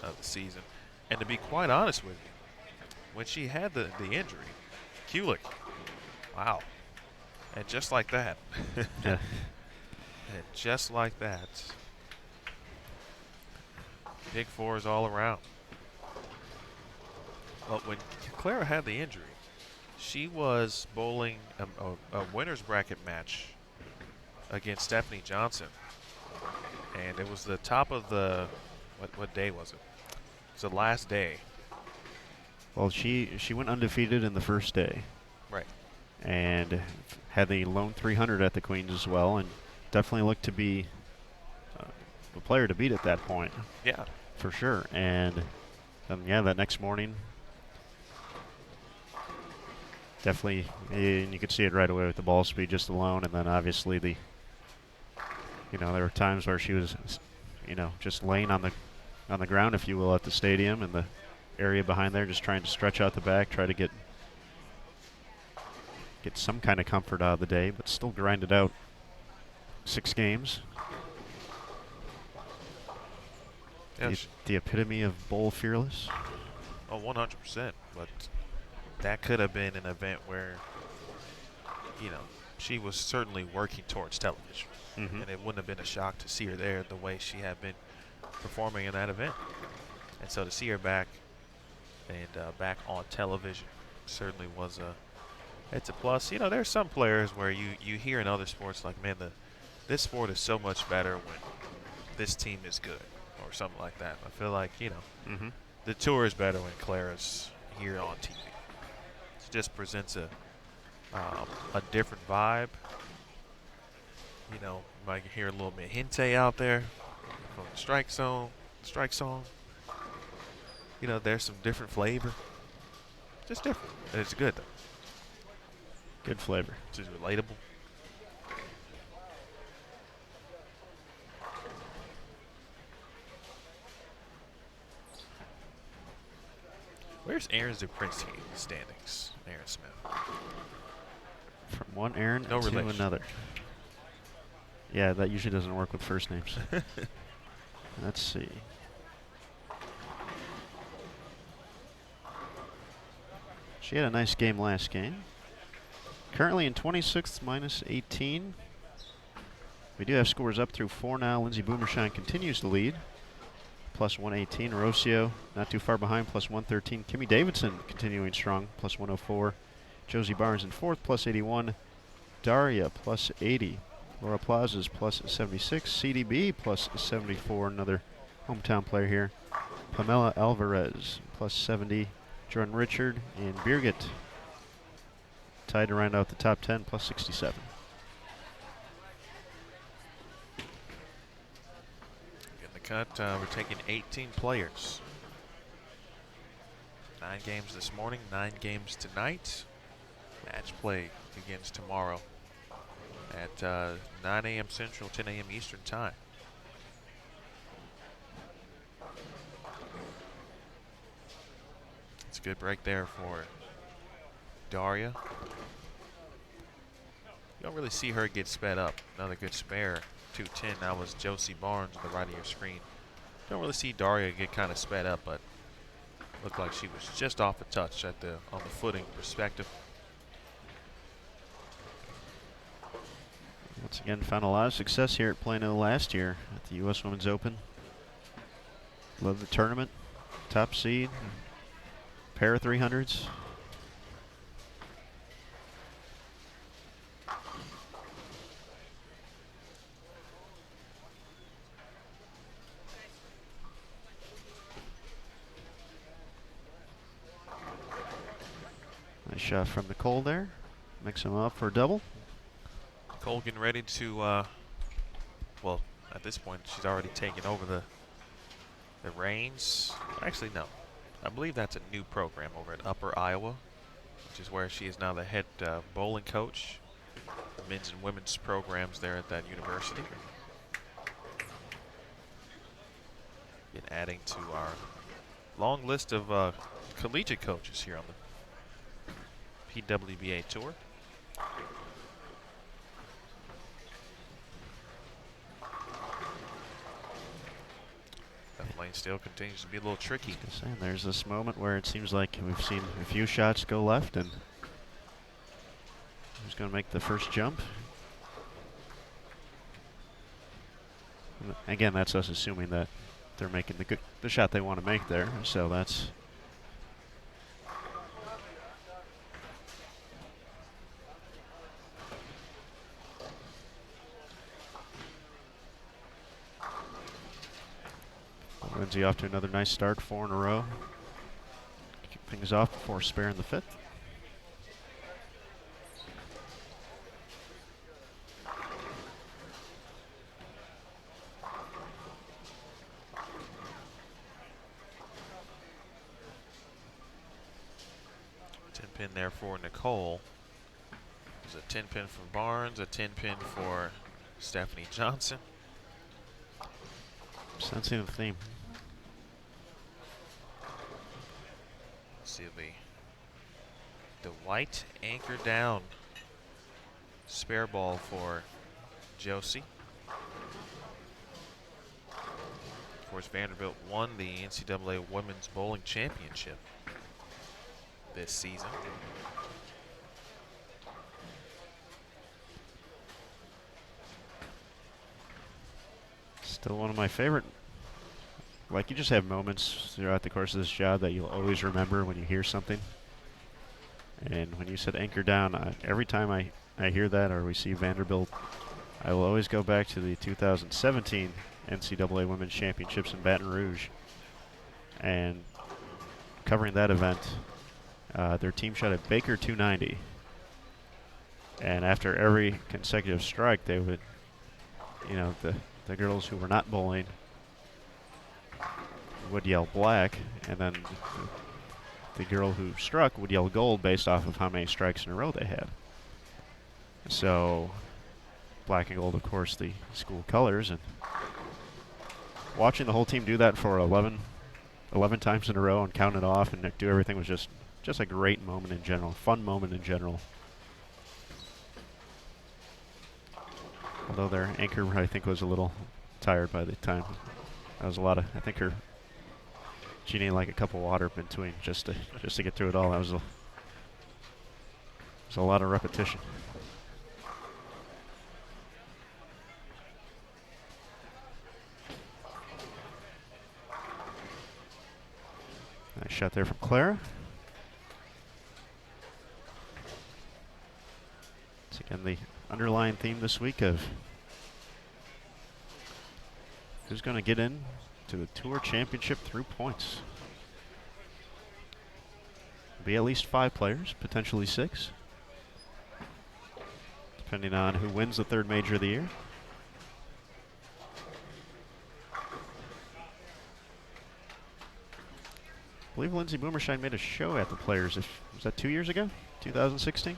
of the season. And to be quite honest with you, when she had the injury, Kulik, wow. And just like that, Yeah. and just like that, big fours all around. But when Clara had the injury, she was bowling a winner's bracket match against Stephanie Johnson. And it was the top of the, what day was it? It was the last day. Well, she went undefeated in the first day. Right. And had the lone 300 at the Queens as well, and definitely looked to be a player to beat at that point. Yeah. For sure. And yeah, that next morning, definitely, and you could see it right away with the ball speed just alone, and then obviously there were times where she was, just laying on the ground, if you will, at the stadium and the area behind there, just trying to stretch out the back, try to get some kind of comfort out of the day, but still grind it out 6 games. Yes. The epitome of bowl fearless. Oh, 100%. But that could have been an event where, she was certainly working towards television. Mm-hmm. And it wouldn't have been a shock to see her there the way she had been performing in that event. And so to see her back and back on television certainly was it's a plus. There's some players where you hear in other sports like, man, this sport is so much better when this team is good or something like that. I feel like, Mm-hmm. the tour is better when Clara's here on TV. It just presents a different vibe. You might hear a little bit hinte out there from the strike song. There's some different flavor. Just different. And it's good though. Good flavor. It's just relatable. Where's Aaron's Dupree standings? Aaron Smith. From one Aaron No to relation. another. Yeah, that usually doesn't work with first names. Let's see. She had a nice game last game. Currently in 26th, minus 18. We do have scores up through 4 now. Lindsay Boomershine continues to lead. Plus 118. Rocio not too far behind, plus 113. Kimmy Davidson continuing strong, plus 104. Josie Barnes in 4th, plus 81. Daria, plus 80. Laura Plazas, plus 76. CDB, plus 74. Another hometown player here. Pamela Alvarez, plus 70. Jordan Richard and Birgit tied to round out the top 10, plus 67. In the cut, we're taking 18 players. 9 games this morning, 9 games tonight. Match play begins tomorrow at 9 a.m. Central, 10 a.m. Eastern Time. Good break there for Daria. You don't really see her get sped up. Another good spare. 210. That was Josie Barnes on the right of your screen. Don't really see Daria get kind of sped up, but looked like she was just off a touch at on the footing perspective. Once again, found a lot of success here at Plano last year at the U.S. Women's Open. Led the tournament, top seed, pair of 300s. Nice shot from Nicole there. Mix them up for a double. Cole getting ready to, well, at this point, she's already taken over the reins. Actually, no. I believe that's a new program over at Upper Iowa, which is where she is now the head bowling coach. The men's and women's programs there at that university. And adding to our long list of collegiate coaches here on the PWBA Tour. That lane still continues to be a little tricky. And there's this moment where it seems like we've seen a few shots go left, and who's going to make the first jump? And again, that's us assuming that they're making the shot they want to make there. So that's Lindsay off to another nice start, 4 in a row. Keep things off before sparing the 5th. Pin there for Nicole. There's a 10 pin for Barnes, a 10 pin for Stephanie Johnson. Sensing the theme. See the white anchor down spare ball for Josie. Of course, Vanderbilt won the NCAA Women's Bowling Championship this season. Still one of my favorite. Like, you just have moments throughout the course of this job that you'll always remember when you hear something. And when you said anchor down, every time I hear that or we see Vanderbilt, I will always go back to the 2017 NCAA Women's Championships in Baton Rouge. And covering that event, their team shot at Baker 290. And after every consecutive strike, they would, you know, the girls who were not bowling would yell black, and then the girl who struck would yell gold based off of how many strikes in a row they had. So black and gold, of course, the school colors, and watching the whole team do that for 11 times in a row and count it off and do everything was just a great moment in general, fun moment in general. Although their anchor, I think, was a little tired by the time. That was a lot of, I think she needed like a cup of water between just to get through it all. That was a lot of repetition. Nice shot there from Clara. It's again the underlying theme this week of who's going to get in to the Tour Championship through points. Be at least 5 players, potentially 6, depending on who wins the 3rd major of the year. I believe Lindsay Boomershine made a show at the Players. Was that 2 years ago? 2016?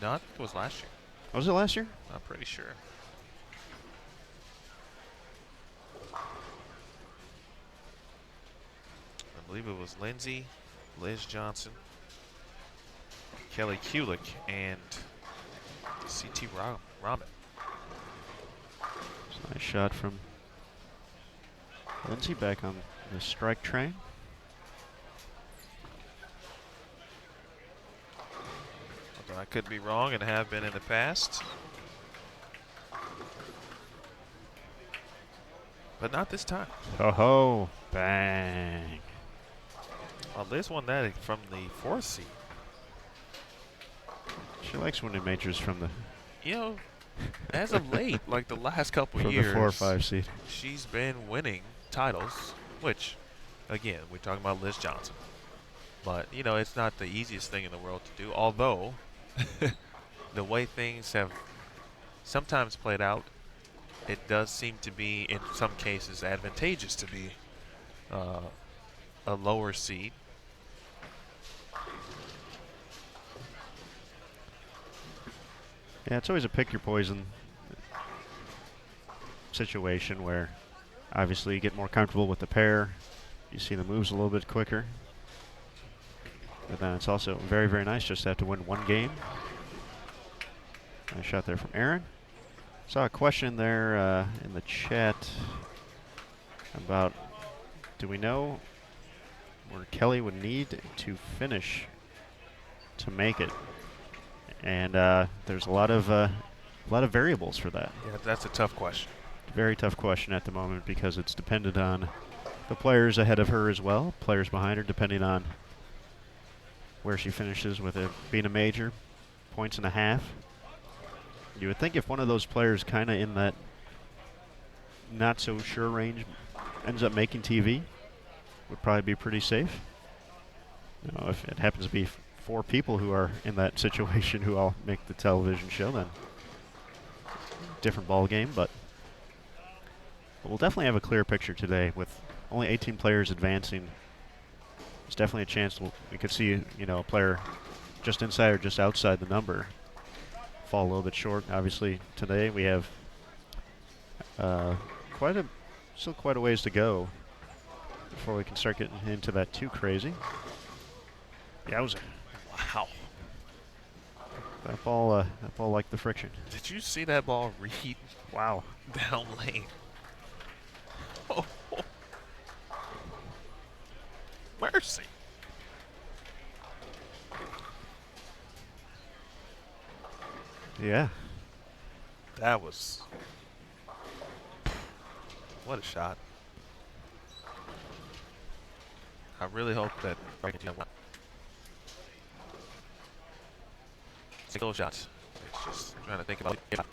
No, I think it was last year. Was it last year? I'm pretty sure. believe it was Lindsay, Liz Johnson, Kelly Kulik, and CT Ramen. Nice shot from Lindsay back on the strike train. Although I could be wrong and have been in the past. But not this time. Oh ho, bang. Well, Liz won that from the 4th seed. She likes winning majors from the You know, as of late, like the last couple from years, the 4 or 5 seed. she's been winning titles, which, again, we're talking about Liz Johnson. But, you know, it's not the easiest thing in the world to do, although the way things have sometimes played out, it does seem to be, in some cases, advantageous to be a lower seed. Yeah, it's always a pick your poison situation where obviously you get more comfortable with the pair. You see the moves a little bit quicker. But then it's also very, very nice just to have to win one game. Nice shot there from Aaron. Saw a question there in the chat about, do we know where Kelly would need to finish to make it? And there's a lot of variables for that. Yeah, that's a tough question. Very tough question at the moment because it's dependent on the players ahead of her as well, players behind her, depending on where she finishes with it being a major, points and a half. You would think if one of those players kind of in that not so sure range ends up making TV, would probably be pretty safe. You know, if it happens to be 4 people who are in that situation who all make the television show, then different ball game. But we'll definitely have a clear picture today with only 18 players advancing. There's definitely a chance we could see, you know, a player just inside or just outside the number fall a little bit short. Obviously, today we have still quite a ways to go before we can start getting into that too crazy. Yowza. Wow. That ball liked the friction. Did you see that ball read Wow. down lane? Oh. Mercy. Yeah. That was... What a shot. I really hope that... Single shots. It's just trying to think about it.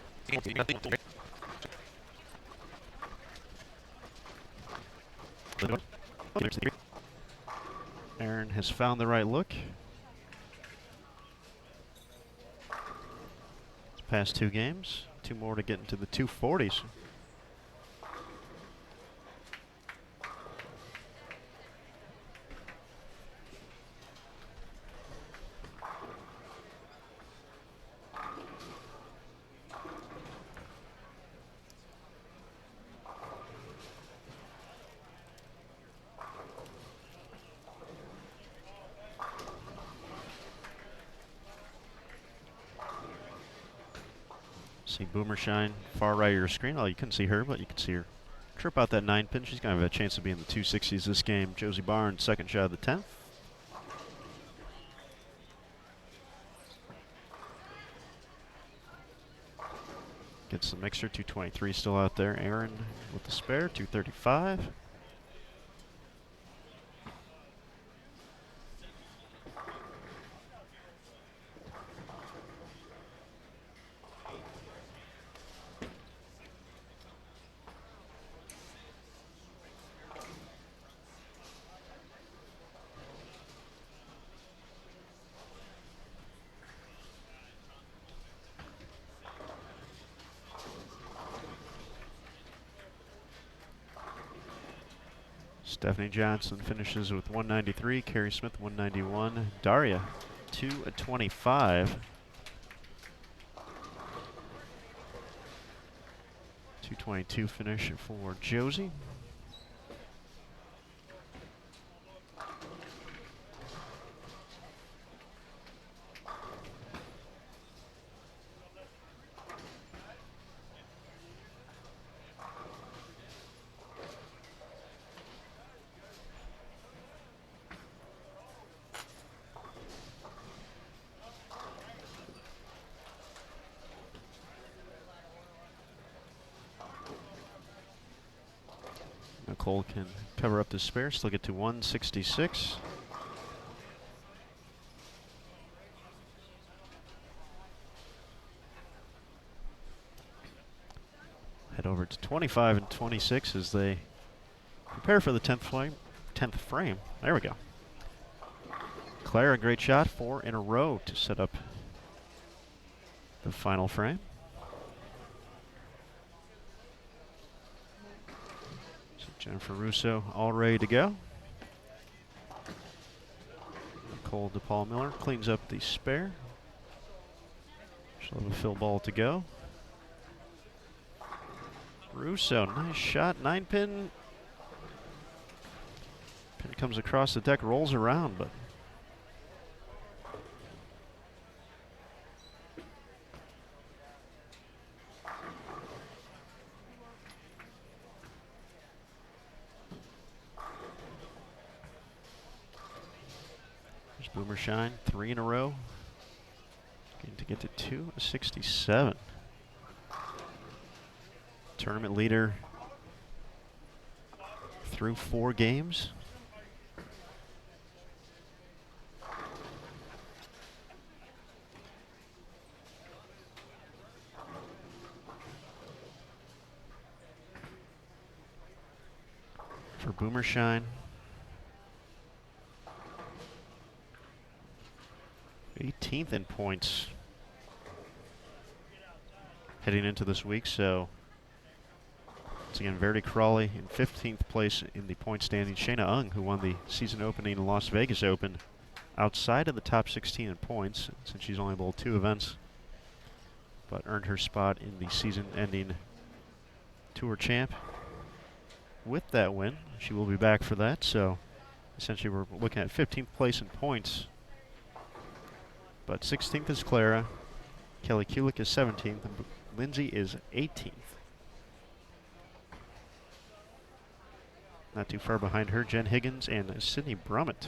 Aaron has found the right look. It's past 2 games. 2 more to get into the 240s. See Boomer Shine, far right of your screen. Oh, you couldn't see her, but you can see her trip out that 9 pin. She's going to have a chance to be in the 260s this game. Josie Barnes, second shot of the 10th. Gets the mixer, 223 still out there. Aaron with the spare, 235. Stephanie Johnson finishes with 193. Carrie Smith 191. Daria 225. 222 finish for Josie. Nicole can cover up the spare, still get to 166. Head over to 25 and 26 as they prepare for the 10th frame. There we go. Clara, great shot, 4 in a row to set up the final frame. So Jennifer Russo all ready to go. Nicole DePaul Miller cleans up the spare. She'll have a fill ball to go. Russo, nice shot, 9-pin. Pin comes across the deck, rolls around, but there's Boomer Shine, 3 in a row. Getting to get to 267. Tournament leader through 4 games. For Boomershine, 18th in points heading into this week, so once again, Verity Crawley in 15th place in the point standing. Shayna Ung, who won the season opening Las Vegas Open, outside of the top 16 in points, since she's only bowled 2 events, but earned her spot in the season-ending Tour champ. With that win, she will be back for that, so essentially we're looking at 15th place in points. But 16th is Clara, Kelly Kulik is 17th, and Lindsay is 18th. Not too far behind her, Jen Higgins and Sydney Brummett.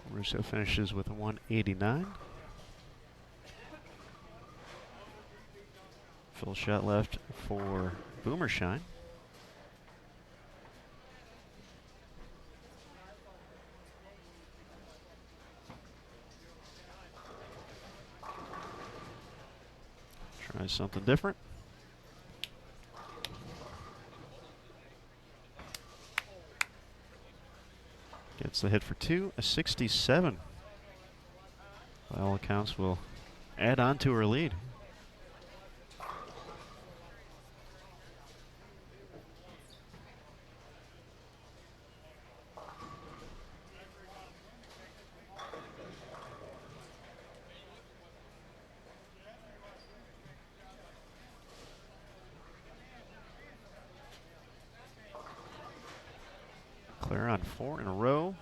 Russo finishes with a 189. Full shot left for Boomershine. Try something different. Gets the hit for 2, a 67. By all accounts, will add on to her lead. Clara on 4 in a row.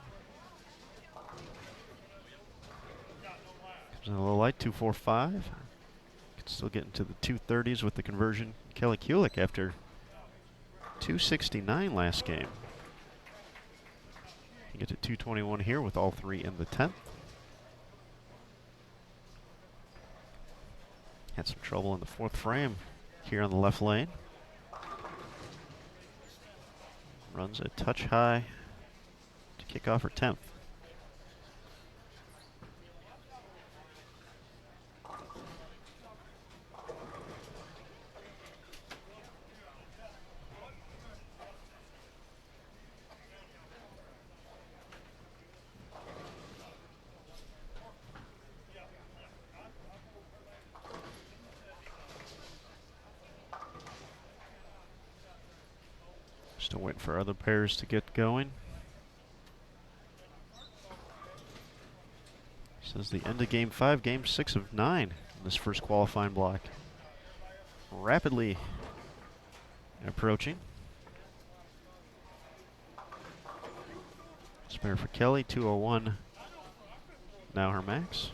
Comes in a little light, 245. Can still get into the 230s with the conversion. Kelly Kulik after 269 last game. Can get to 221 here with all 3 in the 10th. Had some trouble in the 4th frame here on the left lane. Runs a touch high to kick off her 10th. Still waiting for other pairs to get going. Says the end of game 5, game 6 of 9 in this first qualifying block. rapidly approaching. Spare for Kelly, 201. Now her max.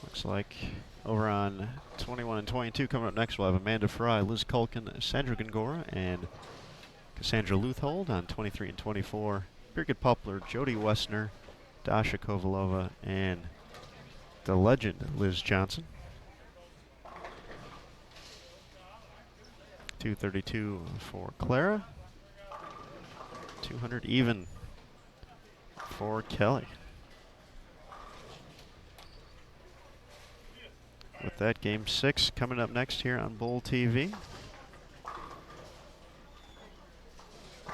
Looks like over on 21 and 22, coming up next, we'll have Amanda Fry, Liz Culkin, Sandra Gongora, and Cassandra Luthold on 23 and 24. Birgit Poplar, Jody Westner, Dasha Kovalova, and the legend Liz Johnson. 232 for Clara. 200 even for Kelly. With that, Game 6 coming up next here on Bowl TV.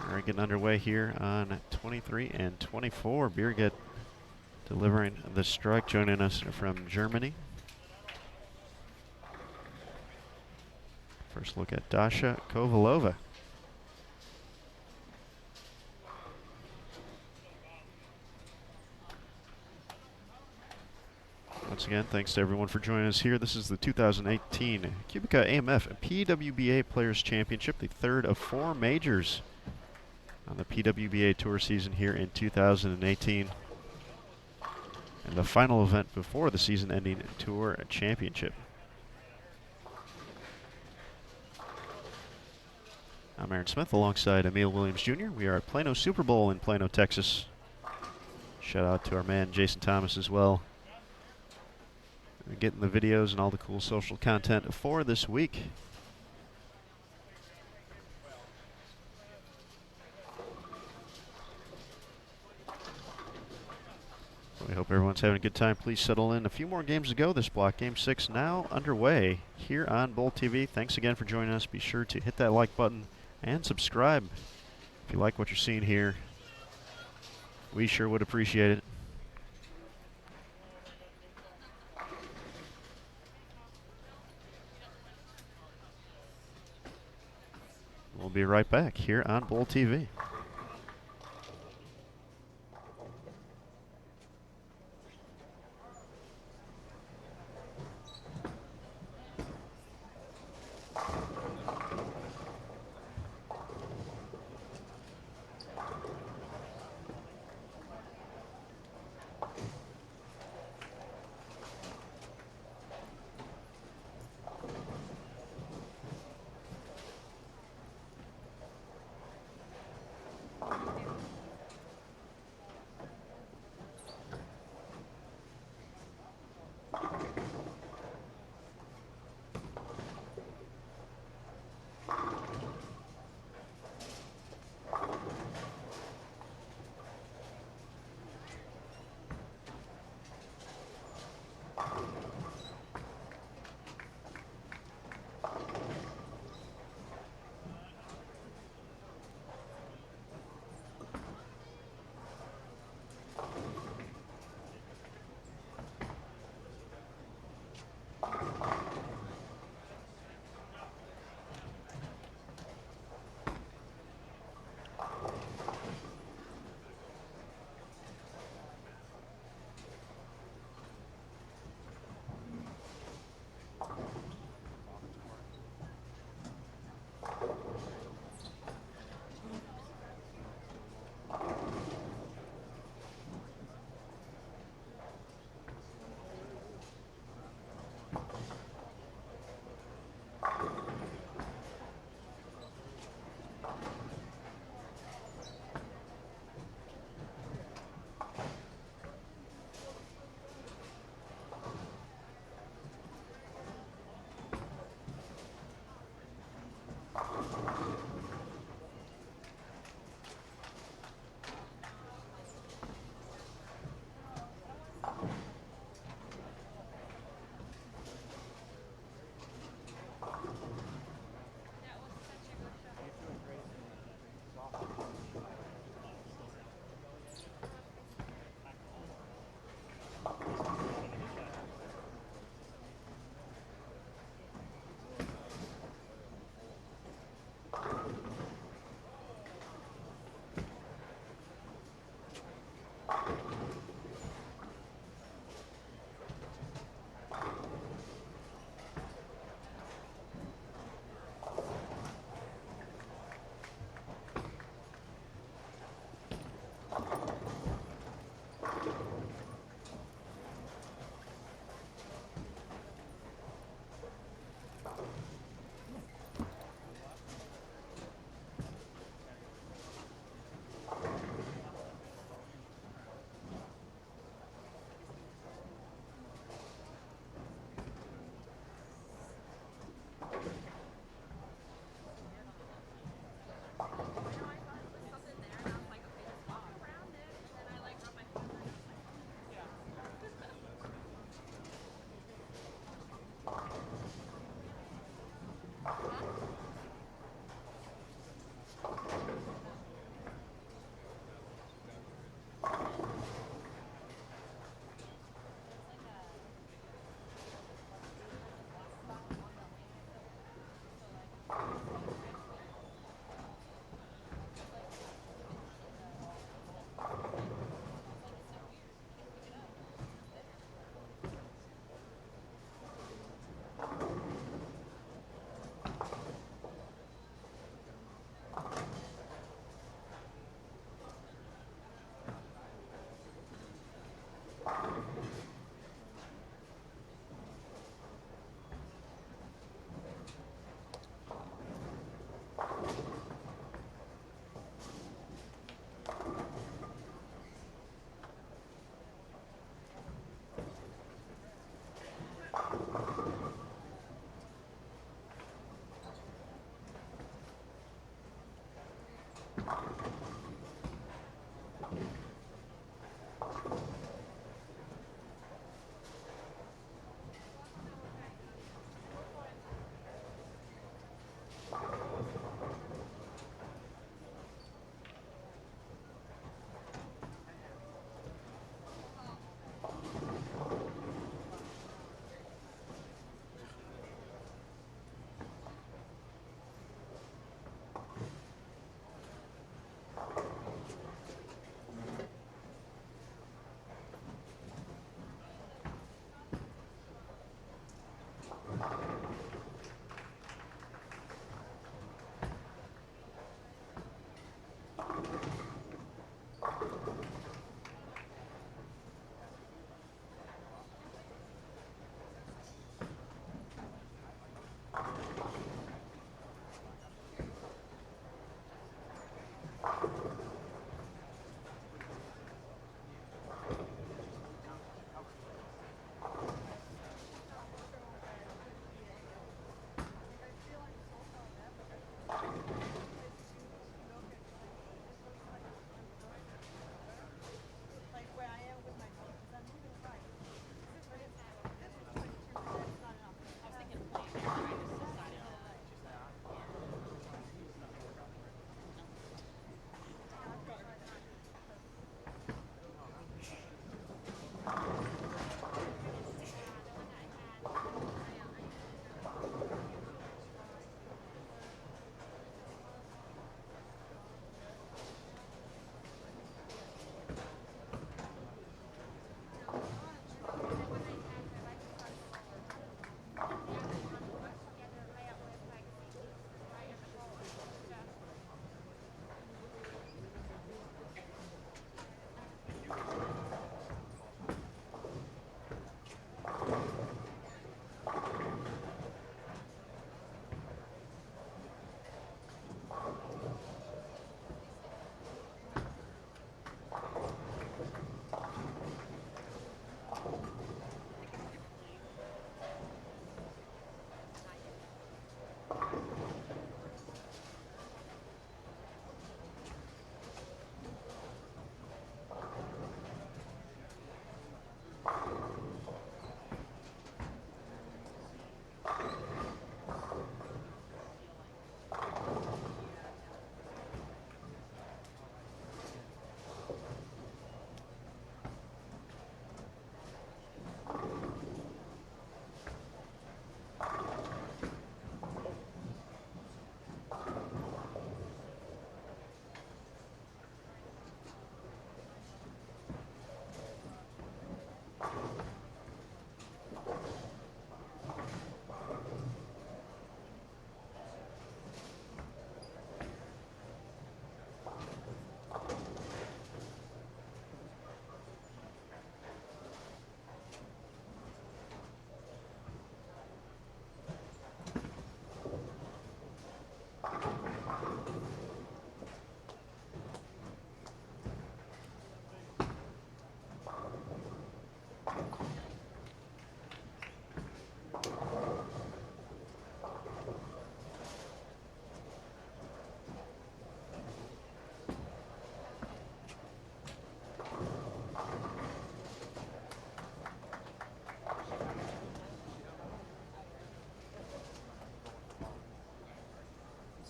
We're getting underway here on 23 and 24. Birgit delivering the strike, joining us from Germany. First look at Dasha Kovalova. Once again, thanks to everyone for joining us here. This is the 2018 QubicaAMF PWBA Players Championship, the third of 4 majors on the PWBA Tour season here in 2018. And the final event before the season-ending Tour Championship. I'm Aaron Smith alongside Emil Williams Jr. We are at Plano Super Bowl in Plano, Texas. Shout out to our man Jason Thomas as well. We're getting the videos and all the cool social content for this week. We hope everyone's having a good time. Please settle in. A few more games to go this block. Game 6 now underway here on Bowl TV. Thanks again for joining us. Be sure to hit that like button and subscribe if you like what you're seeing here. We sure would appreciate it. We'll be right back here on Bowl TV.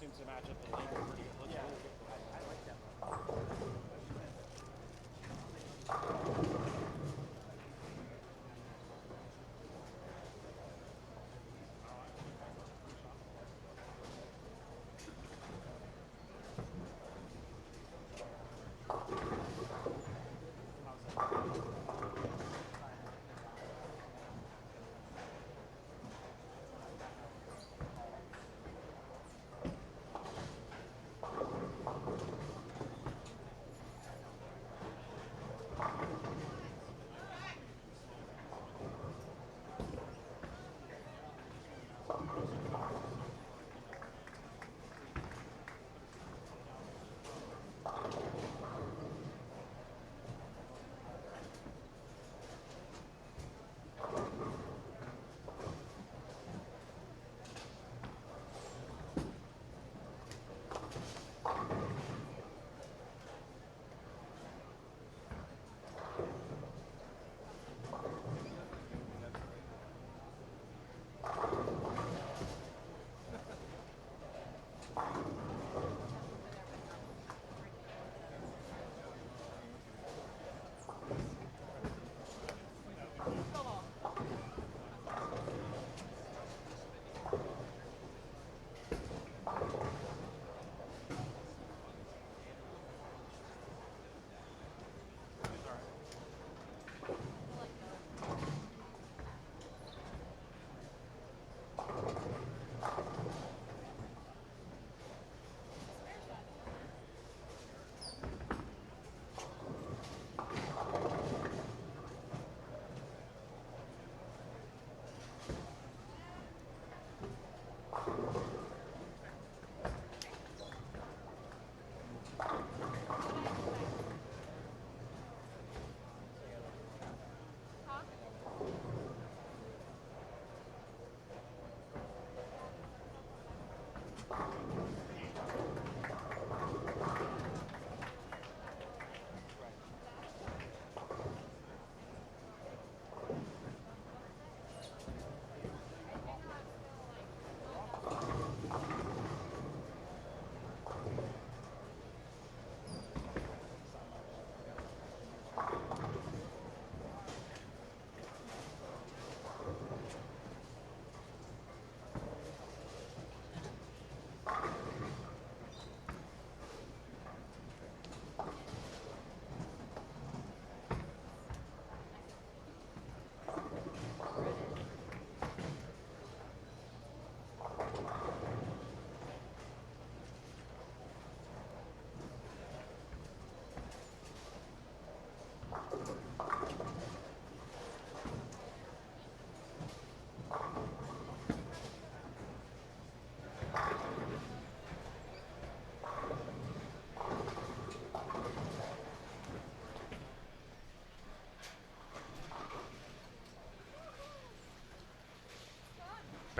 seems to match up the league pretty good. Yeah. I like that.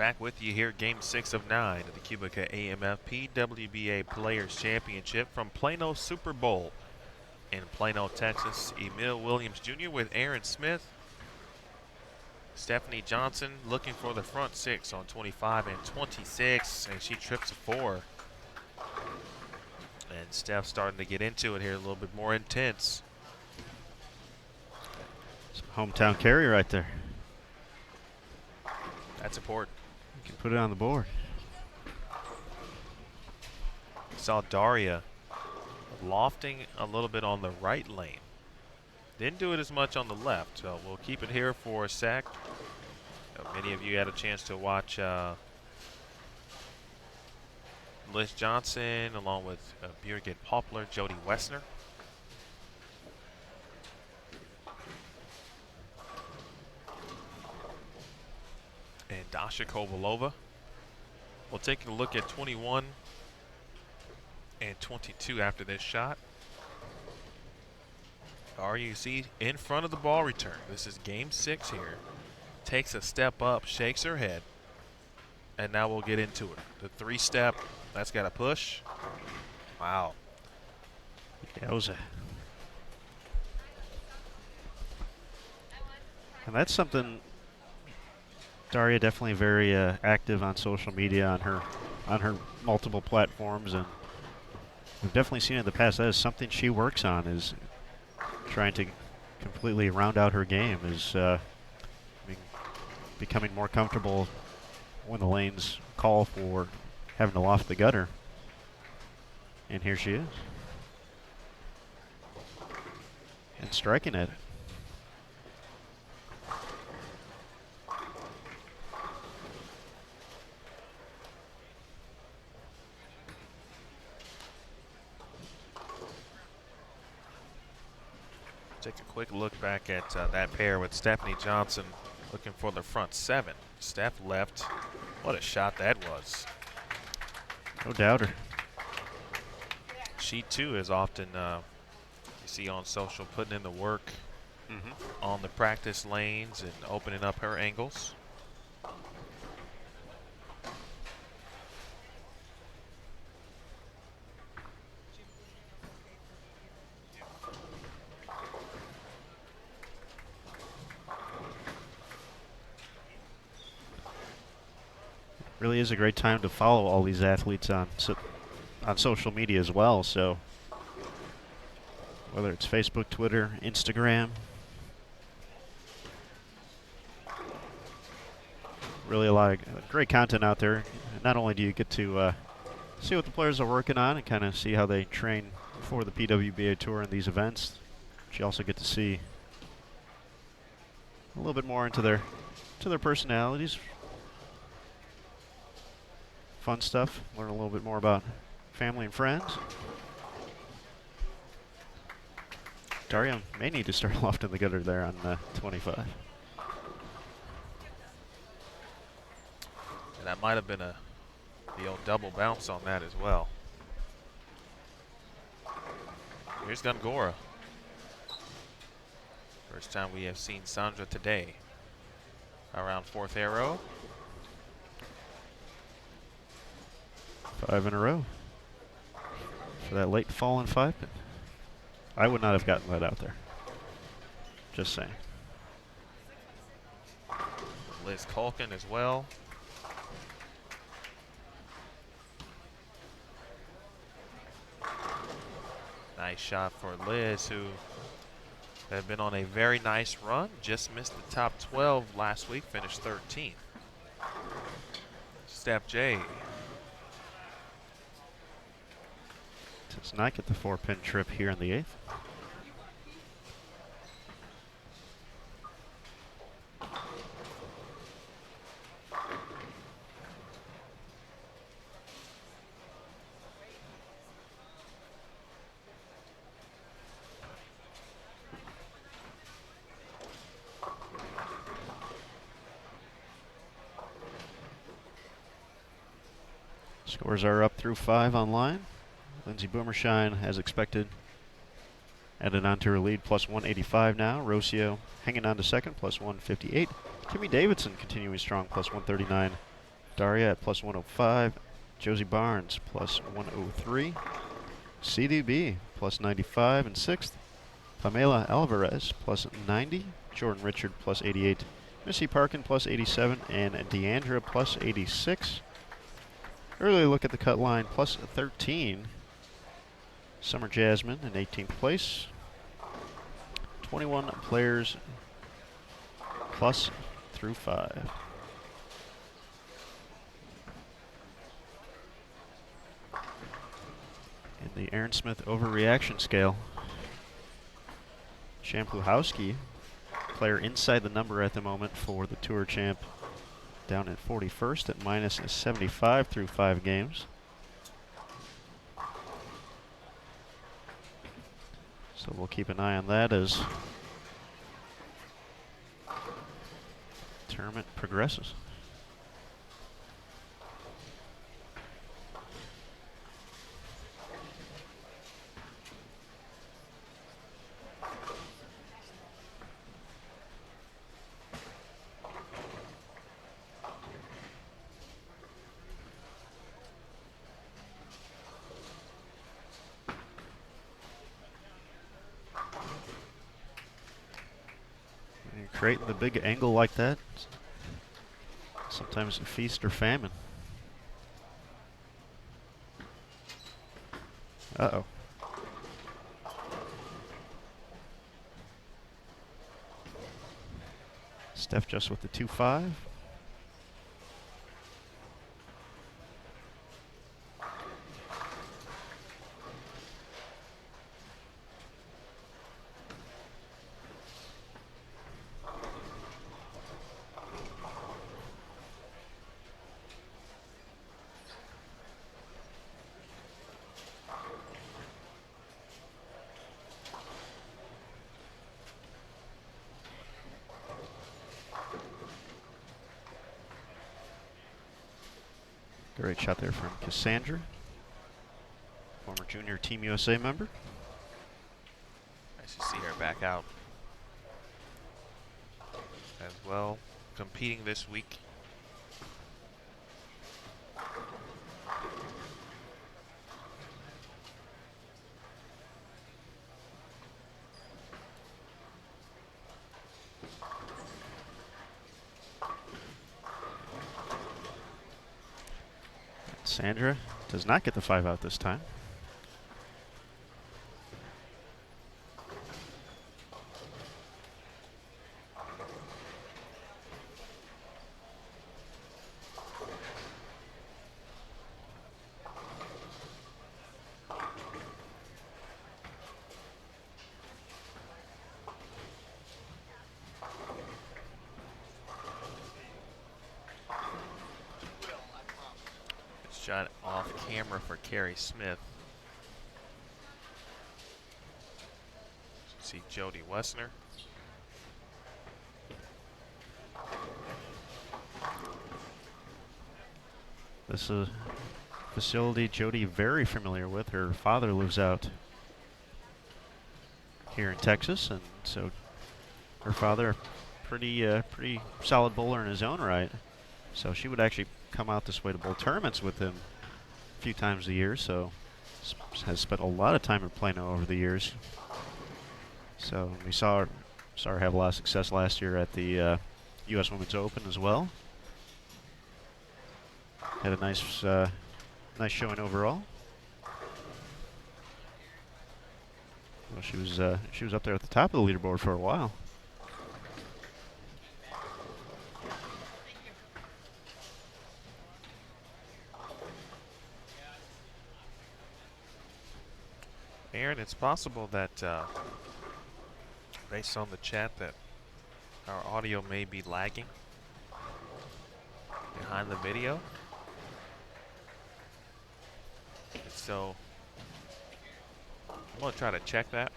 Back with you here, Game 6 of 9 of the QubicaAMF PWBA Players Championship from Plano Super Bowl in Plano, Texas. Emil Williams Jr. with Aaron Smith. Stephanie Johnson looking for the front 6 on 25 and 26, and she trips a 4. And Steph starting to get into it here, a little bit more intense. Some hometown carry right there. That's important. You can put it on the board. Saw Daria lofting a little bit on the right lane. Didn't do it as much on the left, so we'll keep it here for a sec. Many of you had a chance to watch Liz Johnson along with Birgit Poplar, Jody Wessner. And Dasha Kovalova. We'll take a look at 21 and 22 after this shot. RUC in front of the ball return. This is game 6 here. Takes a step up, shakes her head, and now we'll get into it. The 3-step, that's got a push. Wow. Yowza. And that's something Daria definitely very active on social media on her multiple platforms, and we've definitely seen in the past that is something she works on, is trying to completely round out her game, is becoming more comfortable when the lanes call for having to loft the gutter. And here she is. And striking at it. Take a quick look back at that pair with Stephanie Johnson looking for the front 7. Steph left. What a shot that was. No doubter. She too is often, you see on social, putting in the work on the practice lanes and opening up her angles. Really is a great time to follow all these athletes on social media as well. So whether it's Facebook, Twitter, Instagram, really a lot of great content out there. Not only do you get to see what the players are working on and kind of see how they train for the PWBA Tour and these events, but you also get to see a little bit more into their personalities. Fun stuff. Learn a little bit more about family and friends. Daria may need to start lofting the gutter there on 25. And that might have been the old double bounce on that as well. Here's Gongora. First time we have seen Sandra today. Around 4th arrow. 5 in a row for that late fallen 5-pin. I would not have gotten that out there. Just saying. Liz Culkin as well. Nice shot for Liz, who had been on a very nice run. Just missed the top 12 last week, finished 13th. Steph J. Does not get the 4-pin trip here in the 8th. Scores are up through 5 online. Lindsay Boomershine, as expected, added on to her lead, plus 185 now. Rocio hanging on to second, plus 158. Kimmy Davidson continuing strong, plus 139. Daria at plus 105. Josie Barnes plus 103. CDB plus 95 in 6th. Pamela Alvarez plus 90. Jordan Richard plus 88. Missy Parkin plus 87. And Deandra plus 86. Early look at the cut line plus 13. Summer Jasmine in 18th place. 21 players plus through 5. In the Aaron Smith overreaction scale, Shampluhowski, player inside the number at the moment for the Tour champ, down at 41st at minus 75 through 5 games. So we'll keep an eye on that as the tournament progresses. Creating the big angle like that, sometimes a feast or famine. Uh-oh. Steph just with the 2-5. Great shot there from Cassandra, former junior Team USA member. Nice to see her back out as well, competing this week. Sandra does not get the 5 out this time. Shot off camera for Carrie Smith. See Jody Wessner. This is a facility Jody very familiar with. Her father lives out here in Texas, and so her father, pretty solid bowler in his own right. So she would actually come out this way to bowl tournaments with him a few times a year. So has spent a lot of time in Plano over the years. So we saw her have a lot of success last year at the U.S. Women's Open as well. Had a nice nice showing overall. Well, she was up there at the top of the leaderboard for a while. Aaron, it's possible that based on the chat that our audio may be lagging behind the video. So I'm going to try to check that.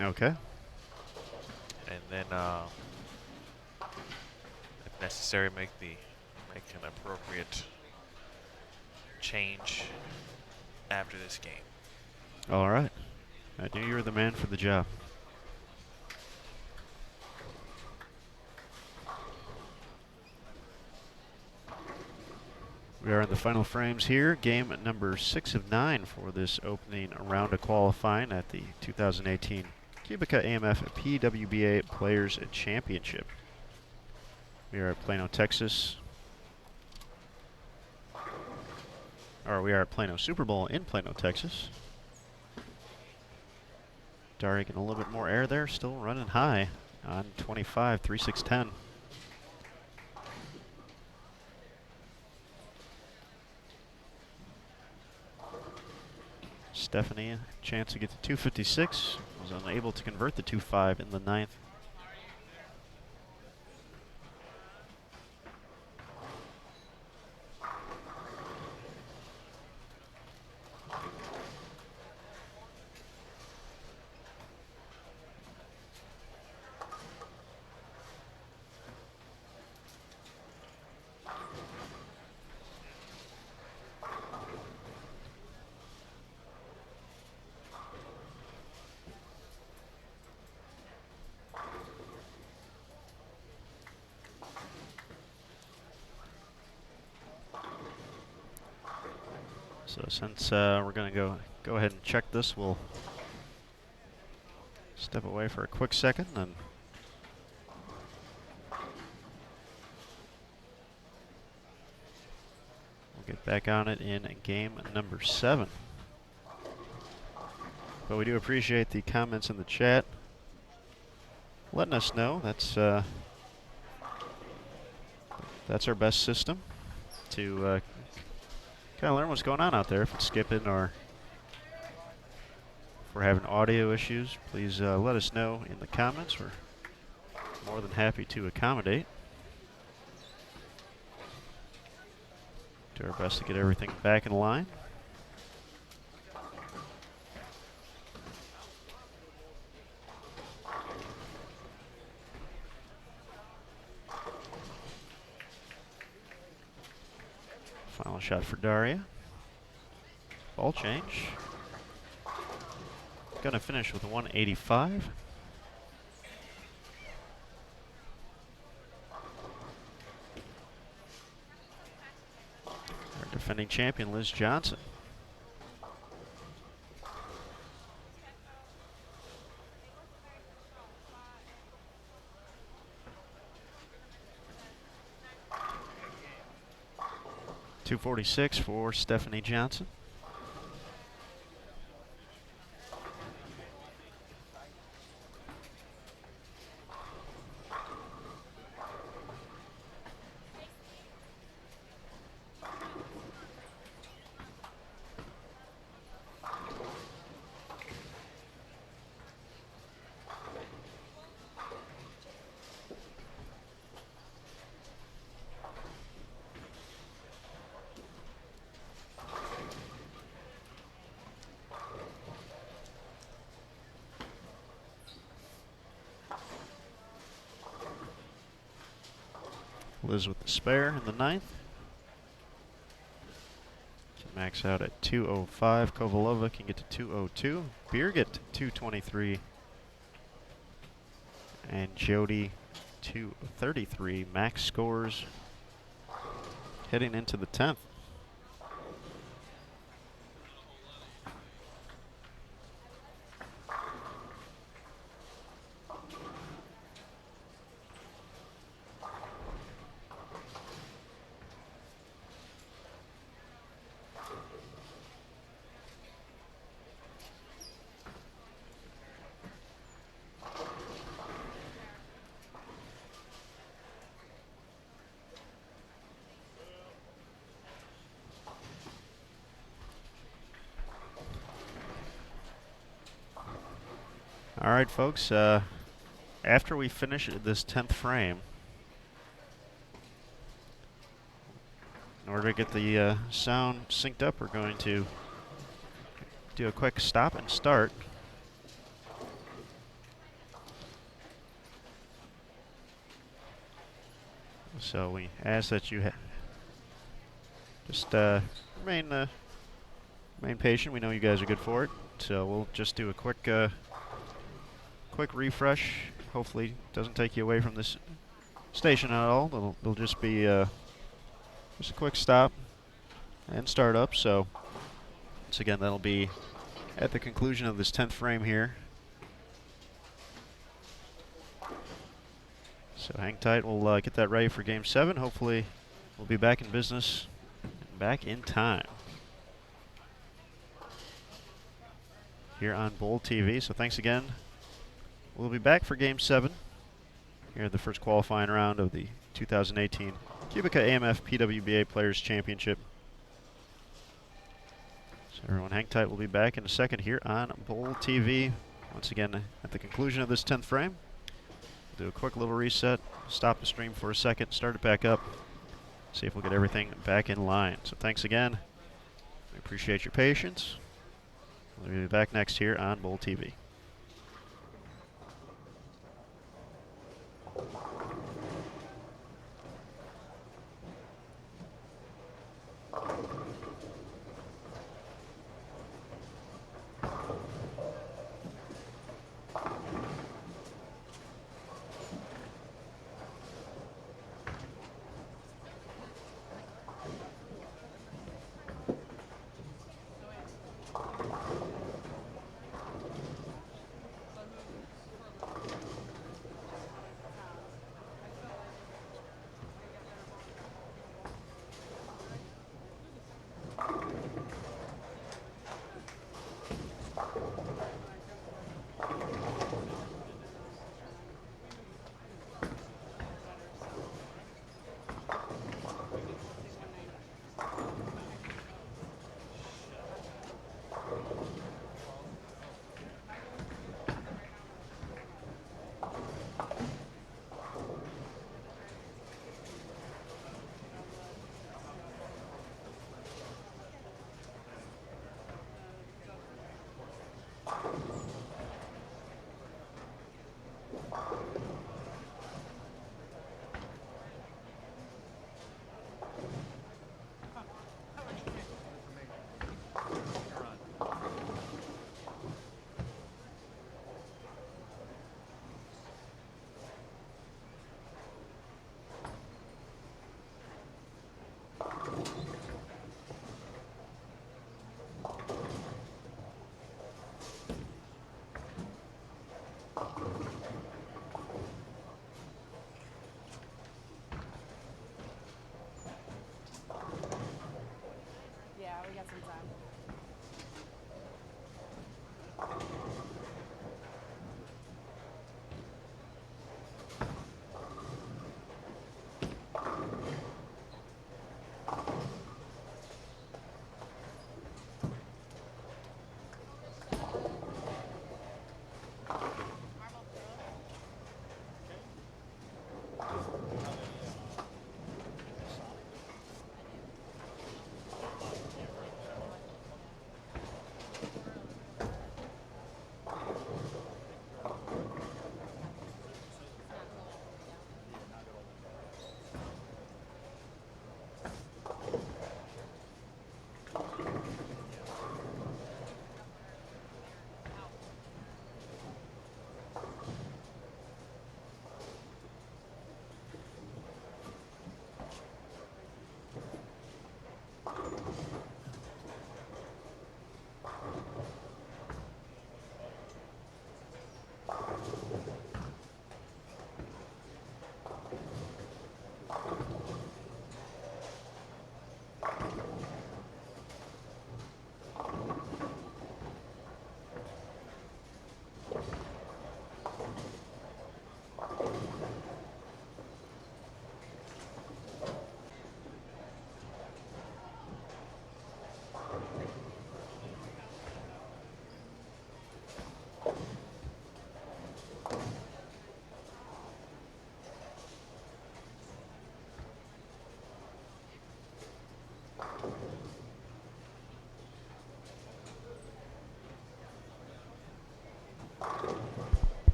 Okay. And then if necessary make an appropriate change after this game. All right. I knew you were the man for the job. We are in the final frames here. Game number 6 of 9 for this opening round of qualifying at the 2018 QubicaAMF PWBA Players Championship. We are at Plano, Texas. Or we are at Plano Super Bowl in Plano, Texas. Daria getting a little bit more air there, still running high on 25, 3.610. Stephanie, chance to get to 256, was unable to convert the 2.5 in the ninth. So since we're going to go ahead and check this, we'll step away for a quick second and we'll get back on it in game number 7. But we do appreciate the comments in the chat, letting us know that's our best system to kind of learn what's going on out there. If it's skipping or if we're having audio issues, please let us know in the comments. We're more than happy to accommodate. Do our best to get everything back in line. Final shot for Daria. Ball change. Gonna finish with a 185. Our defending champion, Liz Johnson. .246 for Stephanie Johnson. Liz with the spare in the ninth. Can max out at 205. Kovalova can get to 202. Birgit 223. And Jody 233. Max scores heading into the 10th. All right, folks, after we finish this 10th frame, in order to get the sound synced up, we're going to do a quick stop and start. So we ask that you just remain patient. We know you guys are good for it. So we'll just do a quick refresh. Hopefully it doesn't take you away from this station at all. It'll just be just a quick stop. and startup. So once again, that'll be at the conclusion of this 10th frame here. So hang tight. We'll get that ready for Game 7. Hopefully, we'll be back in business, back in time here on Bowl TV. So thanks again. We'll be back for Game 7 here at the first qualifying round of the 2018 QubicaAMF PWBA Players Championship. So everyone hang tight. We'll be back in a second here on Bowl TV. Once again, at the conclusion of this 10th frame, we'll do a quick little reset, stop the stream for a second, start it back up, see if we'll get everything back in line. So thanks again. We appreciate your patience. We'll be back next here on Bowl TV.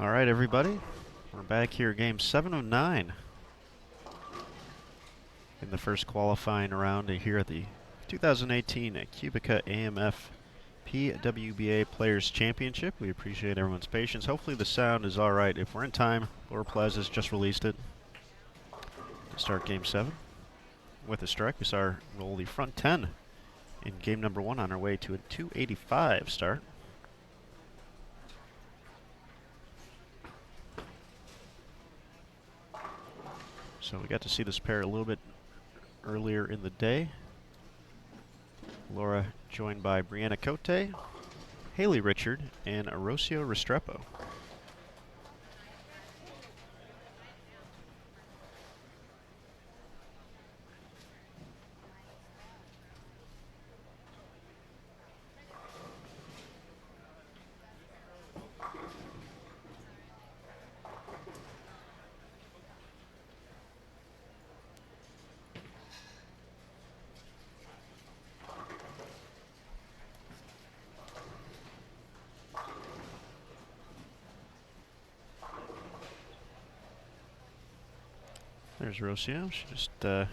All right, everybody. We're back here, game 7 of 9 in the first qualifying round here at the 2018 QubicaAMF PWBA Players Championship. We appreciate everyone's patience. Hopefully the sound is all right. If we're in time, Laura Plaza's just released it to start game 7. With a strike, we saw her roll the front 10 in game number 1 on our way to a 285 start. So we got to see this pair a little bit earlier in the day. Laura joined by Brianna Cote, Haley Richard, and Arosio Restrepo. There's Rocio. She just looks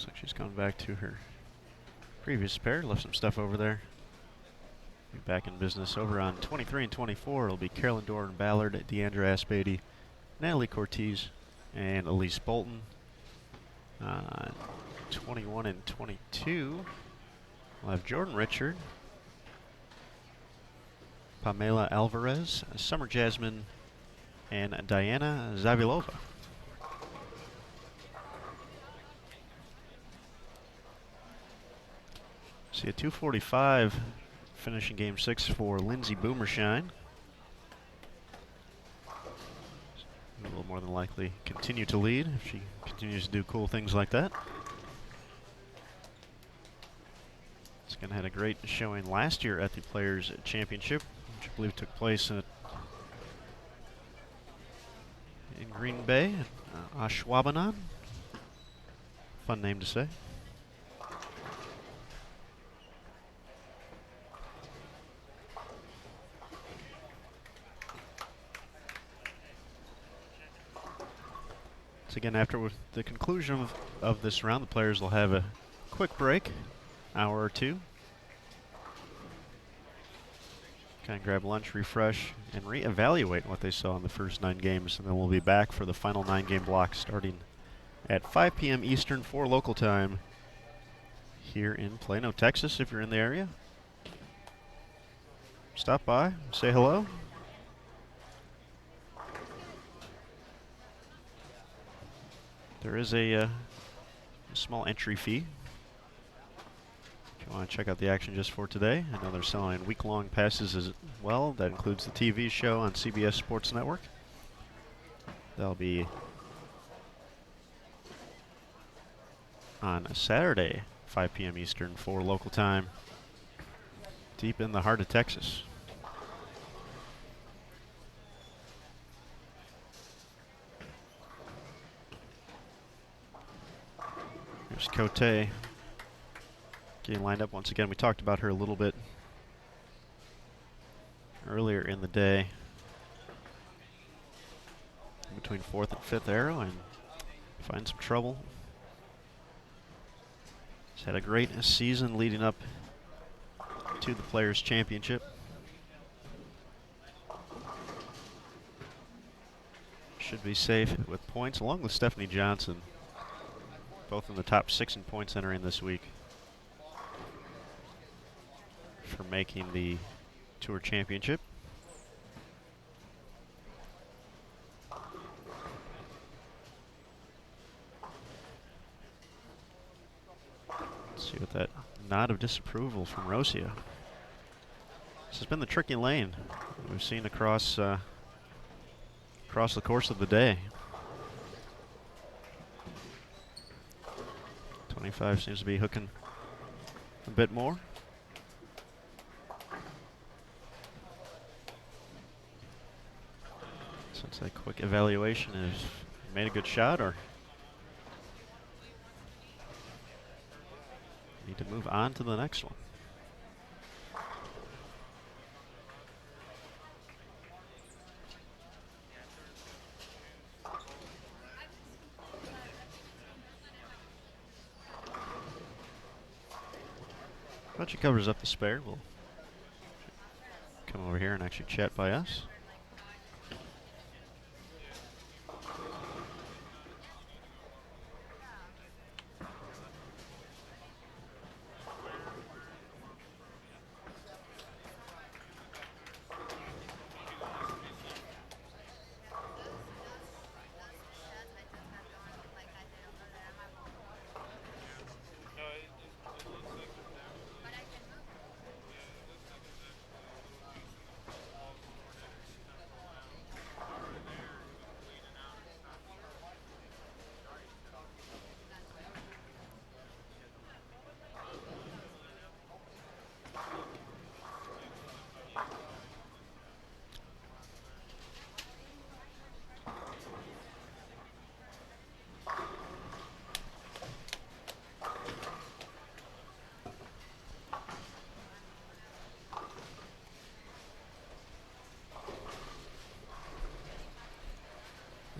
like she's gone back to her previous pair. Left some stuff over there. Be back in business over on 23 and 24. It'll be Carolyn Doran Ballard, Deandra Aspady, Natalie Cortez, and Elise Bolton. 21 and 22. We'll have Jordan Richard, Pamela Alvarez, Summer Jasmine, and Diana Zavilova. See a 245 finishing game 6 for Lindsay Boomershine. A little more than likely continue to lead if she continues to do cool things like that. Skin had a great showing last year at the Players Championship, which I believe took place in Green Bay, Ashwaubenon. Fun name to say. So again, after the conclusion of this round, the players will have a quick break, hour or two. Kind of grab lunch, refresh, and reevaluate what they saw in the first 9 games, and then we'll be back for the final 9-game block starting at 5 p.m. Eastern for local time here in Plano, Texas. If you're in the area, stop by, say hello. There is a small entry fee if you want to check out the action just for today. I know they're selling week-long passes as well. That includes the TV show on CBS Sports Network. That'll be on a Saturday, 5 p.m. Eastern for local time, deep in the heart of Texas. Here's Cote getting lined up once again. We talked about her a little bit earlier in the day. Between 4th and 5th arrow and find some trouble. She's had a great season leading up to the Players Championship. Should be safe with points, along with Stephanie Johnson, both in the top 6 in points entering this week for making the Tour Championship. Let's see what that nod of disapproval from Rocio. This has been the tricky lane we've seen across the course of the day. 25 seems to be hooking a bit more. Since that quick evaluation has made a good shot, or need to move on to the next one. But she covers up the spare. We'll come over here and actually chat by us.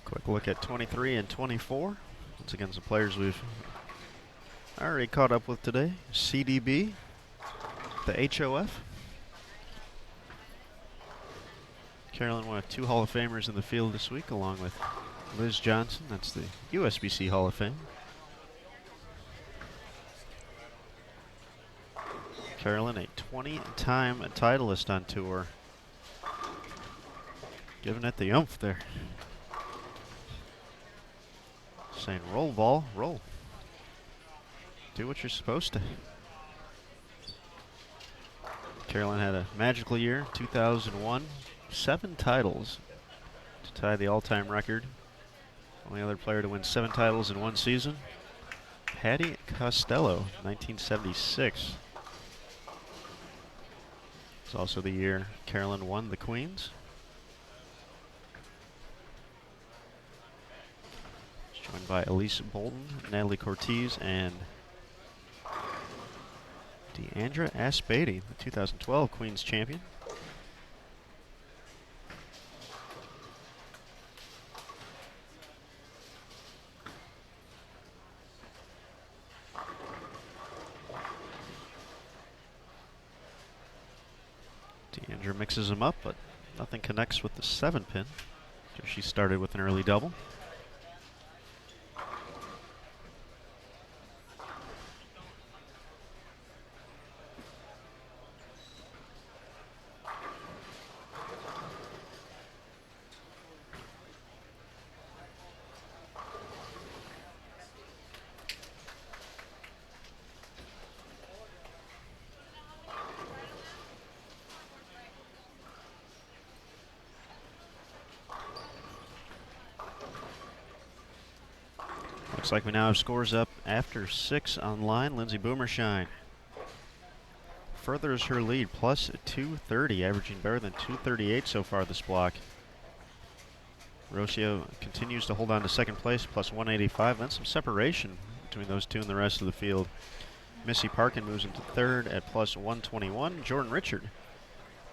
Quick look at 23 and 24. Once again, some players we've already caught up with today. CDB, the HOF. Carolyn, one of 2 Hall of Famers in the field this week, along with Liz Johnson. That's the USBC Hall of Fame. Carolyn, a 20-time titleist on tour. Giving it the oomph there. Saying, roll ball, roll. Do what you're supposed to. Carolyn had a magical year, 2001. 7 titles to tie the all-time record. Only other player to win 7 titles in one season. Patty Costello, 1976. It's also the year Carolyn won the Queens. Joined by Elise Bolton, Natalie Cortez, and Deandra Aspady, the 2012 Queens champion. Deandra mixes them up, but nothing connects with the 7-pin. She started with an early double. Looks like we now have scores up after 6 online. Lindsay Boomershine furthers her lead, plus 230, averaging better than 238 so far this block. Rocio continues to hold on to second place, plus 185. Then some separation between those two and the rest of the field. Missy Parkin moves into third at plus 121. Jordan Richard,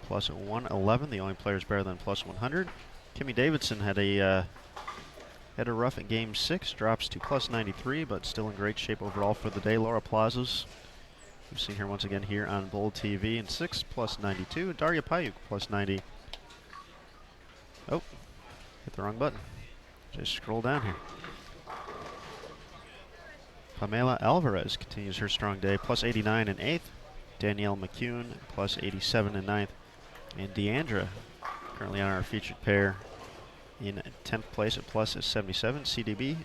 plus 111. The only players better than plus 100. Kimmy Davidson had a rough at game 6, drops to plus 93, but still in great shape overall for the day. Laura Plazas, we've seen her once again here on Bold TV in 6, plus 92. Daria Payuk, plus 90. Oh, hit the wrong button. Just scroll down here. Pamela Alvarez continues her strong day, plus 89 in 8th. Danielle McCune, plus 87 in 9th. And Deandra, currently on our featured pair, in 10th place at plus 77. CDB,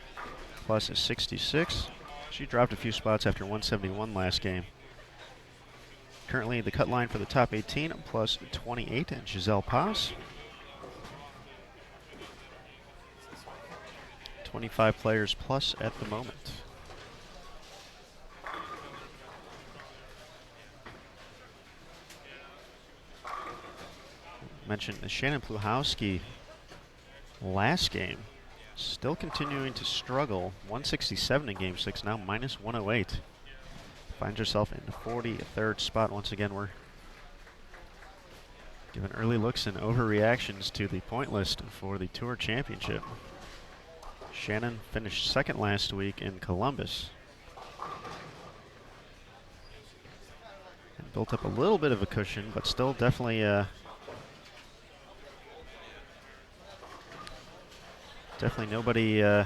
plus 66. She dropped a few spots after 171 last game. Currently the cut line for the top 18, plus 28, and Giselle Paz. 25 players plus at the moment. Mentioned Shannon Pluhowski last game, still continuing to struggle. 167 in game 6, now minus 108. Finds herself in the 43rd spot. Once again, we're giving early looks and overreactions to the point list for the Tour Championship. Shannon finished second last week in Columbus. built up a little bit of a cushion, but still definitely definitely nobody in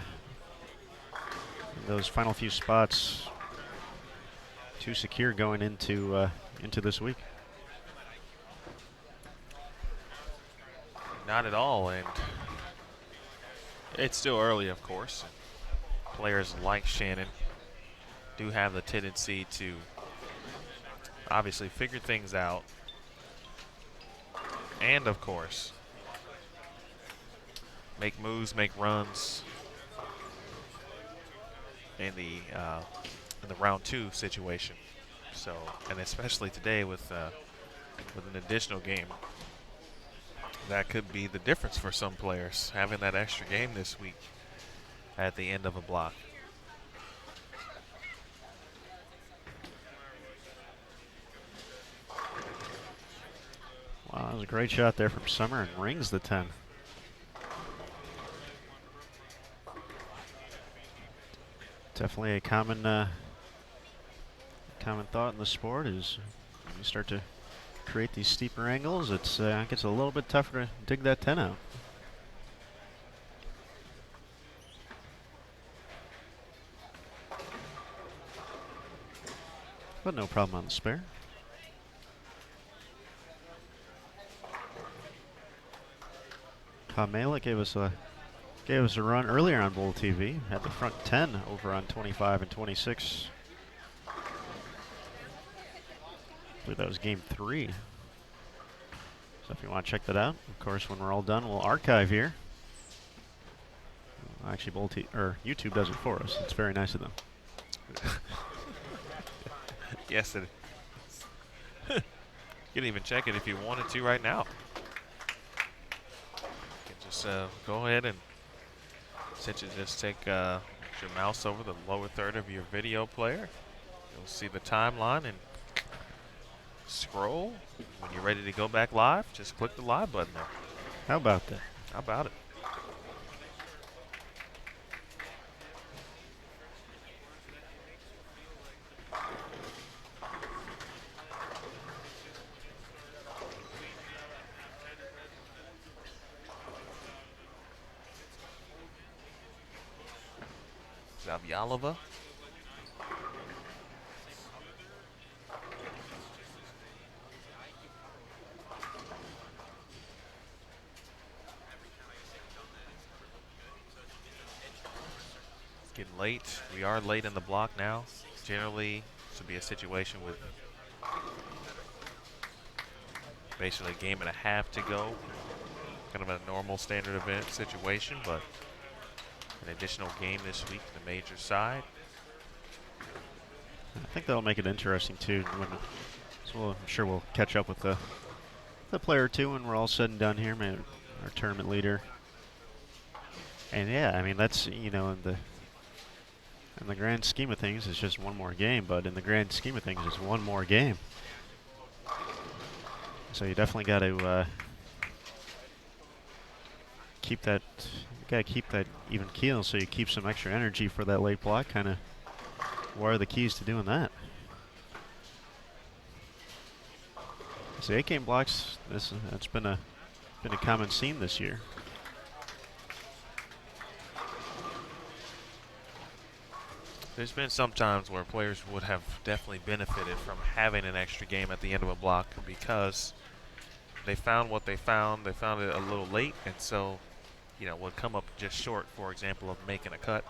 those final few spots too secure going into this week. Not at all, and it's still early, of course. Players like Shannon do have the tendency to obviously figure things out, and of course make moves, make runs in the round 2 situation. So, and especially today with an additional game, that could be the difference for some players, having that extra game this week at the end of a block. Wow, that was a great shot there from Summer and rings the 10. Definitely a common thought in the sport is when you start to create these steeper angles, it gets a little bit tougher to dig that 10 out. But no problem on the spare. Pamela gave us a run earlier on Bowl TV. Had the front 10 over on 25 and 26. I believe that was game 3. So if you want to check that out, of course, when we're all done, we'll archive here. Actually, YouTube does it for us. It's very nice of them. Yes, it is. You can even check it if you wanted to right now. You can just go ahead and essentially just take your mouse over the lower third of your video player. You'll see the timeline and scroll. When you're ready to go back live, just click the live button there. How about that? How about it? Zavyalova. It's getting late. We are late in the block now. Generally, this would be a situation with basically a game and a half to go. Kind of a normal standard event situation, but an additional game this week, the major side. I think that'll make it interesting too. So I'm sure we'll catch up with the player or two when we're all said and done here. Maybe our tournament leader. And yeah, I mean that's in the grand scheme of things, it's just one more game. But in the grand scheme of things, it's one more game. So you definitely got to keep that. Keep that even keel, so you keep some extra energy for that late block. Kind of, what are the keys to doing that? So 8-game blocks. That's been a common scene this year. There's been some times where players would have definitely benefited from having an extra game at the end of a block because they found what they found. They found it a little late, and so would come up just short, for example, of making a cut.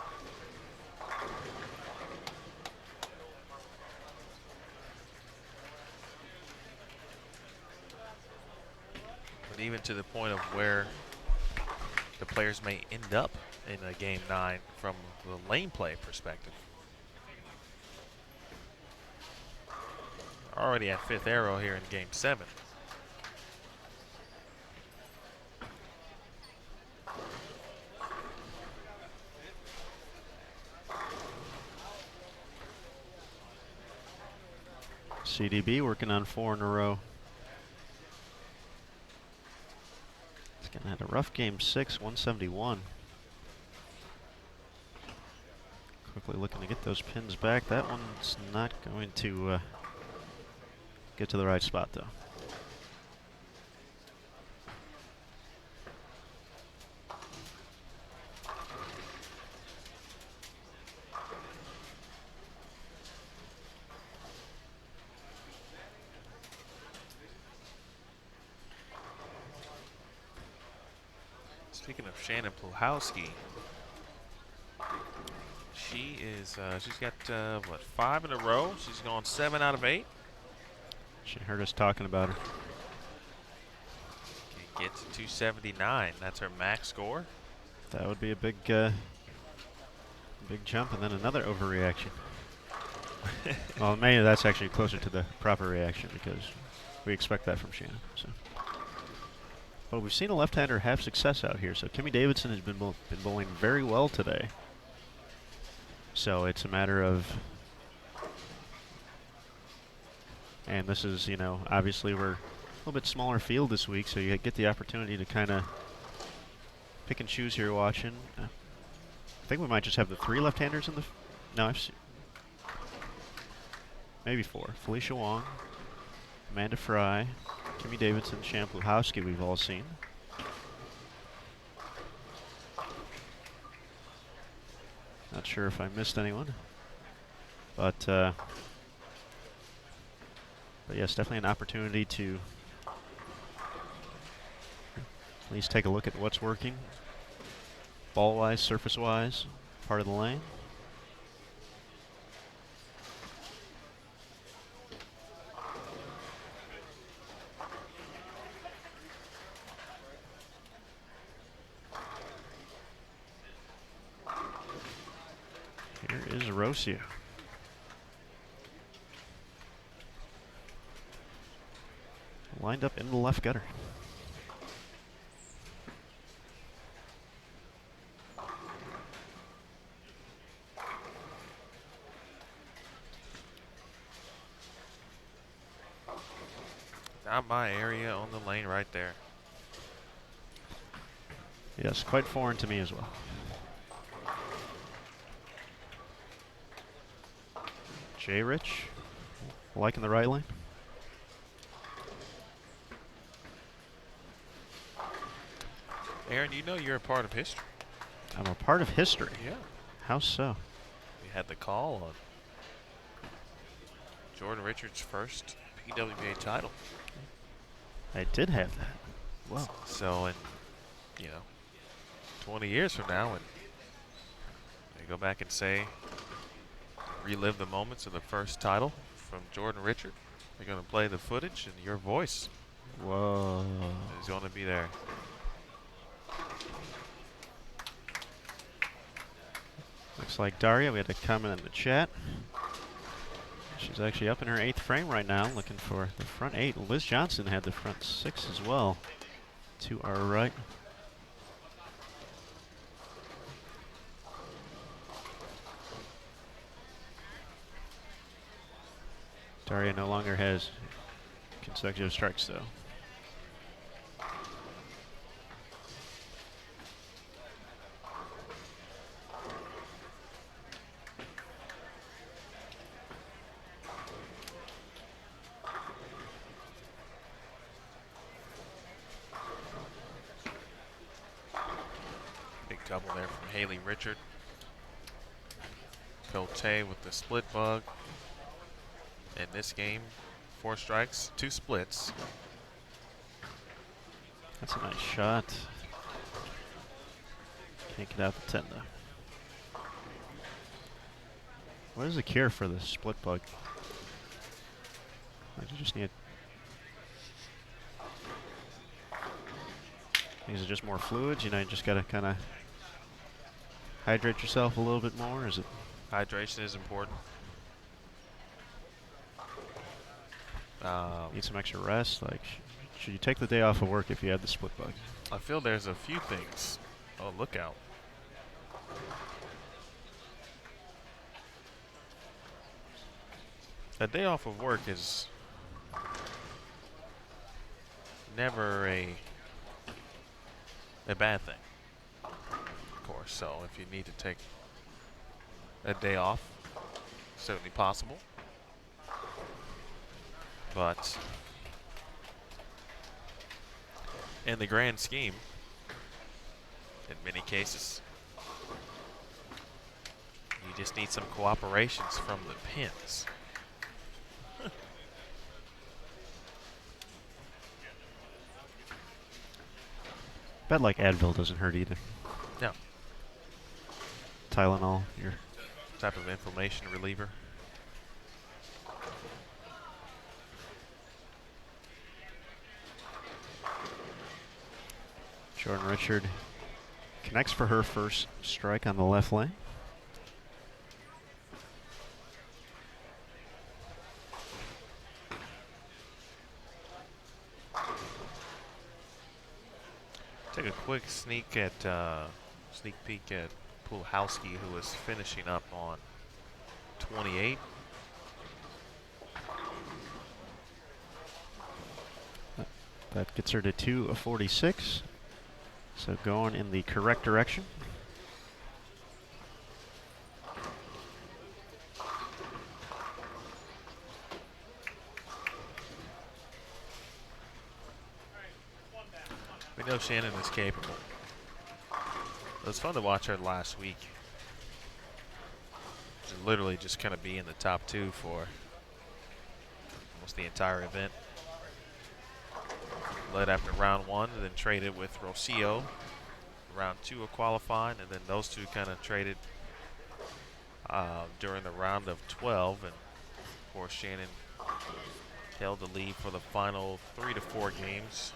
But even to the point of where the players may end up in a game 9 from the lane play perspective. Already at 5th arrow here in game 7. CDB working on 4 in a row. He's going to have a rough game 6, 171. Quickly looking to get those pins back. That one's not going to Get to the right spot, though. Speaking of Shannon Pluhowski, she is, she's got, what, 5 in a row? She's gone 7 out of 8. She heard us talking about her. Can get to 279. That's her max score. That would be a big jump, and then another overreaction. Well, maybe that's actually closer to the proper reaction because we expect that from Shannon. So. But we've seen a left-hander have success out here. So Kimmy Davidson has been bowling very well today. So it's a matter of, and this is, you know, obviously we're a little bit smaller field this week, so you get the opportunity to kind of pick and choose here watching. I think we might just have the 3 left-handers in the, no, I've seen, maybe 4. Felicia Wong, Amanda Fry, Kimmy Davidson, Shannon Pluhowski we've all seen. Not sure if I missed anyone. But yes, definitely an opportunity to at least take a look at what's working. Ball-wise, surface-wise, part of the lane. Here is Rocio. Lined up in the left gutter. Not my area on the lane right there. Yes, quite foreign to me as well. Jay Rich, liking the right lane. Aaron, you know you're a part of history. I'm a part of history. Yeah. How so? We had the call on Jordan Richards' first PWBA title. I did have that. Wow. So, in, 20 years from now, and they go back and say, relive the moments of the first title from Jordan Richard. They're going to play the footage, and your voice Whoa. is going to be there. Looks like Daria, we had a comment in the chat. She's actually up in her 8th frame right now, looking for the front 8. Liz Johnson had the front 6 as well, to our right. Daria no longer has consecutive strikes, though. Big double there from Haley Richard. Cote with the split bug. In this game, 4 strikes, 2 splits. That's a nice shot. Can't get out the 10 though. What is the cure for the split bug? Like you just need. Is it just more fluids? You know, you just gotta kind of hydrate yourself a little bit more. Is it? Hydration is important. Need some extra rest. Like, should you take the day off of work if you had the split bug? I feel there's a few things. Oh, look out. A day off of work is never a bad thing, of course. So if you need to take a day off, certainly possible. But in the grand scheme, in many cases, you just need some cooperations from the pins. Bet like Advil doesn't hurt either. No. Tylenol, your Type of inflammation reliever. Jordan Richard connects for her first strike on the left lane. Take a quick sneak peek at Pulhowski, who is finishing up on 28. That gets her to 2:46. So going in the correct direction. We know Shannon is capable. It was fun to watch her last week. To literally just kind of be in the top 2 for almost the entire event. Led after round 1, and then traded with Rocio. Round 2 of qualifying, and then those two kind of traded during the round of 12. And of course, Shannon held the lead for the final 3 to 4 games.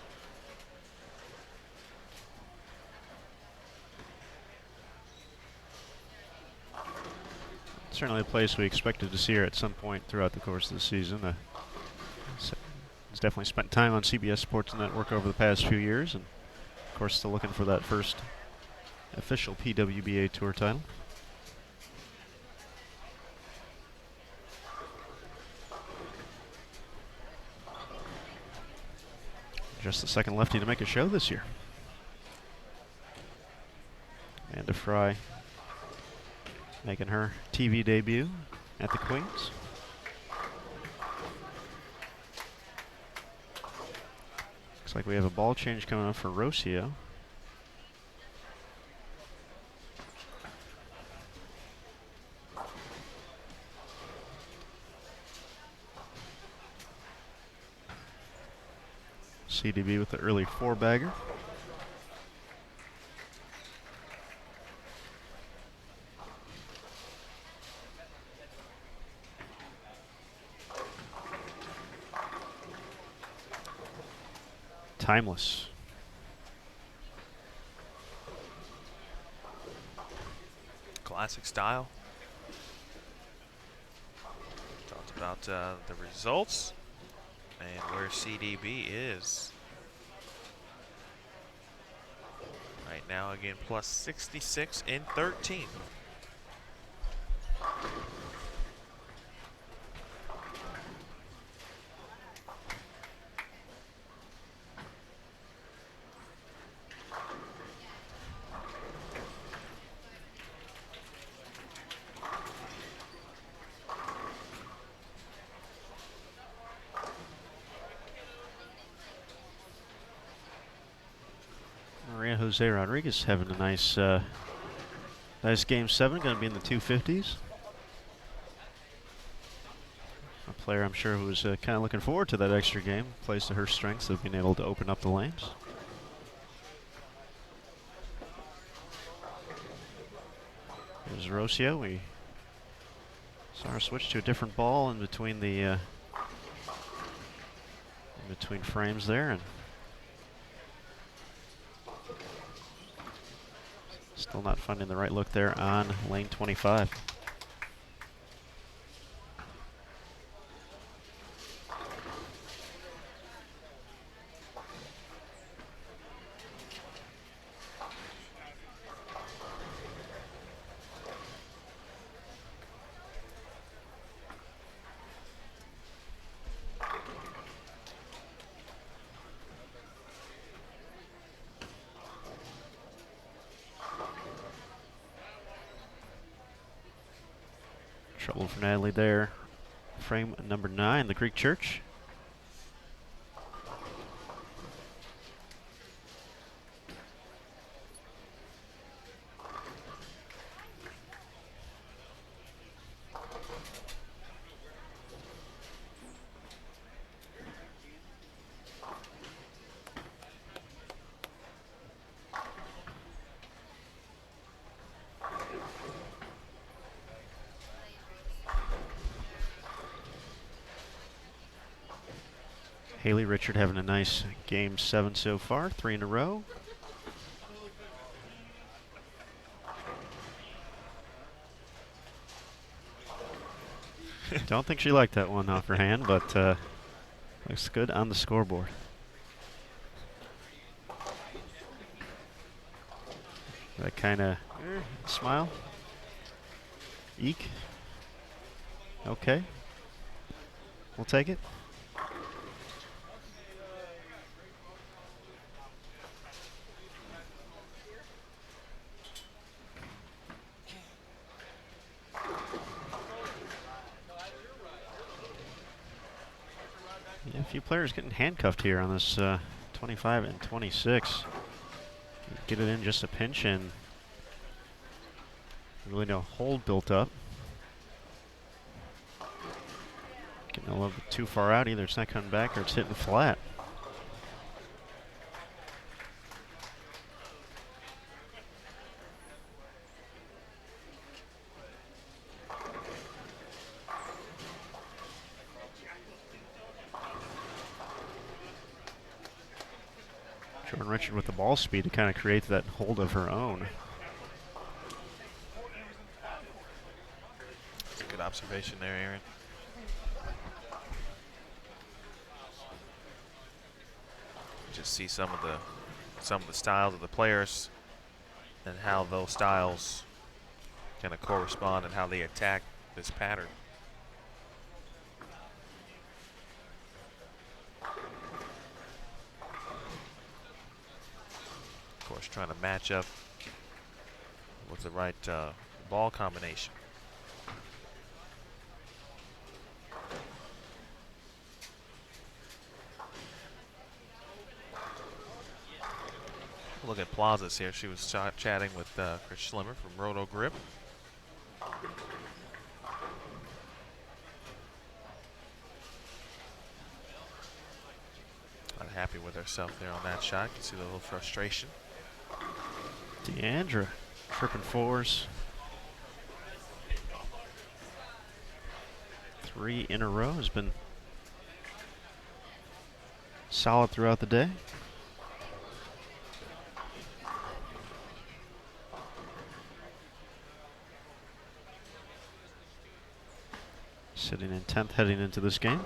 Certainly a place we expected to see her at some point throughout the course of the season. He's definitely spent time on CBS Sports Network over the past few years, and of course still looking for that first official PWBA Tour title. Just the second lefty to make a show this year. Amanda Fry making her TV debut at the Queens. Looks like we have a ball change coming up for Rocio. CDB with the early 4-bagger. Timeless. Classic style. Talked about the results and where CDB is. Right now, again, plus 66 in 13. Maria Jose Rodriguez having a nice game 7, going to be in the 250s. A player I'm sure who was kind of looking forward to that extra game. Plays to her strengths of being able to open up the lanes. There's Rocio. We saw her switch to a different ball in between the in between frames there, and still not finding the right look there on lane 25. Trouble for Natalie there. Frame number 9, the Greek Church. Haley Richard having a nice game 7 so far, 3 in a row. Don't think she liked that one off her hand, but looks good on the scoreboard. That kind of smile. Eek. Okay. We'll take it. Yeah, a few players getting handcuffed here on this 25 and 26. Get it in just a pinch and really no hold built up. Getting a little bit too far out. Either it's not coming back or it's hitting flat. Jordan Richard with the ball speed to kind of create that hold of her own. That's a good observation there, Aaron. Just see some of the styles of the players and how those styles kind of correspond and how they attack this pattern. Of course, trying to match up with the right ball combination. Look at Plazas here. She was chatting with Chris Schlimmer from Roto Grip. Not happy with herself there on that shot. You can see the little frustration. Deandra tripping fours. 3 in a row has been solid throughout the day. Sitting in 10th heading into this game.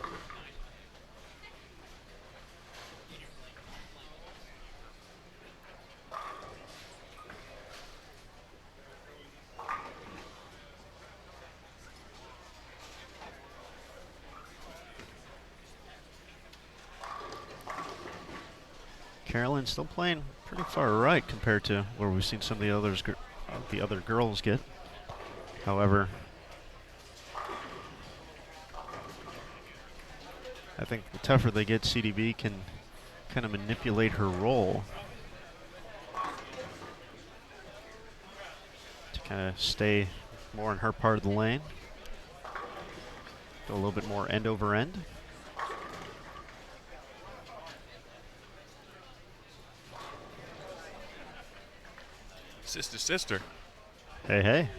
Carolyn still playing pretty far right compared to where we've seen some of the other girls get. However, I think the tougher they get, CDB can kind of manipulate her role to kind of stay more in her part of the lane. Go a little bit more end over end. Sister, sister. Hey, hey.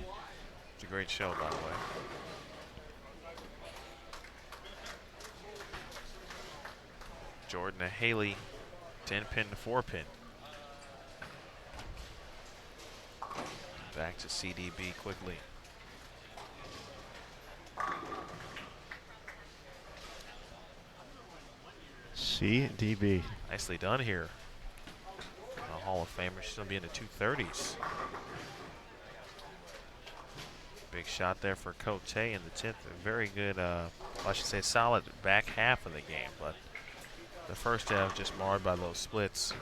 It's a great show, by the way. Jordan and Haley, 10-pin to 4-pin. Back to CDB quickly. CDB. Nicely done here. A Hall of Famer. She's going to be in the 230s. Big shot there for Cote in the 10th. A very good, well, I should say solid back half of the game, but the first half just marred by those splits.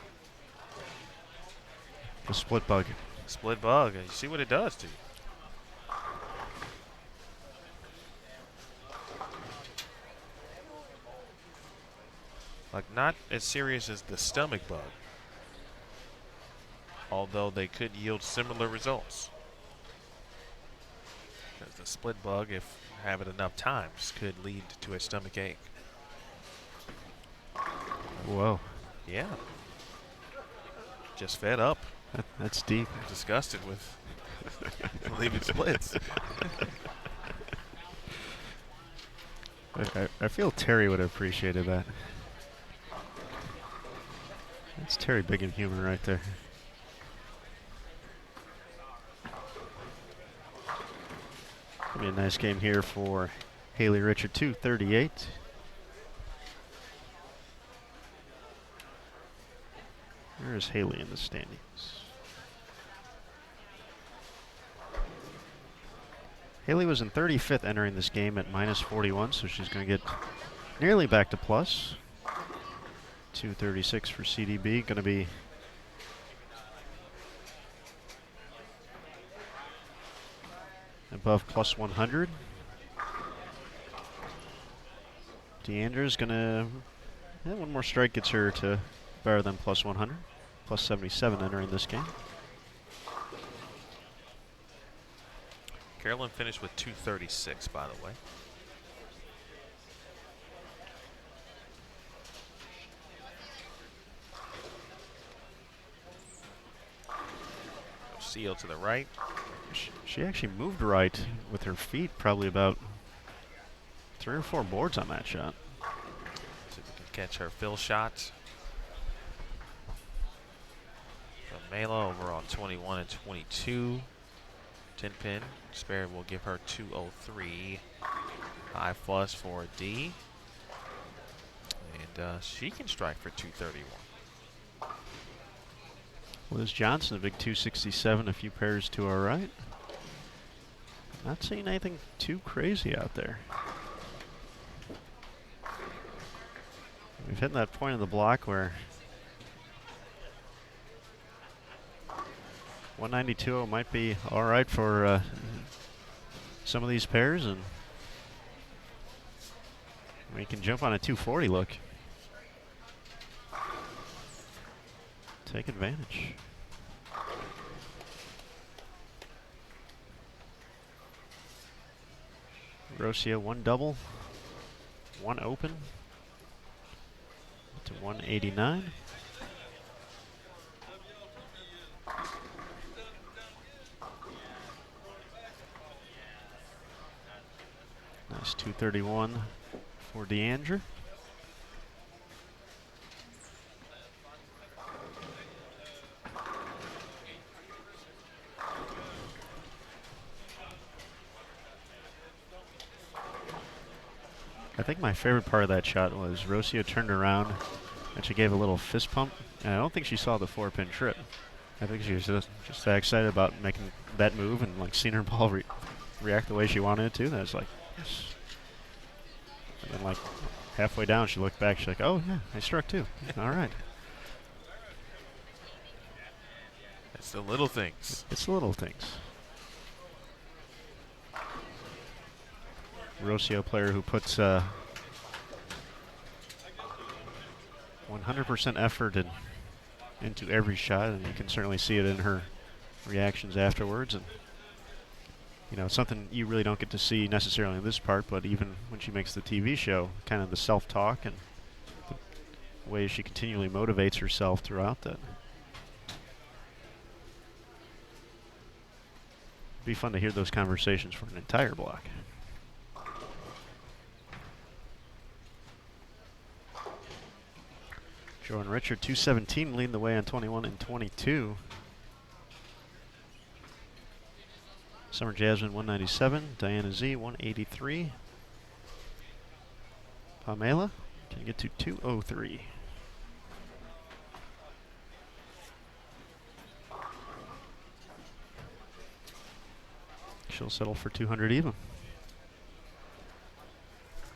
The split bug. Split bug, and you see what it does to you. Like, not as serious as the stomach bug, although they could yield similar results. Because the split bug, if you have it enough times, could lead to a stomach ache. Whoa. Yeah. Just fed up. That's deep. Disgusted with leaving splits. I feel Terry would have appreciated that. That's Terry Bigham humor right there. Gonna be a nice game here for Haley Richard, 238. Where is Haley in the standings? Haley was in 35th entering this game at -41, so she's going to get nearly back to plus. 236 for CDB, going to be above plus 100. Deandra's going to, one more strike gets her to better than plus 100. Plus 77 entering this game. Carolyn finished with 236, by the way. Seal to the right. She actually moved right with her feet, probably about 3 or 4 boards on that shot. See if we can catch her fill shot. Mela over on 21 and 22. 10 pin. Spare will give her 203. High plus for a D. And she can strike for 231. Liz Johnson, a big 267, a few pairs to our right. Not seeing anything too crazy out there. We've hit that point of the block where 192 might be all right for some of these pairs, and we can jump on a 240 look. Take advantage. Rocio, 1 double, 1 open to 189. Nice 231 for Deandra. I think my favorite part of that shot was Rocio turned around and she gave a little fist pump, and I don't think she saw the 4-pin trip. I think she was just that excited about making that move and like seeing her ball react the way she wanted it to. That was like, yes. And then like halfway down, she looked back. She's like, "Oh yeah, I struck too. All right." It's the little things. It's the little things. Rocio player who puts 100% effort into every shot, and you can certainly see it in her reactions afterwards. And you know, something you really don't get to see necessarily in this part, but even when she makes the TV show, kind of the self-talk and the way she continually motivates herself throughout that. Be fun to hear those conversations for an entire block. Jordan Richard, 217, leading the way on 21 and 22. Summer Jasmine, 197. Diana Z, 183. Pamela can get to 203. She'll settle for 200 even.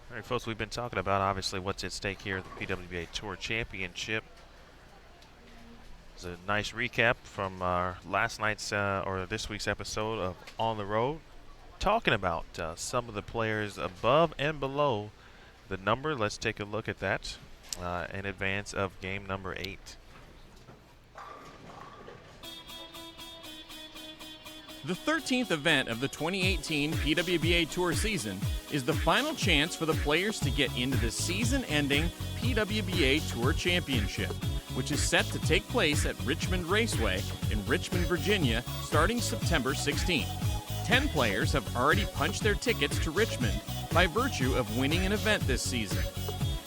All right, folks, we've been talking about obviously what's at stake here at the PWBA Tour Championship. It's a nice recap from last night's or this week's episode of On the Road, talking about some of the players above and below the number. Let's take a look at that in advance of game number 8. The 13th event of the 2018 PWBA Tour season is the final chance for the players to get into the season-ending PWBA Tour Championship, which is set to take place at Richmond Raceway in Richmond, Virginia, starting September 16th. 10 players have already punched their tickets to Richmond by virtue of winning an event this season.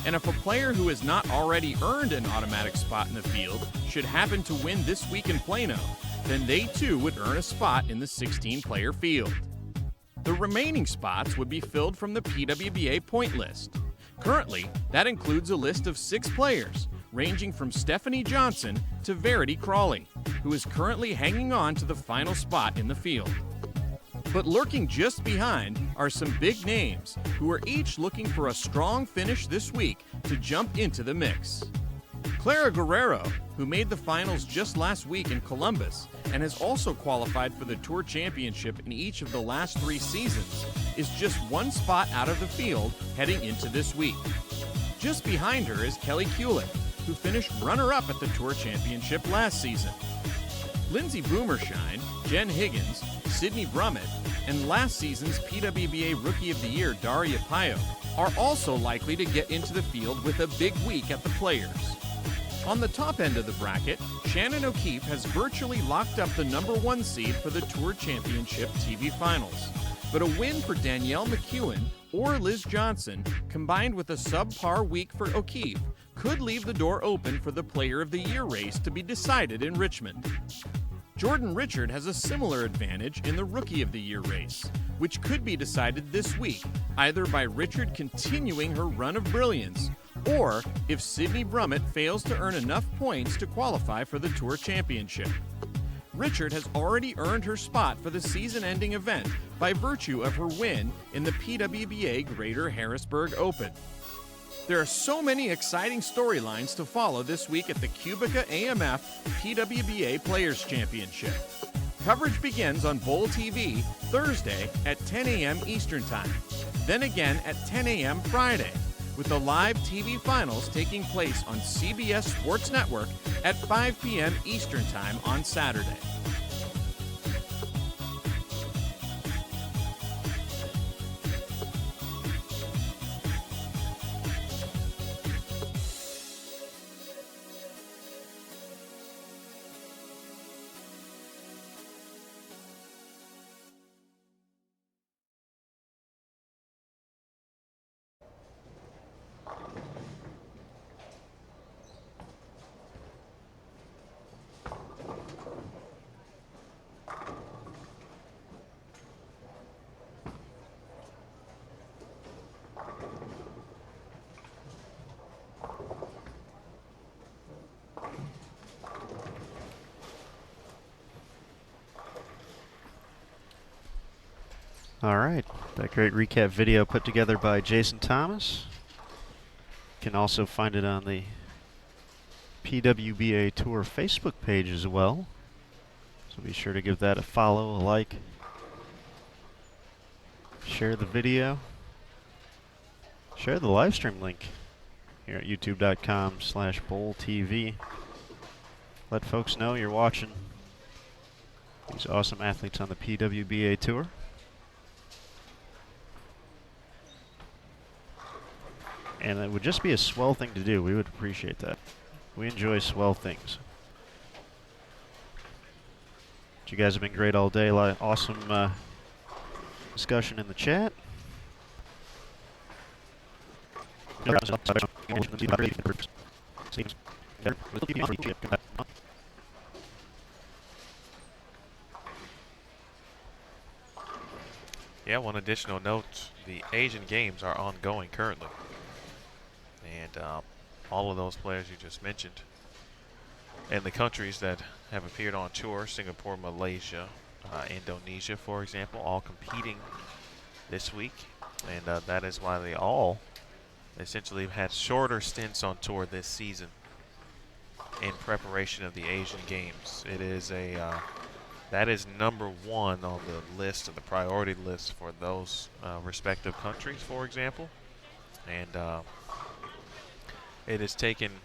And if a player who has not already earned an automatic spot in the field should happen to win this week in Plano, then they too would earn a spot in the 16-player field. The remaining spots would be filled from the PWBA point list. Currently, that includes a list of 6 players, ranging from Stephanie Johnson to Verity Crawley, who is currently hanging on to the final spot in the field. But lurking just behind are some big names who are each looking for a strong finish this week to jump into the mix. Clara Guerrero, who made the finals just last week in Columbus and has also qualified for the Tour Championship in each of the last 3 seasons, is just 1 spot out of the field heading into this week. Just behind her is Kelly Kulick, who finished runner-up at the Tour Championship last season. Lindsay Boomershine, Jen Higgins, Sydney Brummett, and last season's PWBA Rookie of the Year Daria Pio are also likely to get into the field with a big week at the Players. On the top end of the bracket, Shannon O'Keefe has virtually locked up the #1 seed for the Tour Championship TV Finals. But a win for Danielle McEwen or Liz Johnson, combined with a subpar week for O'Keefe, could leave the door open for the Player of the Year race to be decided in Richmond. Jordan Richard has a similar advantage in the Rookie of the Year race, which could be decided this week, either by Richard continuing her run of brilliance, or if Sydney Brummett fails to earn enough points to qualify for the Tour Championship. Richard has already earned her spot for the season-ending event by virtue of her win in the PWBA Greater Harrisburg Open. There are so many exciting storylines to follow this week at the QubicaAMF PWBA Players Championship. Coverage begins on Bowl TV Thursday at 10 a.m. Eastern Time, then again at 10 a.m. Friday, with the live TV finals taking place on CBS Sports Network at 5 p.m. Eastern Time on Saturday. All right, that great recap video put together by Jason Thomas. You can also find it on the PWBA Tour Facebook page as well. So be sure to give that a follow, a like, share the video, share the live stream link here at youtube.com/bowltv. Let folks know you're watching these awesome athletes on the PWBA Tour. And it would just be a swell thing to do. We would appreciate that. We enjoy swell things. But you guys have been great all day. Awesome discussion in the chat. Yeah, one additional note, the Asian Games are ongoing currently. And all of those players you just mentioned and the countries that have appeared on tour, Singapore, Malaysia, Indonesia, for example, all competing this week. And that is why they all essentially have had shorter stints on tour this season in preparation of the Asian Games. It is that is #1 on the list, of the priority list for those respective countries, for example. And it has taken,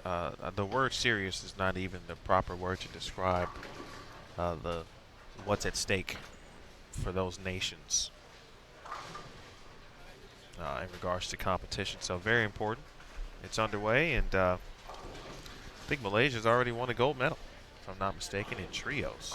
the word serious is not even the proper word to describe what's at stake for those nations in regards to competition. So very important. It's underway, and I think Malaysia's already won a gold medal, if I'm not mistaken, in trios.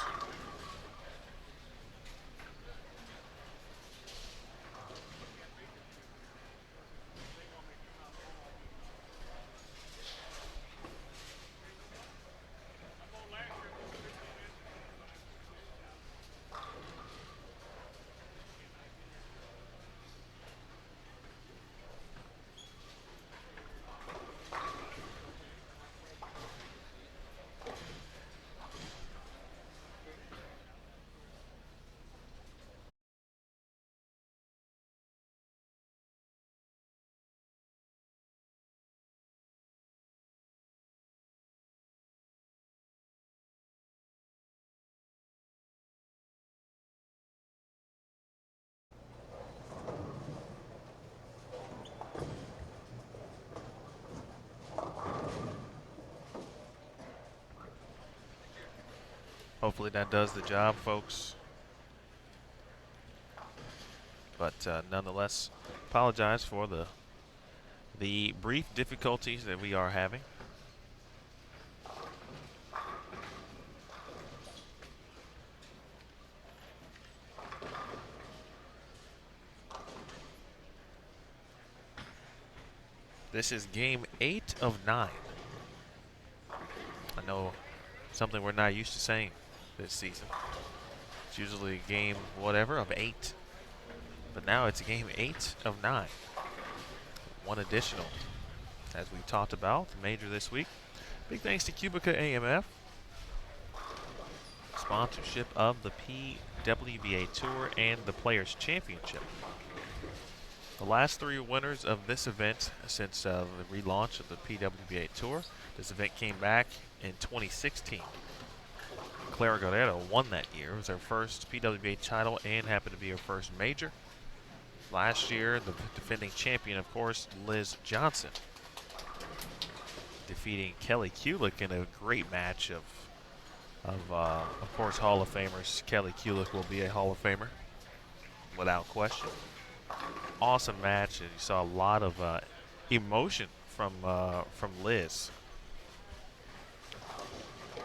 Hopefully that does the job, folks. But nonetheless, apologize for the brief difficulties that we are having. This is game 8 of 9. I know something we're not used to saying this season. It's usually game whatever of 8. But now it's game 8 of 9. One additional, as we talked about, the major this week. Big thanks to QubicaAMF. Sponsorship of the PWBA Tour and the Players Championship. The last 3 winners of this event since the relaunch of the PWBA Tour. This event came back in 2016. Clara Guerrero won that year. It was her first PWBA title and happened to be her first major. Last year, the defending champion, of course, Liz Johnson, defeating Kelly Kulick in a great match of course, Hall of Famers. Kelly Kulick will be a Hall of Famer, without question. Awesome match, and you saw a lot of emotion from Liz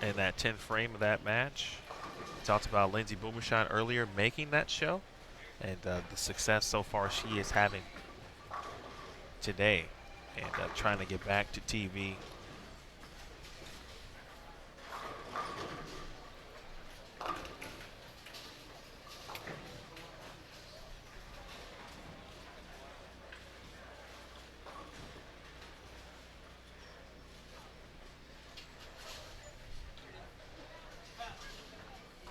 in that 10th frame of that match. We talked about Lindsay Bumashine earlier making that show, and the success so far she is having today, and trying to get back to TV.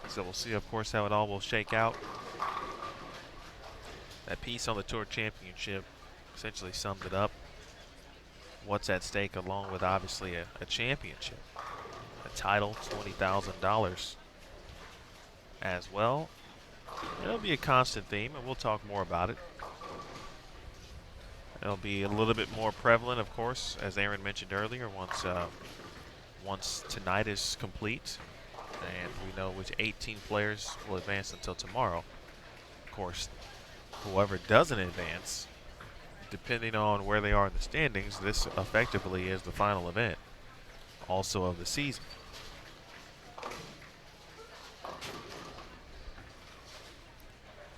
So we'll see, of course, how it all will shake out. That piece on the Tour Championship essentially summed it up. What's at stake, along with obviously a championship, a title, $20,000 as well. It'll be a constant theme, and we'll talk more about it. It'll be a little bit more prevalent, of course, as Aaron mentioned earlier, once tonight is complete. And we know which 18 players will advance until tomorrow. Of course, whoever doesn't advance, depending on where they are in the standings, this effectively is the final event, also of the season.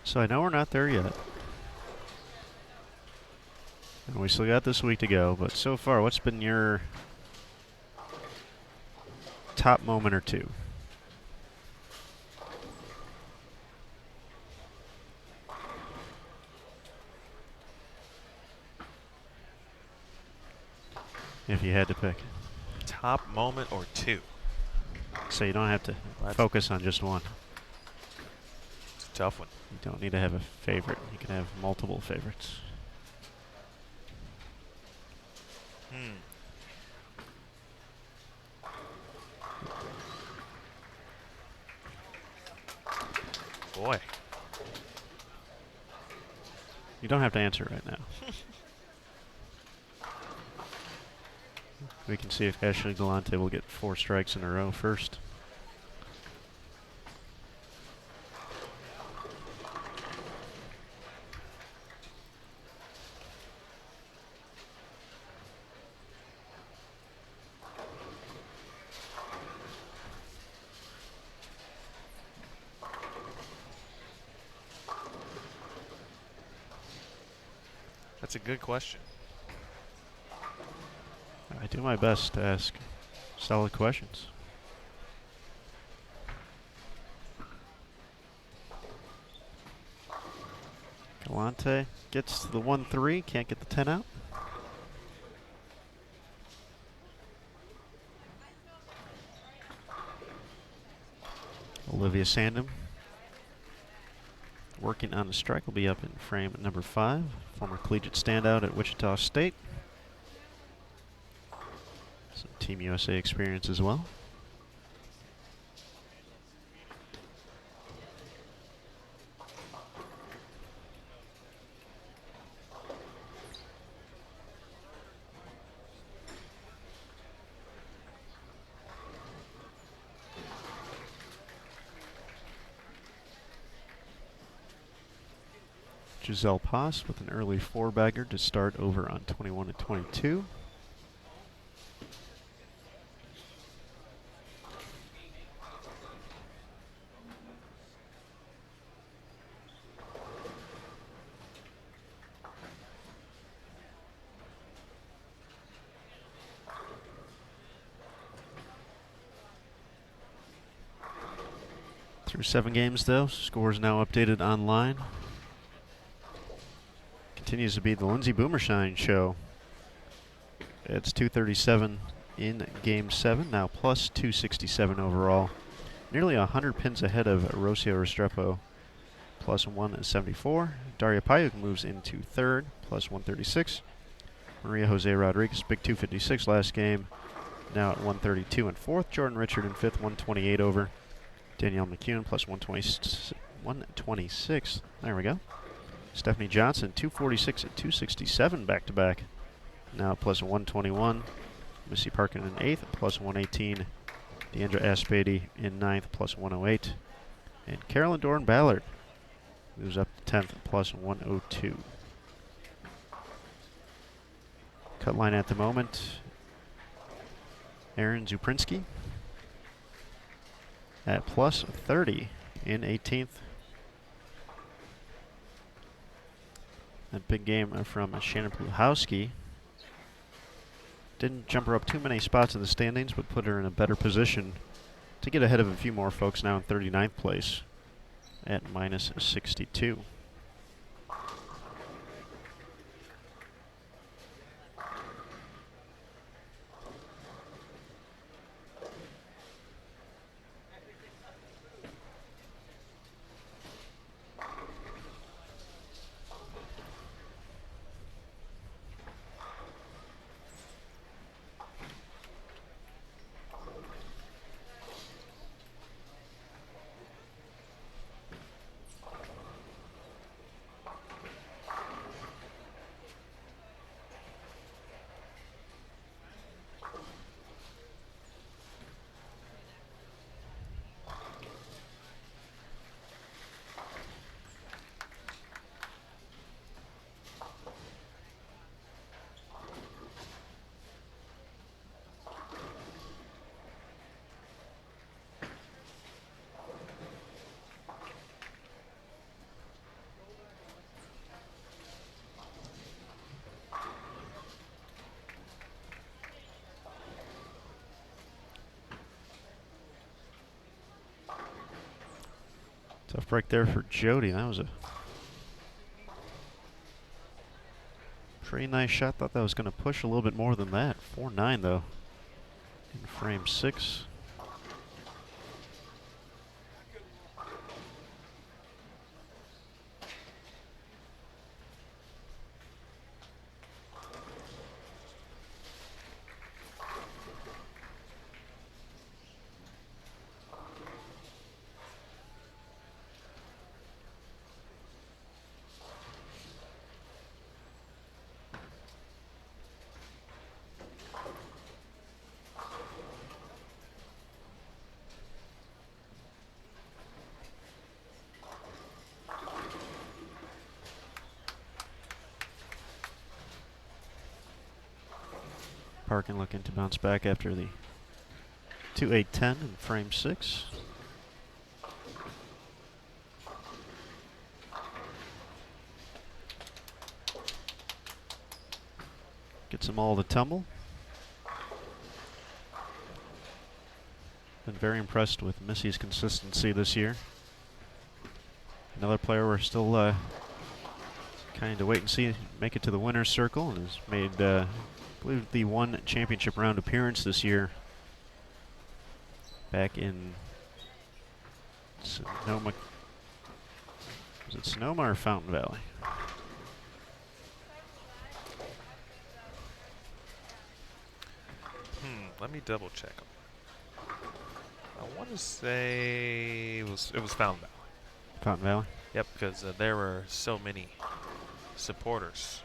So I know we're not there yet. And we still got this week to go, but so far, what's been your top moment or two? If you had to pick. Top moment or two. So you don't have to focus on just one. It's a tough one. You don't need to have a favorite. You can have multiple favorites. Boy. You don't have to answer right now. We can see if Ashley Galante will get 4 strikes in a row first. That's a good question. I do my best to ask solid questions. Galante gets the 1-3, can't get the 10 out. Olivia Sandham working on the strike, will be up in frame at number 5. Former collegiate standout at Wichita State. Some Team USA experience as well. Giselle Poss with an early 4-bagger to start over on 21 and 22. Through 7 games, though, scores now updated online. Continues to be the Lindsay Boomershine show. It's 237 in Game 7, now plus 267 overall. Nearly 100 pins ahead of Rocio Restrepo, plus 174. Daria Payuk moves into 3rd, plus 136. Maria Jose Rodriguez, big 256 last game, now at 132 in 4th. Jordan Richard in 5th, 128 over. Danielle McEwen plus 126. There we go. Stephanie Johnson, 246 and 267 back-to-back. Now plus 121. Missy Parkin in 8th, plus 118. Deandra Aspady in 9th, plus 108. And Carolyn Doran Ballard moves up to 10th, plus 102. Cut line at the moment, Aaron Zuprinsky at plus 30 in 18th. A big game from Shannon Pluhowski. Didn't jump her up too many spots in the standings, but put her in a better position to get ahead of a few more folks now in 39th place at minus 62. Tough break there for Jody. That was a pretty nice shot. Thought that was going to push a little bit more than that. 4-9 though in frame 6. Parkin looking to bounce back after the 2-8-10 in frame 6. Gets them all to tumble. Been very impressed with Missy's consistency this year. Another player we're still kind of wait and see, make it to the winner's circle, and has made I believe the one championship round appearance this year back in Sonoma. Was it Sonoma or Fountain Valley? Let me double check. I want to say it was Fountain Valley. Fountain Valley? Yep, because there were so many supporters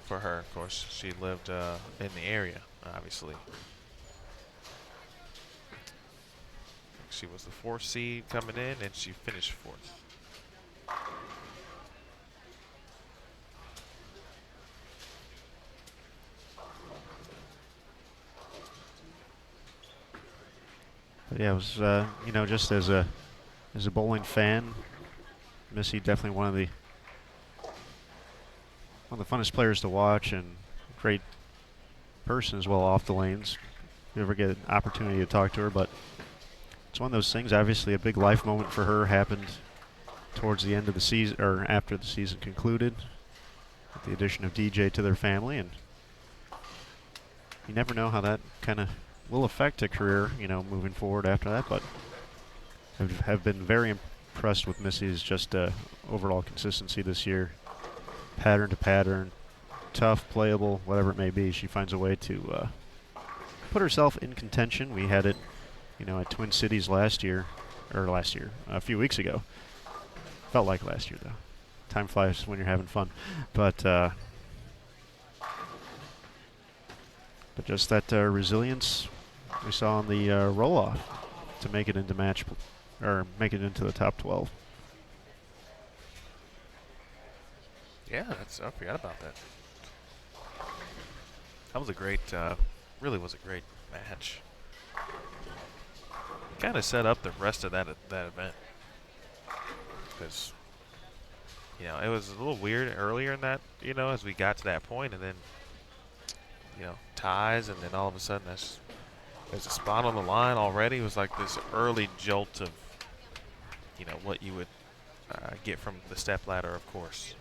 for her. Of course, she lived in the area, obviously. She was the 4th seed coming in, and she finished 4th. But yeah, it was you know, just as a bowling fan, Missy definitely one of the funnest players to watch, and great person as well off the lanes. If you ever get an opportunity to talk to her, but it's one of those things. Obviously, a big life moment for her happened towards the end of the season, or after the season concluded, with the addition of DJ to their family, and you never know how that kind of will affect a career, you know, moving forward after that. But have been very impressed with Missy's just overall consistency this year, pattern to pattern, tough, playable, whatever it may be. She finds a way to put herself in contention. We had it, you know, at Twin Cities a few weeks ago. Felt like last year, though. Time flies when you're having fun. But just that resilience we saw on the roll-off to make it into make it into the top 12. Yeah, I forgot about that. That was a great, really was a great match. Kind of set up the rest of that event, because you know it was a little weird earlier in that, you know, as we got to that point, and then you know ties, and then all of a sudden there's a spot on the line already. It was like this early jolt of, you know, what you would get from the step ladder, of course.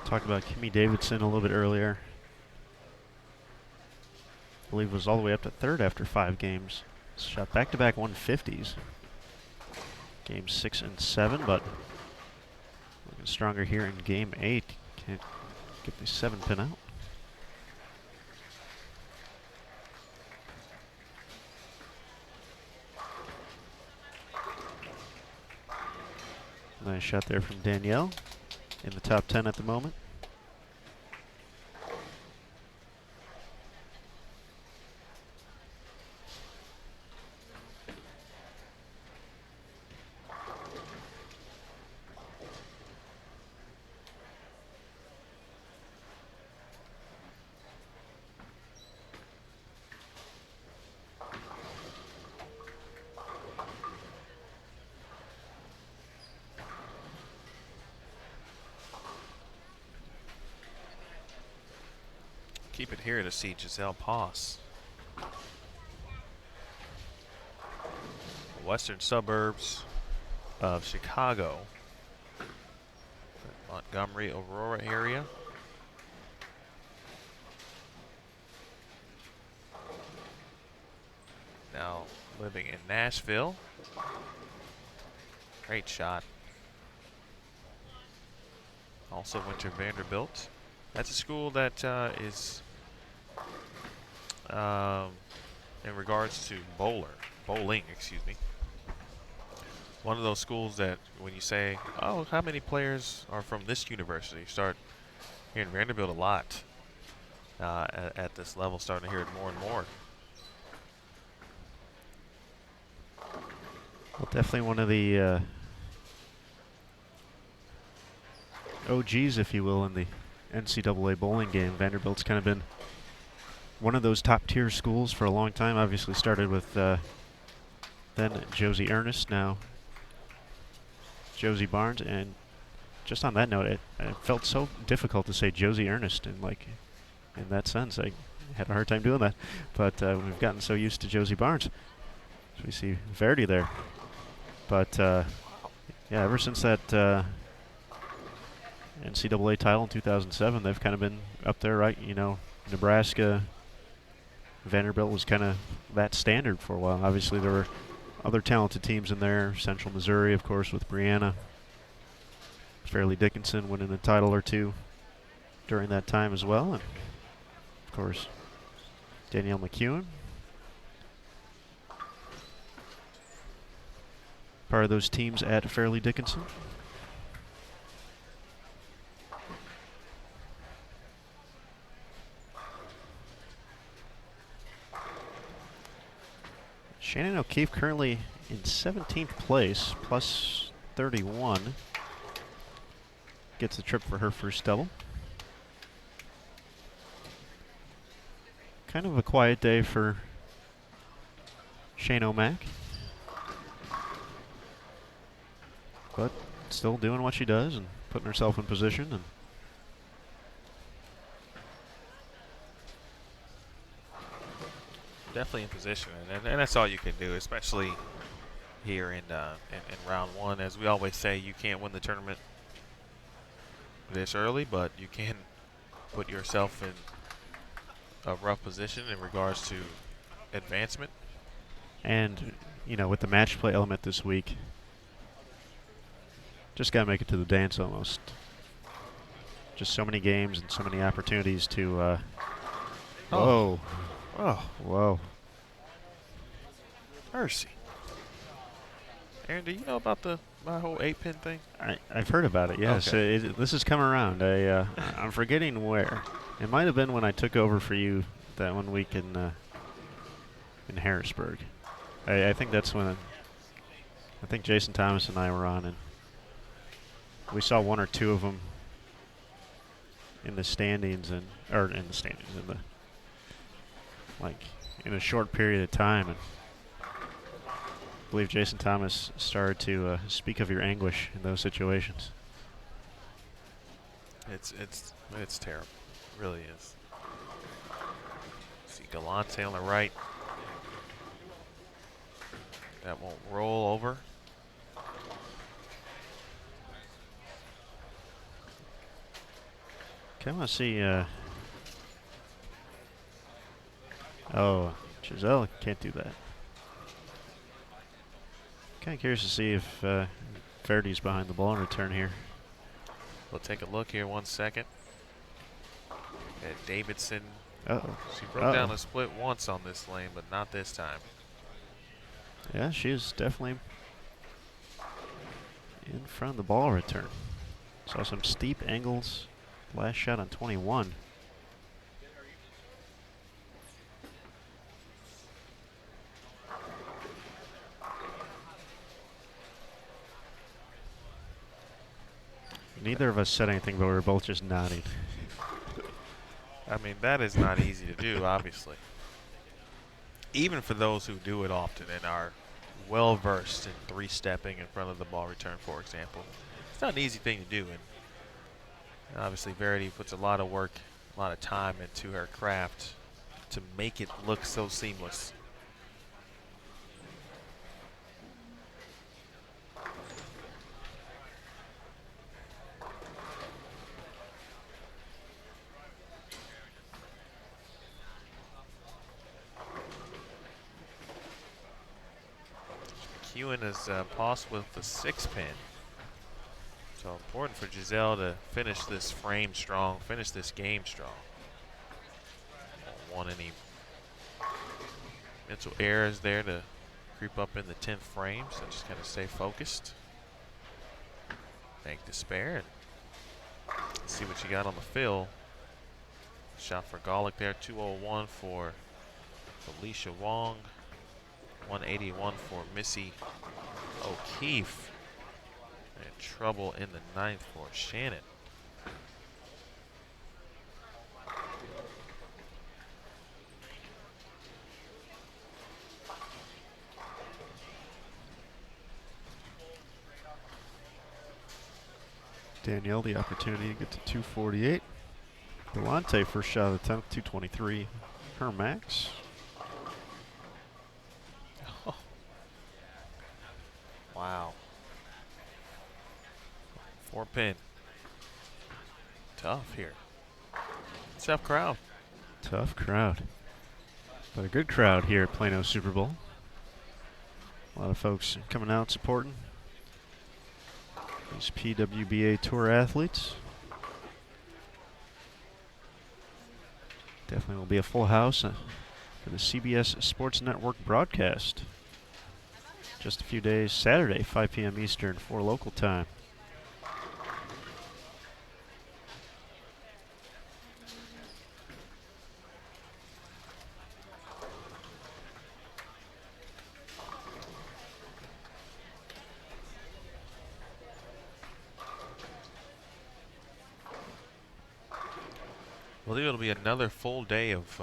Talked about Kimmy Davidson a little bit earlier. I believe it was all the way up to third after 5 games. Shot back-to-back 150s. Games 6 and 7, but looking stronger here in game 8. Can't get the 7-pin out. Nice shot there from Danielle. In the top 10 at the moment. Keep it here to see Giselle Poss. Western suburbs of Chicago. Montgomery, Aurora area. Now living in Nashville. Great shot. Also went to Vanderbilt. That's a school that is, in regards to bowling, excuse me, one of those schools that when you say, oh, how many players are from this university, you start hearing Vanderbilt a lot at this level, starting to hear it more and more. Well, definitely one of the OGs, if you will, in the NCAA bowling game. Vanderbilt's kind of been one of those top tier schools for a long time. Obviously started with then Josie Ernest, now Josie Barnes, and just on that note, it felt so difficult to say Josie Ernest, and like in that sense, I had a hard time doing that. But we've gotten so used to Josie Barnes. So we see Verdi there. But yeah, ever since that NCAA title in 2007, they've kind of been up there, right? You know, Nebraska, Vanderbilt was kind of that standard for a while. Obviously, there were other talented teams in there. Central Missouri, of course, with Brianna. Fairleigh Dickinson winning a title or two during that time as well. And, of course, Danielle McEwen. Part of those teams at Fairleigh Dickinson. Shannon O'Keefe currently in 17th place, plus 31. Gets the trip for her first double. Kind of a quiet day for Shane O'Mac, but still doing what she does and putting herself in position. And definitely in position, and that's all you can do, especially here in round one. As we always say, you can't win the tournament this early, but you can put yourself in a rough position in regards to advancement. And, you know, with the match play element this week, just got to make it to the dance almost. Just so many games and so many opportunities to, whoa. Oh, Whoa. mercy. Aaron, do you know about my whole 8-pin thing? I've heard about it, yes. Okay. This is coming around. I'm forgetting where. It might have been when I took over for you that one week in Harrisburg. I think that's when I think Jason Thomas and I were on, and we saw one or two of them in the standings, in a short period of time. And I believe Jason Thomas started to speak of your anguish in those situations. It's terrible. It really is. See Galante on the right. That won't roll over. Okay, I want to see. Oh, Giselle can't do that. Kind of curious to see if Verdi's behind the ball in return here. We'll take a look here 1 second. At Davidson. Uh-oh. She broke down a split once on this lane, but not this time. Yeah, she's definitely in front of the ball return. Saw some steep angles. Last shot on 21. Neither of us said anything, but we were both just nodding. I mean, that is not easy to do, obviously. Even for those who do it often and are well versed in three-stepping in front of the ball return, for example. It's not an easy thing to do, and obviously Verity puts a lot of work, a lot of time into her craft to make it look so seamless. McEwen is paused with the 6-pin. So important for Giselle to finish this frame strong, finish this game strong. Don't want any mental errors there to creep up in the 10th frame, so just kind of stay focused. Make despair and see what you got on the fill. Shot for Golick there, 201 for Felicia Wong, 181 for Missy O'Keefe. And trouble in the 9th for Shannon. Danielle the opportunity to get to 248. Galante first shot of the 10th, 223. Her max. Oh. Wow. 4-pin. Tough here. Tough crowd. Tough crowd. But a good crowd here at Plano Super Bowl. A lot of folks coming out supporting these PWBA Tour athletes. Definitely will be a full house for the CBS Sports Network broadcast. Just a few days, Saturday, 5 p.m. Eastern, 4 local time. Well, it'll be another full day of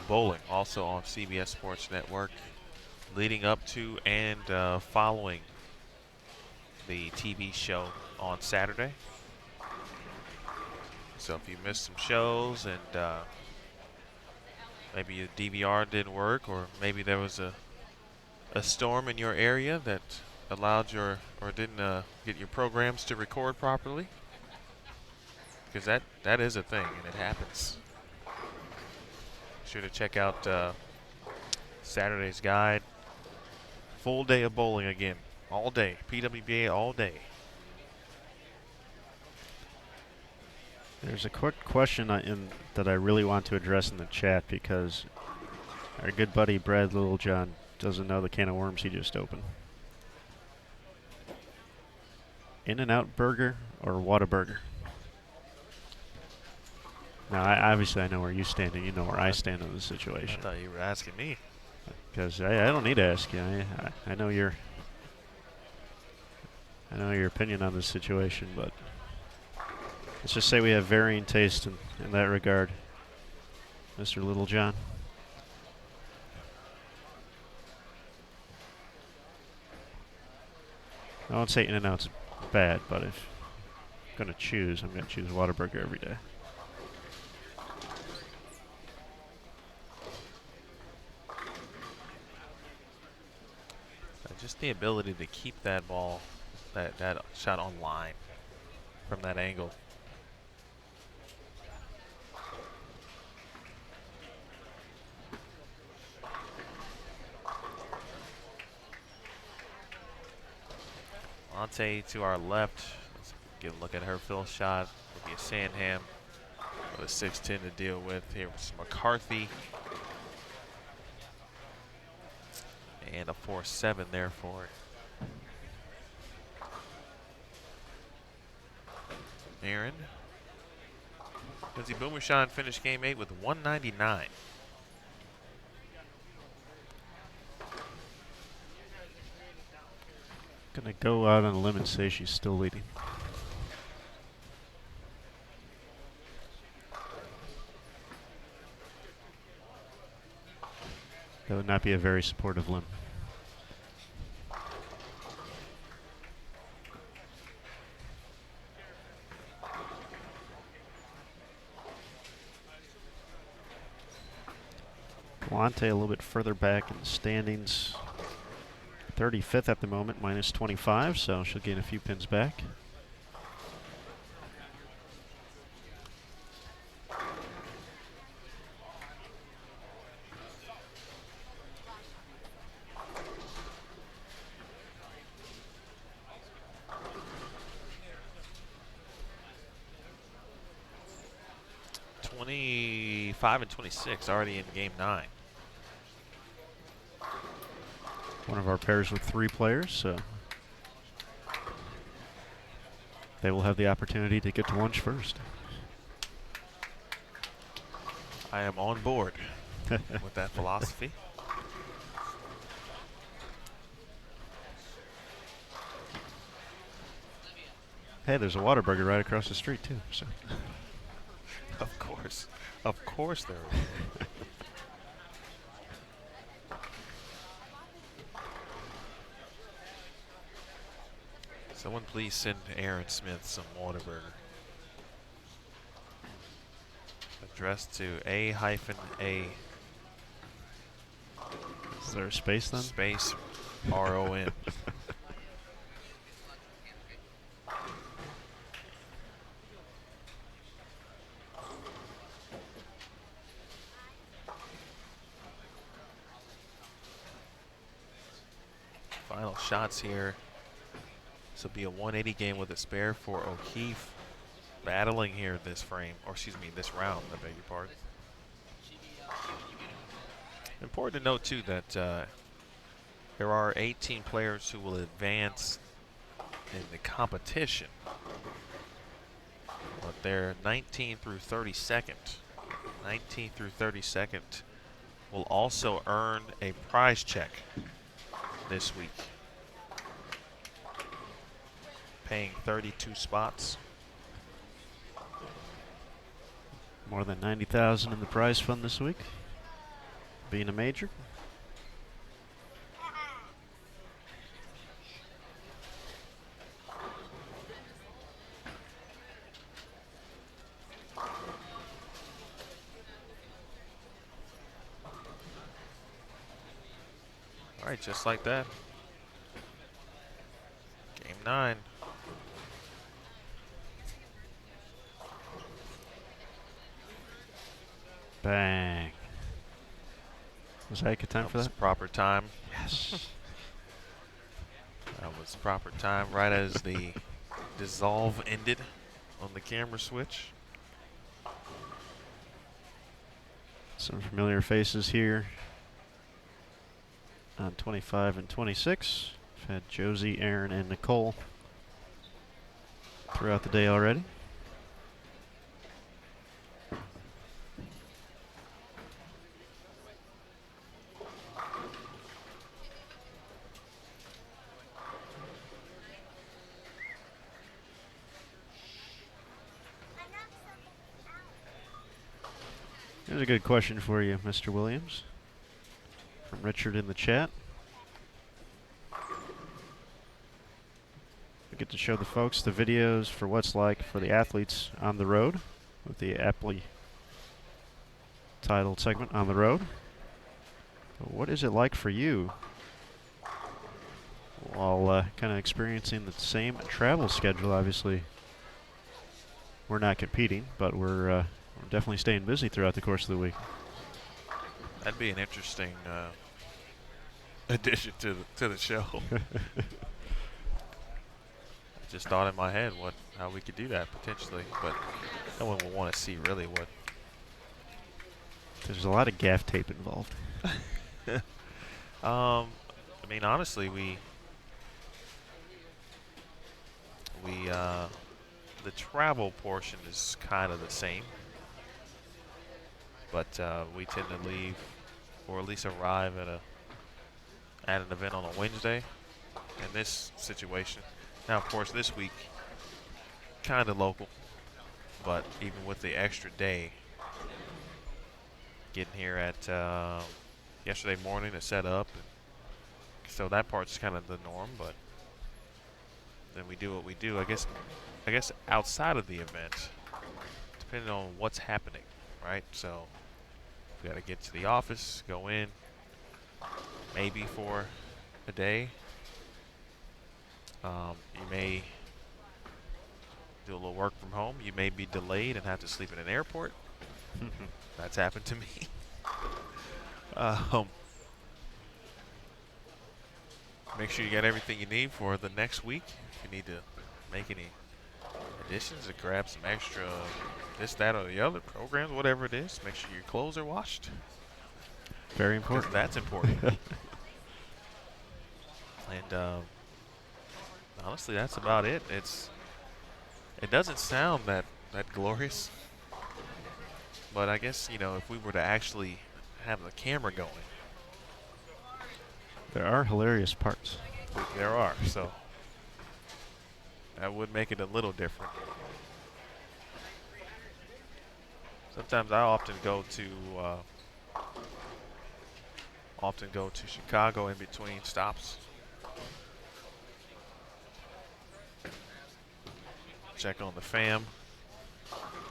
bowling, also on CBS Sports Network, leading up to and following the TV show on Saturday. So if you missed some shows and maybe your DVR didn't work, or maybe there was a storm in your area that allowed your or didn't get your programs to record properly, because that is a thing and it happens. Be sure to check out Saturday's guide. Full day of bowling again, all day, PWBA all day. There's a quick question that I really want to address in the chat, because our good buddy Brad Littlejohn doesn't know the can of worms he just opened. In-N-Out Burger or Whataburger? Now, obviously I know where you stand, and you know where I stand in this situation. I thought you were asking me. Because I don't need to ask you. I know your opinion on this situation, but let's just say we have varying taste in that regard, Mr. Littlejohn. I won't say In-N-Out's bad, but if I'm going to choose, I'm going to choose Whataburger every day. Just the ability to keep that ball, that shot on line from that angle. Monte to our left. Let's get a look at her fill shot. Would be a Sandham with a 6'10" to deal with. Here was McCarthy. And a 4-7 there for Aaron. Lindsey Boomershine finished game 8 with 199. Gonna go out on a limb and say she's still leading. That would not be a very supportive limb. Galante a little bit further back in the standings. 35th at the moment, minus 25, so she'll gain a few pins back. And 26 already in game 9. One of our pairs with 3 players, so they will have the opportunity to get to lunch first. I am on board with that philosophy. Hey, there's a Whataburger right across the street too. So. Of course there is. Someone please send Aaron Smith some Whataburger. Addressed to A-A. Is there a space then? Space RON. Final shots here. This will be a 180 game with a spare for O'Keefe. Battling here this frame, or excuse me, this round, I beg your pardon. Important to note too that there are 18 players who will advance in the competition, but they're 19 through 32nd. 19 through 32nd will also earn a prize check this week, paying 32 spots. More than 90,000 in the prize fund this week, being a major. All right, just like that. Game 9. Bang. Was that good time That for was that? proper time. Yes. That was proper time right as the dissolve ended on the camera switch. Some familiar faces here on 25 and 26. We've had Josie, Aaron, and Nicole throughout the day already. Here's a good question for you, Mr. Williams, from Richard in the chat. We get to show the folks the videos for what's like for the athletes on the road with the aptly titled segment On the Road. But what is it like for you while kind of experiencing the same travel schedule? Obviously, we're not competing, but we're definitely staying busy throughout the course of the week. That'd be an interesting addition to the show. I just thought in my head how we could do that potentially, but no one will want to see really what. There's a lot of gaff tape involved. I mean, honestly, the travel portion is kind of the same, but we tend to leave, or at least arrive at an event on a Wednesday. In this situation, now of course this week, kind of local, but even with the extra day, getting here at yesterday morning to set up, so that part's kind of the norm. But then we do what we do. I guess outside of the event, depending on what's happening, right? So we got to get to the office, go in, maybe for a day. You may do a little work from home. You may be delayed and have to sleep in an airport. That's happened to me. Make sure you got everything you need for the next week. If you need to make any additions or grab some extra this, that, or the other programs, whatever it is, make sure your clothes are washed. Very 'Cause important. that's important. And honestly, that's about it. It doesn't sound that glorious, but I guess, if we were to actually have the camera going, There are hilarious parts. there are, so that would make it a little different. Sometimes I often go to Chicago in between stops. Check on the fam.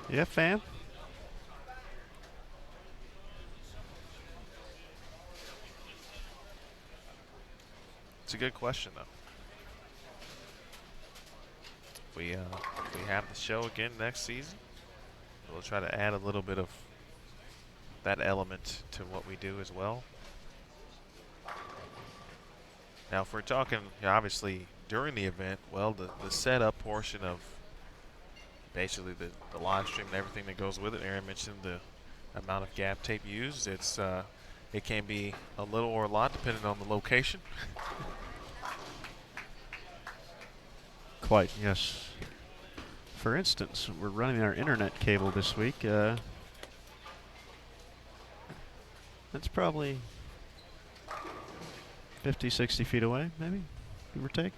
Yeah, fam. It's a good question, though. We have the show again next season. We'll try to add a little bit of that element to what we do as well. Now, if we're talking, obviously, during the event, well, the setup portion of basically the live stream and everything that goes with it. Aaron mentioned the amount of gap tape used. It's It can be a little or a lot depending on the location. Quite, yes. For instance, we're running our internet cable this week. That's probably 50, 60 feet away, maybe, give or take.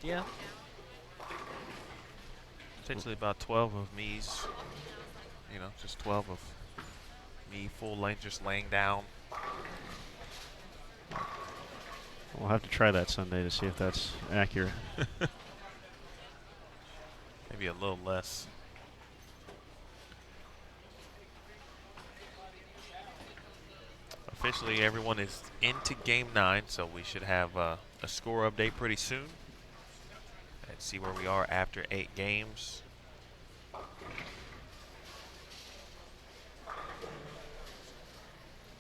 Yeah. Potentially about 12 of me's, you know, just 12 of me full length, just laying down. We'll have to try that Sunday to see if that's accurate. Maybe a little less. Officially, everyone is into Game 9, so we should have a score update pretty soon. And see where we are after 8 games.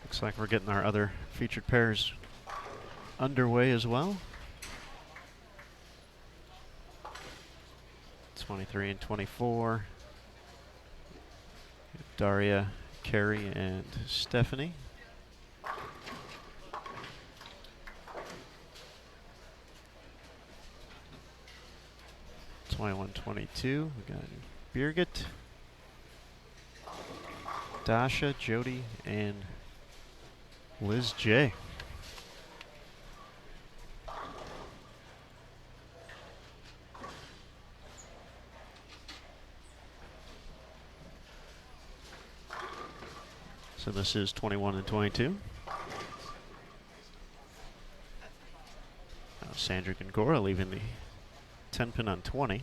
Looks like we're getting our other featured pairs underway as well. 23 and 24. Daria, Carrie, and Stephanie. (21-22). We got Birgit, Dasha, Jody, and Liz J. So this is 21 and 22. Sandra Gongora leaving the 10 pin on 20.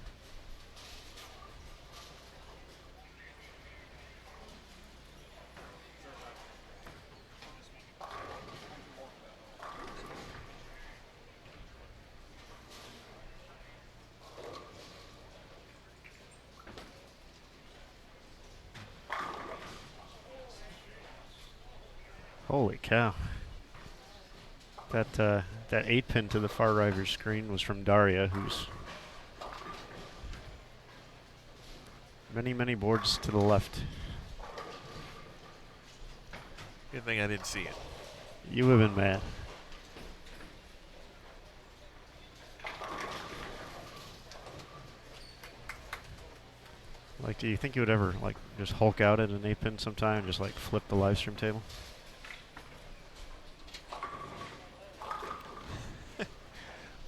Holy cow. That 8 pin to the far right of your screen was from Daria, who's many, many boards to the left. Good thing I didn't see it. You would have been mad. Like, do you think you would ever, like, just hulk out at an 8 pin sometime and just, like, flip the live stream table?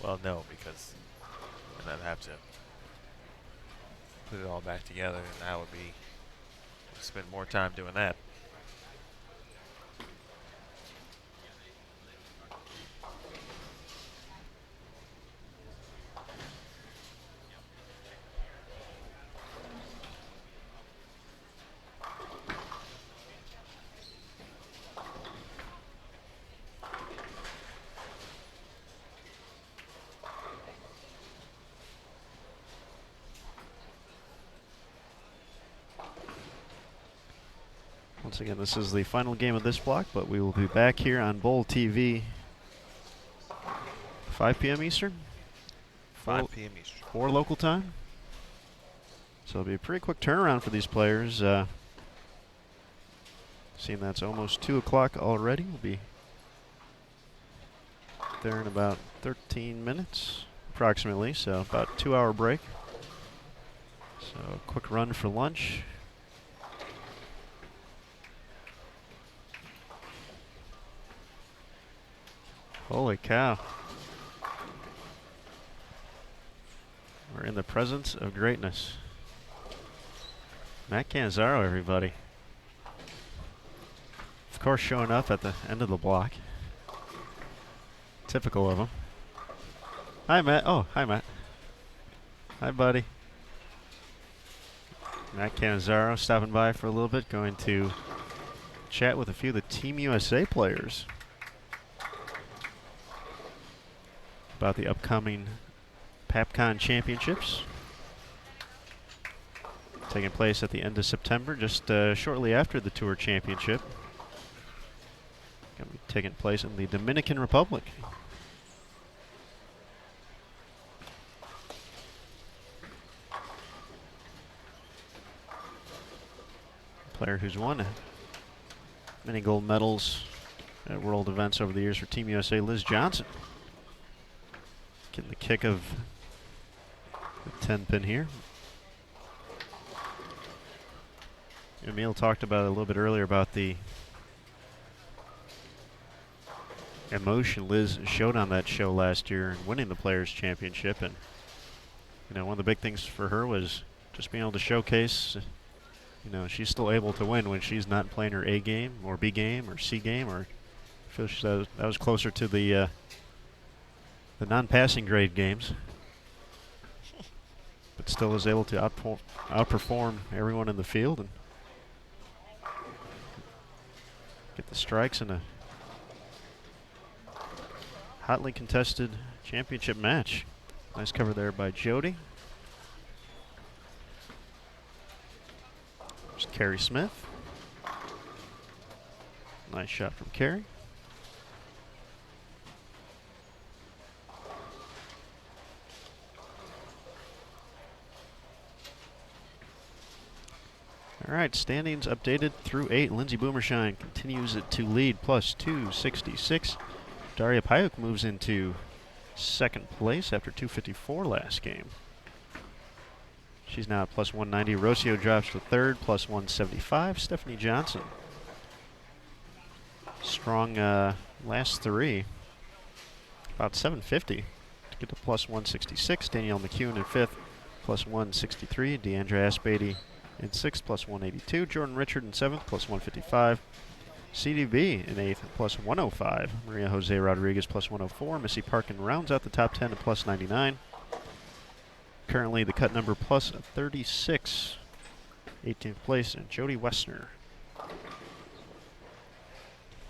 Well, no, because then I'd have to put it all back together, and that would be spend more time doing that. Once again, this is the final game of this block, but we will be back here on Bowl TV 5 p.m. Eastern. 5 p.m. Eastern. 4 local time. So it'll be a pretty quick turnaround for these players. Seeing that's almost 2 o'clock already. We'll be there in about 13 minutes, approximately. So about a 2-hour break. So a quick run for lunch. Holy cow. We're in the presence of greatness. Matt Cannizzaro, everybody. Of course, showing up at the end of the block. Typical of him. Hi, Matt. Oh, hi, Matt. Hi, buddy. Matt Cannizzaro stopping by for a little bit, going to chat with a few of the Team USA players about the upcoming PAPCON Championships taking place at the end of September, just shortly after the Tour Championship. Going to be taking place in the Dominican Republic. player who's won many gold medals at world events over the years for Team USA, Liz Johnson. Getting the kick of the 10 pin here. Emil talked about it a little bit earlier about the emotion Liz showed on that show last year and winning the Players Championship. And you know, one of the big things for her was just being able to showcase, you know, she's still able to win when she's not playing her A game or B game or C game, or I feel that was closer to the non-passing grade games, but still was able to outperform everyone in the field and get the strikes in a hotly contested championship match. Nice cover there by Jody. There's Carrie Smith. Nice shot from Carrie. All right, standings updated through 8. Lindsay Boomershine continues to lead, plus 266. Daria Payuk moves into second place after 254 last game. She's now at plus 190. Rocio drops to third, plus 175. Stephanie Johnson. Strong last three. About 750 to get to plus 166. Danielle McEwen in fifth, plus 163. Deandra Asbeatty in sixth, plus 182. Jordan Richard in seventh, plus 155. CDB in eighth, plus 105. Maria Jose Rodriguez, plus 104. Missy Parkin rounds out the top 10 at plus 99. Currently the cut number plus 36. 18th place, and Jody Wessner.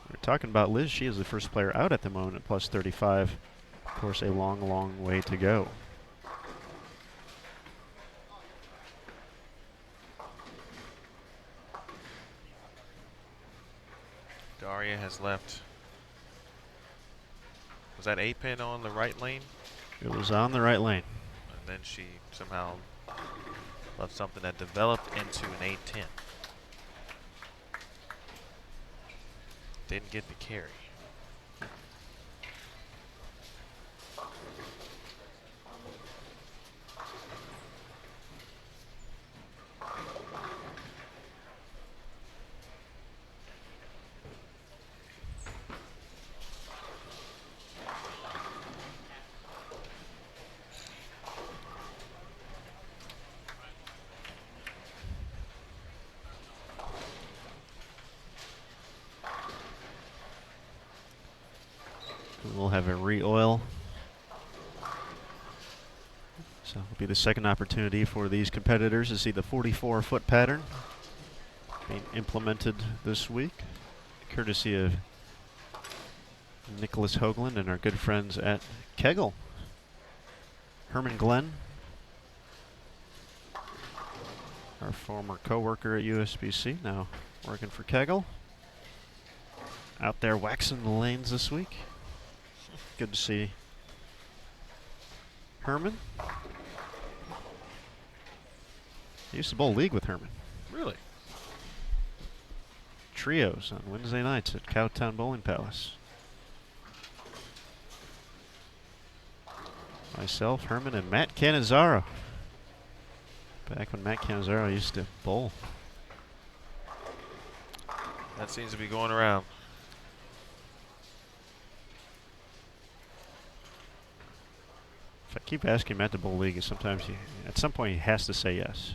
We're talking about Liz. She is the first player out at the moment at plus 35. Of course, a long, long way to go. Daria has left. Was that 8-pin on the right lane? It was on the right lane. And then she somehow left something that developed into an 8-10. Didn't get the carry. We'll have a re-oil. So it'll be the second opportunity for these competitors to see the 44-foot pattern being implemented this week, courtesy of Nicholas Hoagland and our good friends at Kegel. Herman Glenn, our former co-worker at USBC, now working for Kegel. Out there waxing the lanes this week. Good to see Herman. I used to bowl league with Herman. Really? Trios on Wednesday nights at Cowtown Bowling Palace. Myself, Herman, and Matt Cannizzaro. Back when Matt Cannizzaro used to bowl. That seems to be going around. If I keep asking Matt to bowl league, sometimes at some point he has to say yes.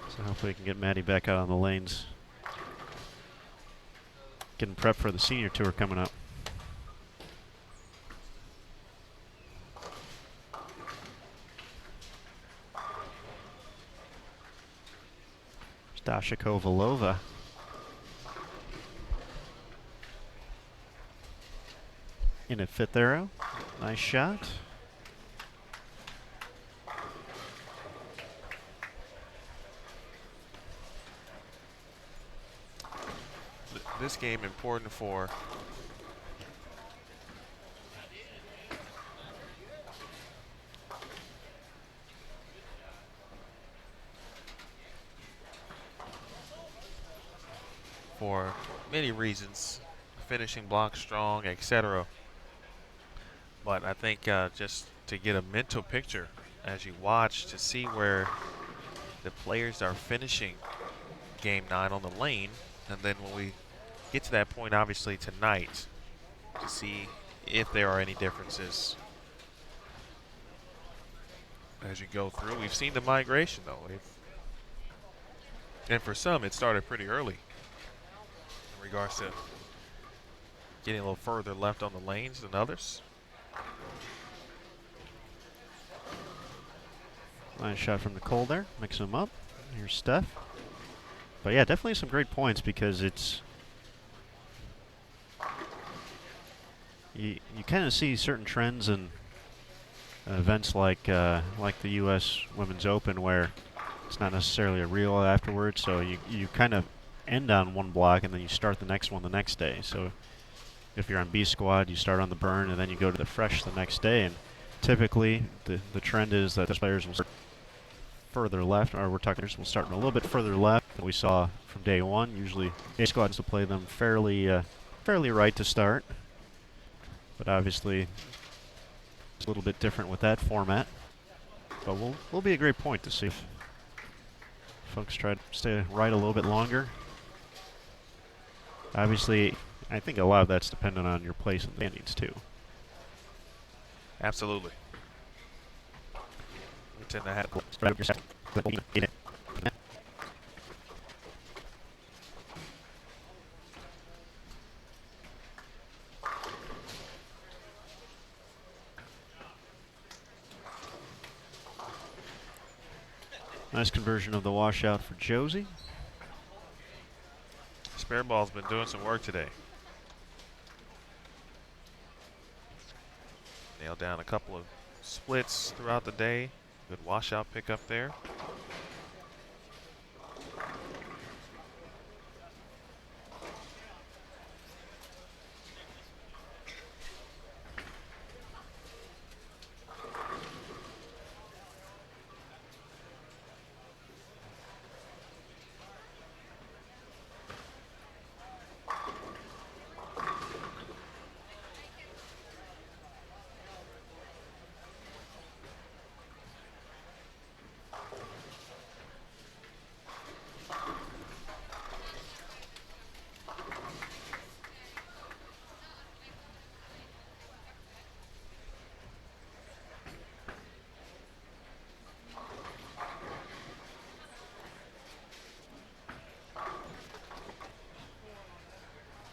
So hopefully we can get Matty back out on the lanes. Getting prepped for the senior tour coming up. Dasha Kovalova. In at fifth arrow. Nice shot. This game important for for many reasons, finishing block strong, etc. But I think just to get a mental picture as you watch to see where the players are finishing game 9 on the lane, and then when we get to that point, obviously tonight, to see if there are any differences as you go through. We've seen the migration though, and for some it started pretty early in regards to getting a little further left on the lanes than others. Nice shot from Nicole there, mix them up. Here's Steph. But yeah, definitely some great points because it's you kind of see certain trends in events like the U.S. Women's Open where it's not necessarily a reel afterwards, so you kind of end on one block and then you start the next one the next day. So if you're on B squad, you start on the burn and then you go to the fresh the next day. And typically the trend is that the players will start further left, or we're talking will start a little bit further left than we saw from day one. Usually A squads will play them fairly right to start, but obviously it's a little bit different with that format. But will be a great point to see if folks try to stay right a little bit longer. Obviously, I think a lot of that's dependent on your place in the standings too. Absolutely. We tend to have nice conversion of the washout for Josie. Spare ball's been doing some work today. Nailed down a couple of splits throughout the day. Good washout pickup there.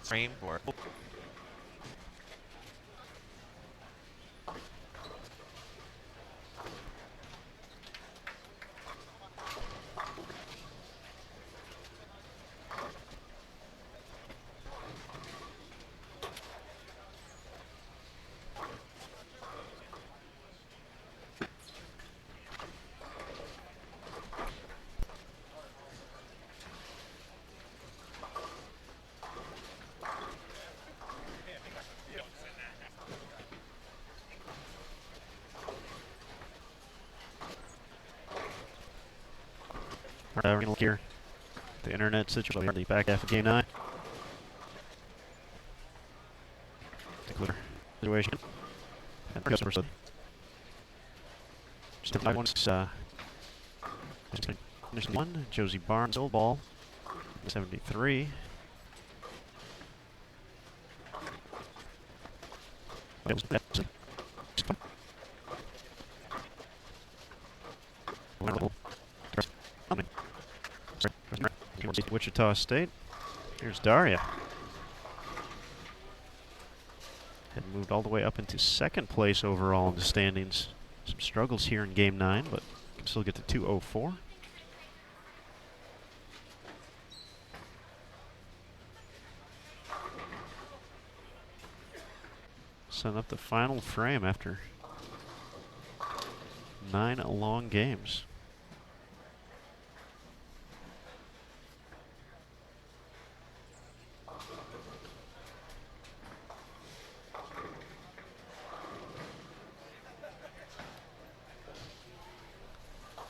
Frame for Here, the internet situation on the back half of game 9. Clear situation. And one, Josie Barnes, old ball, 73. Wichita State. Here's Daria. Had moved all the way up into second place overall in the standings. Some struggles here in game 9, but can still get to 204. Setting up the final frame after 9 long games.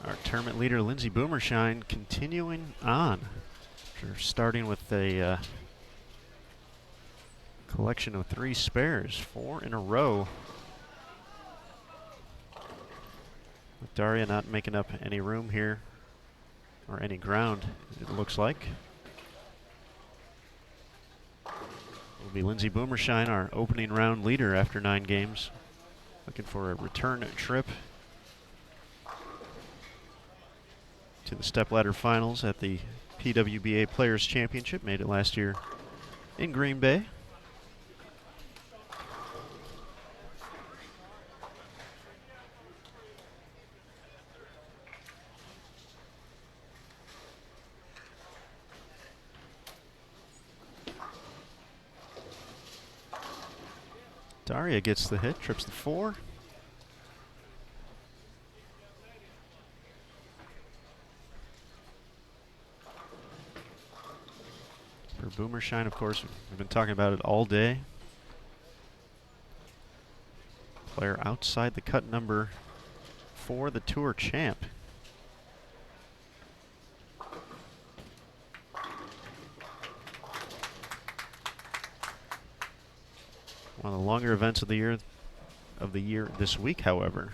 Our tournament leader, Lindsay Boomershine, continuing on. After starting with a collection of 3 spares, 4 in a row. With Daria not making up any room here, or any ground, it looks like. Will be Lindsay Boomershine, our opening round leader after 9 games. Looking for a return trip to the stepladder finals at the PWBA Players Championship. Made it last year in Green Bay. Daria gets the hit, trips the 4. For Boomershine, of course, we've been talking about it all day. Player outside the cut number for the Tour champ. One of the longer events of the year this week, however.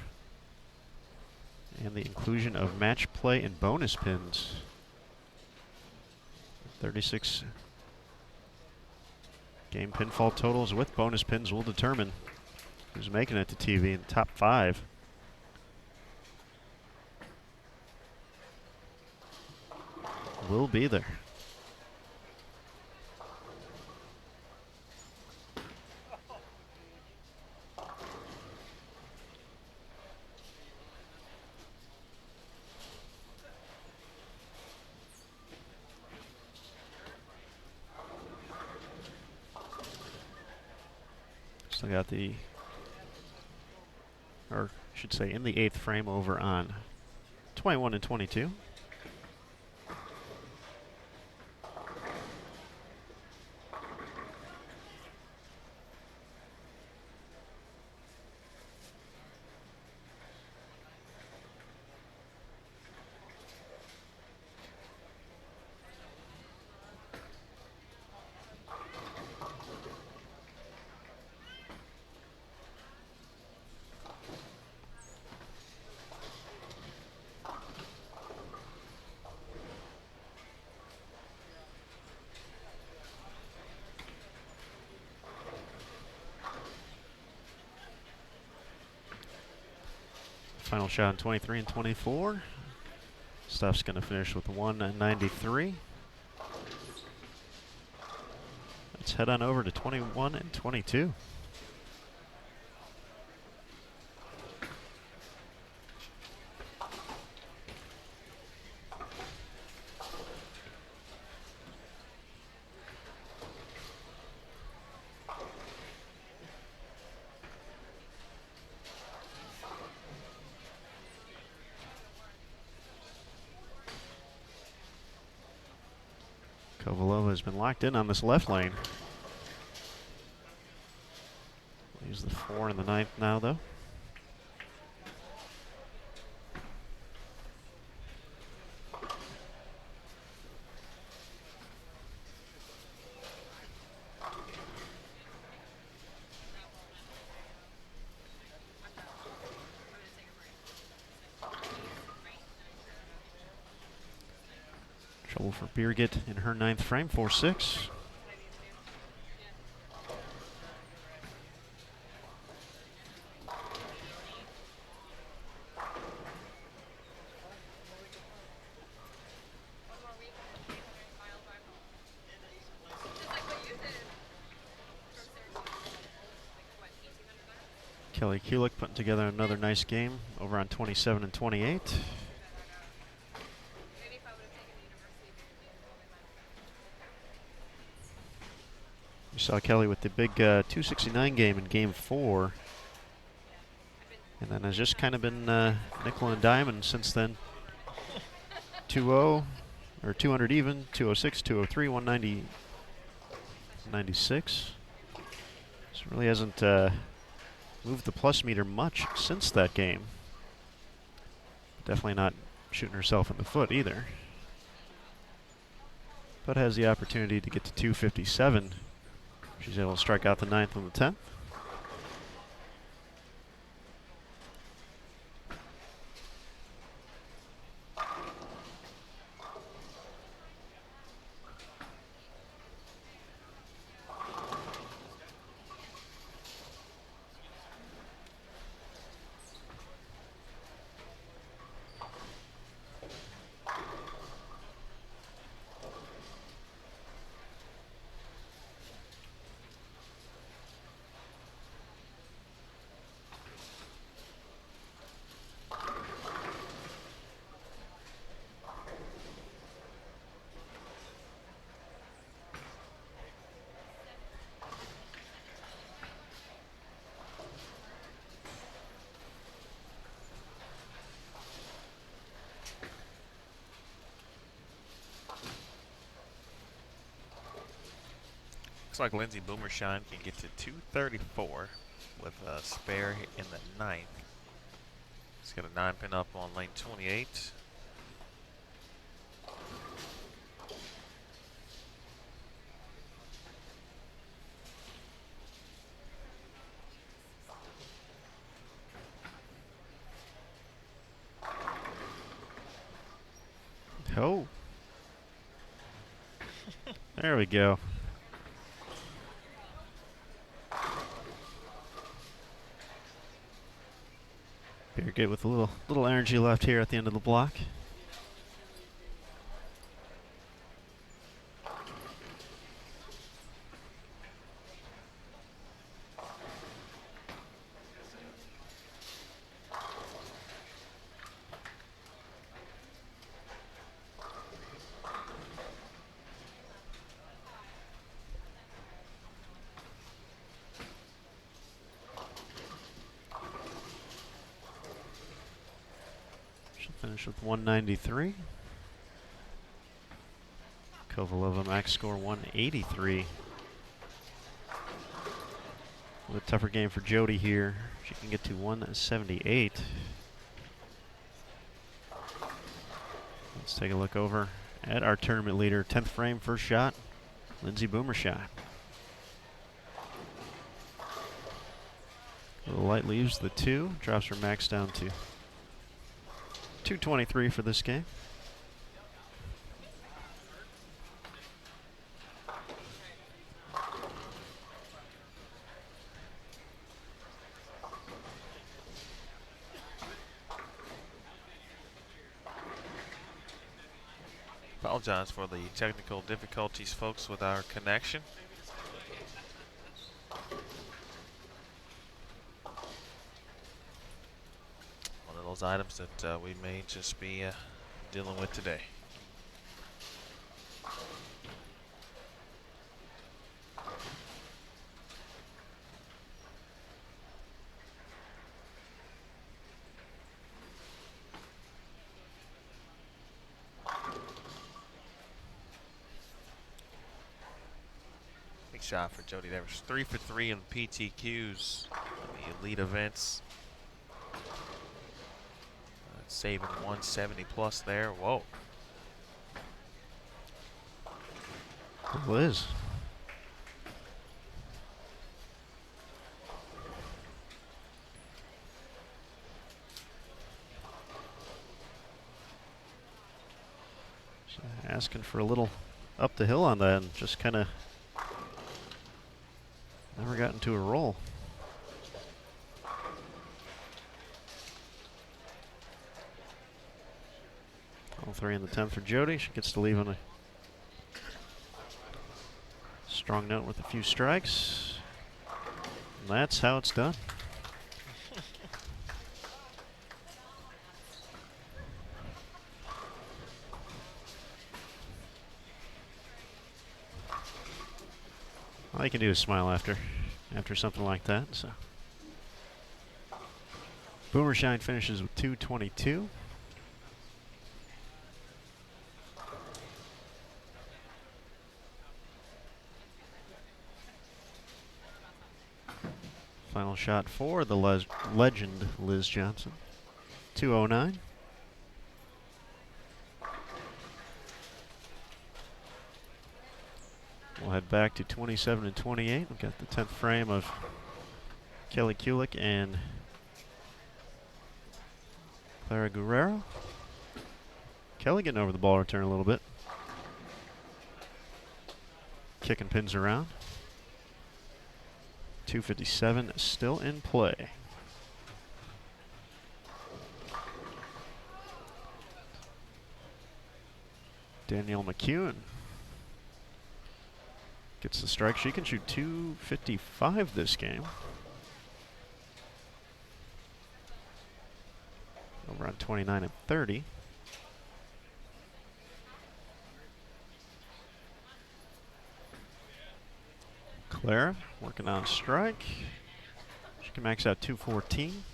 And the inclusion of match play and bonus pins. 36 game pinfall totals with bonus pins will determine who's making it to TV in the top 5. Will be there. Still got the, or I should say in the 8th frame over on 21 and 22. Final shot on 23 and 24. Stuff's going to finish with 193. Let's head on over to 21 and 22. Kovalova has been locked in on this left lane. Leaves the 4 in the 9th now, though. Trouble for Birgit in her 9th frame, 4-6. Kelly Kulik putting together another nice game over on 27 and 28. We saw Kelly with the big 269 game in Game 4. And then has just kind of been nickel and diamond since then. 2-0, or 200 even, 206, 203, 190, 96. So really hasn't moved the plus meter much since that game. Definitely not shooting herself in the foot either. but has the opportunity to get to 257. She's able to strike out the 9th and the 10th. Looks like Lindsay Boomershine can get to 234 with a spare in the 9th. She's got a 9-pin up on lane 28. Oh. There we go. Good with a little energy left here at the end of the block. Finish with 193. Kovalova max score 183. A little tougher game for Jody here. She can get to 178. Let's take a look over at our tournament leader. 10th frame, first shot, Lindsay Boomershine. A little light leaves the 2, drops her max down to 223 for this game. Apologize for the technical difficulties, folks, with our connection. One of those items that we may just be dealing with today. Shot for Jody. That was 3 for 3 in PTQs, the elite events. Saving 170 plus there. Whoa. Liz. So asking for a little up the hill on that and just kind of never got into a roll. All 3 in the 10th for Jody. She gets to leave on a strong note with a few strikes. And that's how it's done. All you can do is smile after something like that. So Boomershine finishes with 222. Final shot for the legend Liz Johnson, 209. We'll head back to 27 and 28. We've got the 10th frame of Kelly Kulik and Clara Guerrero. Kelly getting over the ball return a little bit. Kicking pins around. 257 still in play. Danielle McEwen gets the strike. She can shoot 255 this game. Over on 29 and 30. Clara working on strike. She can max out 214.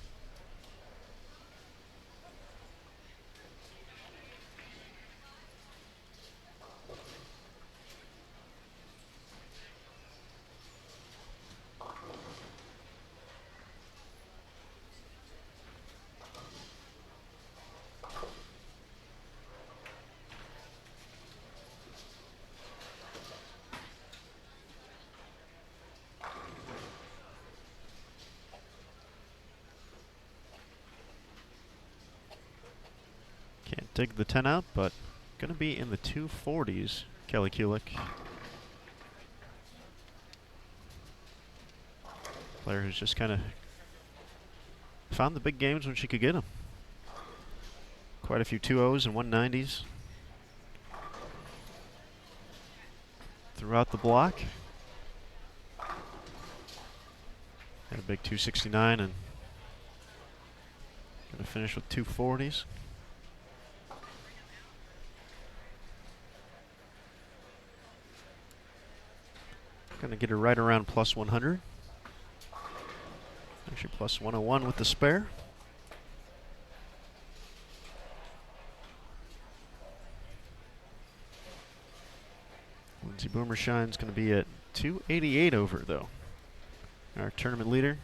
Can't dig the 10 out, but going to be in the 240s, Kelly Kulik. Player who's just kind of found the big games when she could get them. Quite a few 2-0s and 190s throughout the block. Had a big 269 and going to finish with 240s. Going to get her right around plus 100. Actually plus 101 with the spare. Lindsay Boomershine's going to be at 288 over though. Our tournament leader.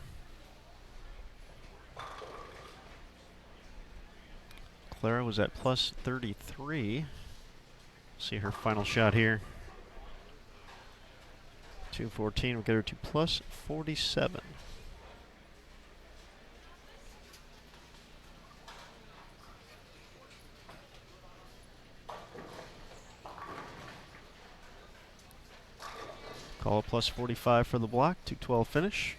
Clara was at plus 33. See her final shot here. 214 will get her to plus 47. Call a plus 45 for the block, 212 finish.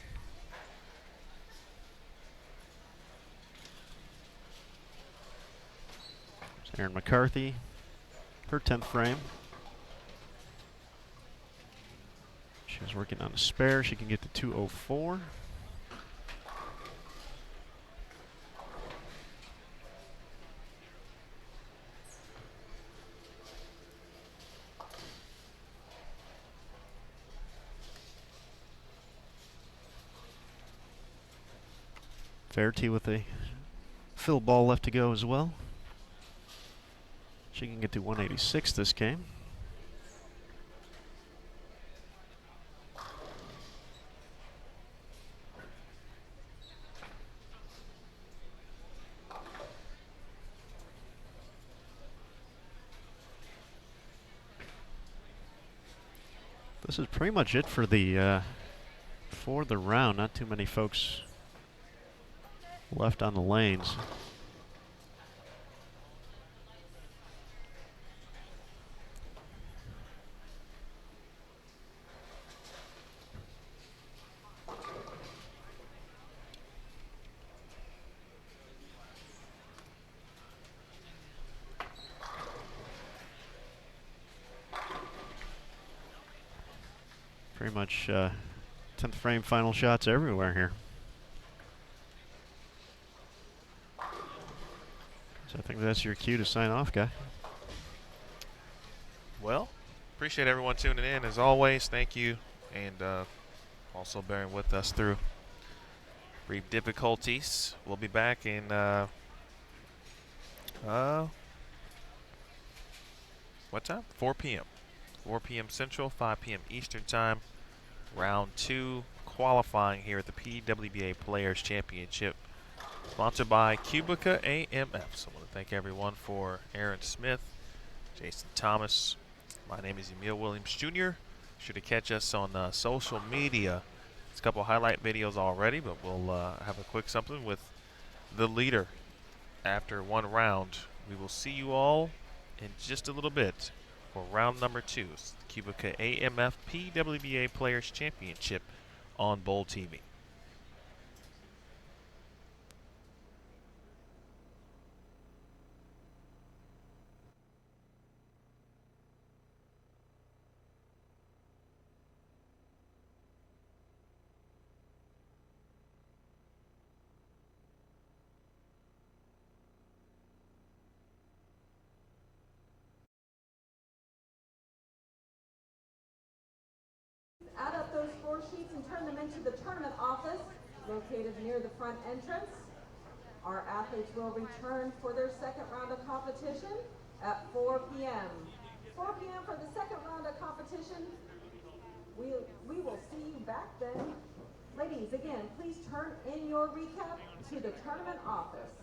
There's Erin McCarthy, her 10th frame. She was working on a spare. She can get to 204. Fairty with a fill ball left to go as well. She can get to 186 this game. This is pretty much it for the round. Not too many folks left on the lanes. Pretty much 10th frame final shots everywhere here. So I think that's your cue to sign off, Guy. Well, appreciate everyone tuning in as always. Thank you, and also bearing with us through brief difficulties. We'll be back in what time? 4 p.m. 4 p.m. Central, 5 p.m. Eastern Time. Round 2 qualifying here at the PWBA Players Championship, sponsored by QubicaAMF. So I want to thank everyone for Aaron Smith, Jason Thomas. My name is Emil Williams Jr. Sure to catch us on social media. It's a couple highlight videos already, but we'll have a quick something with the leader after one round. We will see you all in just a little bit for round number 2. It's the QubicaAMF PWBA Players Championship on Bowl TV. Add up those score sheets and turn them into the tournament office located near the front entrance. Our athletes will return for their second round of competition at 4 p.m. 4 p.m. for the second round of competition. We will see you back then. Ladies, again, please turn in your recap to the tournament office.